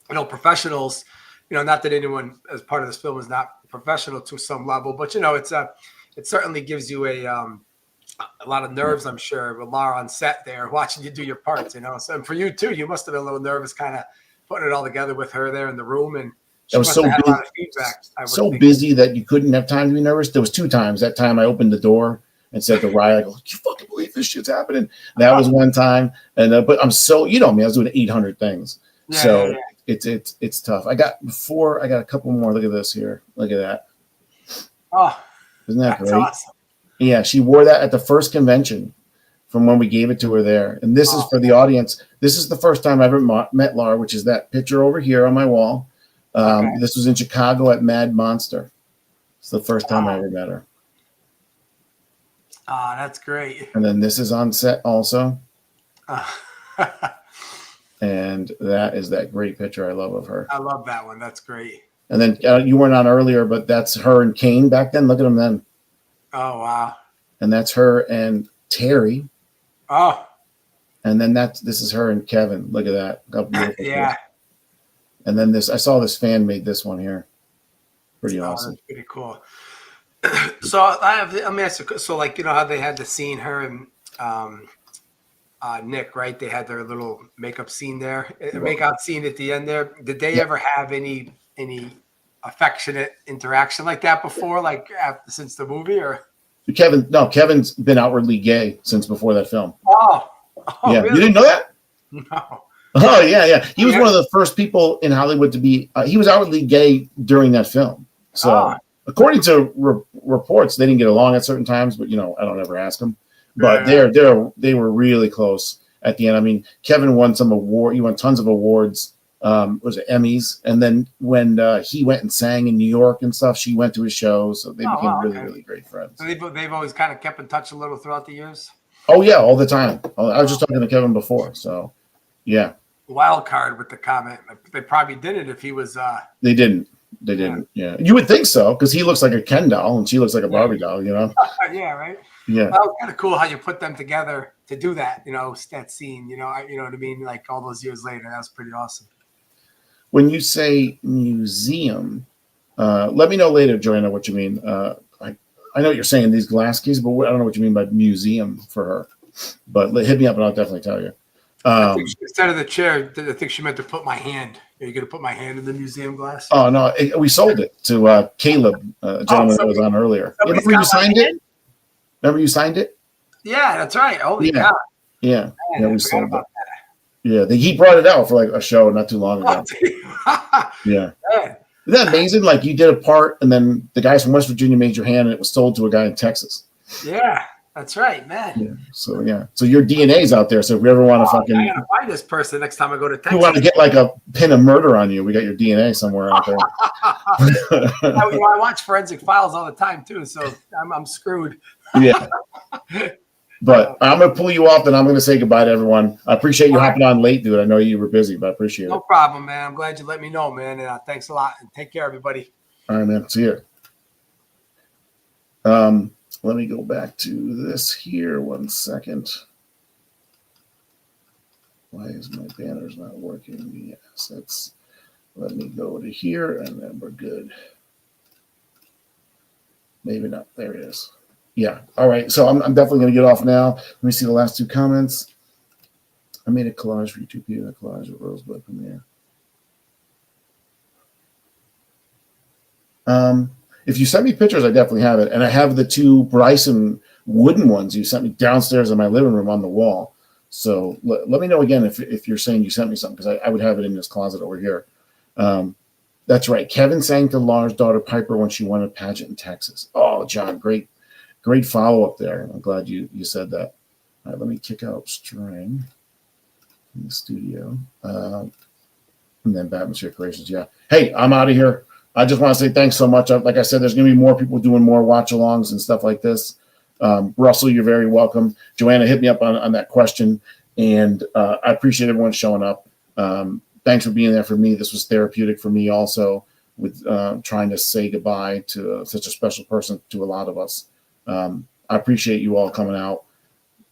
you know, professionals. You know, not that anyone as part of this film is not professional to some level, but, you know, it certainly gives you a lot of nerves, I'm sure, with Lara on set there watching you do your parts, you know. So, and for you too, you must have been a little nervous kind of putting it all together with her there in the room, and she I was must so have had busy, a lot of feedback. so busy that you couldn't have time to be nervous. There was 2 times. That time I opened the door and said to Ryan, I go, you fucking believe this shit's happening? That was one time. And but I'm so, you know me, I was doing 800 things. So it's tough. I got a couple more. Look at this here. Look at that. Oh, isn't that that's great? awesome. Yeah, she wore that at the first convention from when we gave it to her there. And this is for the audience. This is the first time I ever met Lar, which is that picture over here on my wall. This was in Chicago at Mad Monster. It's the first time I ever met her. Oh, that's great. And then this is on set also. And that is that great picture I love of her. I love that one. That's great. And then you weren't on earlier, but that's her and Kane back then. Look at them then. Oh, wow. And that's her and Terry. Oh. And then this is her and Kevin. Look at that. How beautiful. Yeah. And then this, I saw this fan made this one here. Pretty awesome. That's pretty cool. So let me ask you, so like, you know how they had the scene, her and Nick, right? They had their little makeup scene there, make-out scene at the end there. Did they ever have any affectionate interaction like that before, like since the movie, or? Kevin's been outwardly gay since before that film. Oh yeah. Really? You didn't know that? No. Oh yeah. He was one of the first people in Hollywood to be. He was outwardly gay during that film. So according to reports, they didn't get along at certain times. But, you know, I don't ever ask them. But they were really close at the end. I mean, Kevin won some award. He won tons of awards. Was it Emmys? And then when he went and sang in New York and stuff, she went to his show. So they became really great friends. So they've always kind of kept in touch a little throughout the years. Oh yeah, all the time. I was just talking to Kevin before. So yeah. Wild card with the comment. They probably did it if he was. They didn't. They didn't. Yeah. You would think so, because he looks like a Ken doll and she looks like a Barbie doll, you know? Yeah, right? Yeah. Well, kind of cool how you put them together to do that, you know, that scene, you know what I mean? Like all those years later. That was pretty awesome. When you say museum, let me know later, Joanna, what you mean. I know what you're saying, these glass keys, but I don't know what you mean by museum for her. But hit me up and I'll definitely tell you. I think instead of the chair, I think she meant to put my hand. Are you going to put my hand in the museum glass? Oh, no. We sold it to Caleb, a gentleman that was on earlier. Remember you signed it? Remember you signed it? Yeah, that's right. Holy cow. Yeah. Man, Yeah, we sold it. Yeah, he brought it out for like a show not too long ago. Yeah. Man. Isn't that amazing? Like you did a part and then the guys from West Virginia made your hand and it was sold to a guy in Texas. Yeah, that's right, man. Yeah. So your DNA's out there. So if we ever want to I gotta find this person next time I go to Texas. we want to get like a pin of murder on you, we got your DNA somewhere out there. I watch Forensic Files all the time too, so I'm screwed. Yeah. But I'm going to pull you off and I'm going to say goodbye to everyone. I appreciate you hopping on late, dude. I know you were busy, but I appreciate it. No problem, man. I'm glad you let me know, man. And thanks a lot. And take care, everybody. All right, man. See you. Let me go back to this here 1 second. Why is my banners not working? Yes, let me go to here and then we're good. Maybe not. There it is. Yeah. All right. So I'm definitely going to get off now. Let me see the last 2 comments. I made a collage for YouTube here. A collage of Rosebud Premiere. If you sent me pictures, I definitely have it. And I have the 2 Bryson wooden ones you sent me downstairs in my living room on the wall. So let me know again if you're saying you sent me something, because I would have it in this closet over here. That's right. Kevin sang to Lar's daughter Piper when she won a pageant in Texas. Oh, John, great follow-up there. I'm glad you said that. All right, let me kick out string in the studio. And then Batmansphere Creations. Yeah. Hey, I'm out of here. I just want to say thanks so much. Like I said, there's going to be more people doing more watch-alongs and stuff like this. Russell, you're very welcome. Joanna, hit me up on that question. And I appreciate everyone showing up. Thanks for being there for me. This was therapeutic for me also, with trying to say goodbye to such a special person to a lot of us. I appreciate you all coming out.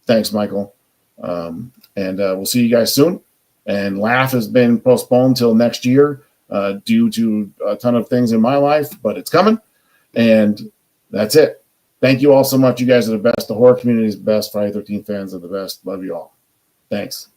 Thanks, Michael. And we'll see you guys soon. And Laugh has been postponed till next year due to a ton of things in my life, but it's coming. And that's it. Thank you all so much. You guys are the best. The horror community is the best. Friday the 13th fans are the best. Love you all. Thanks.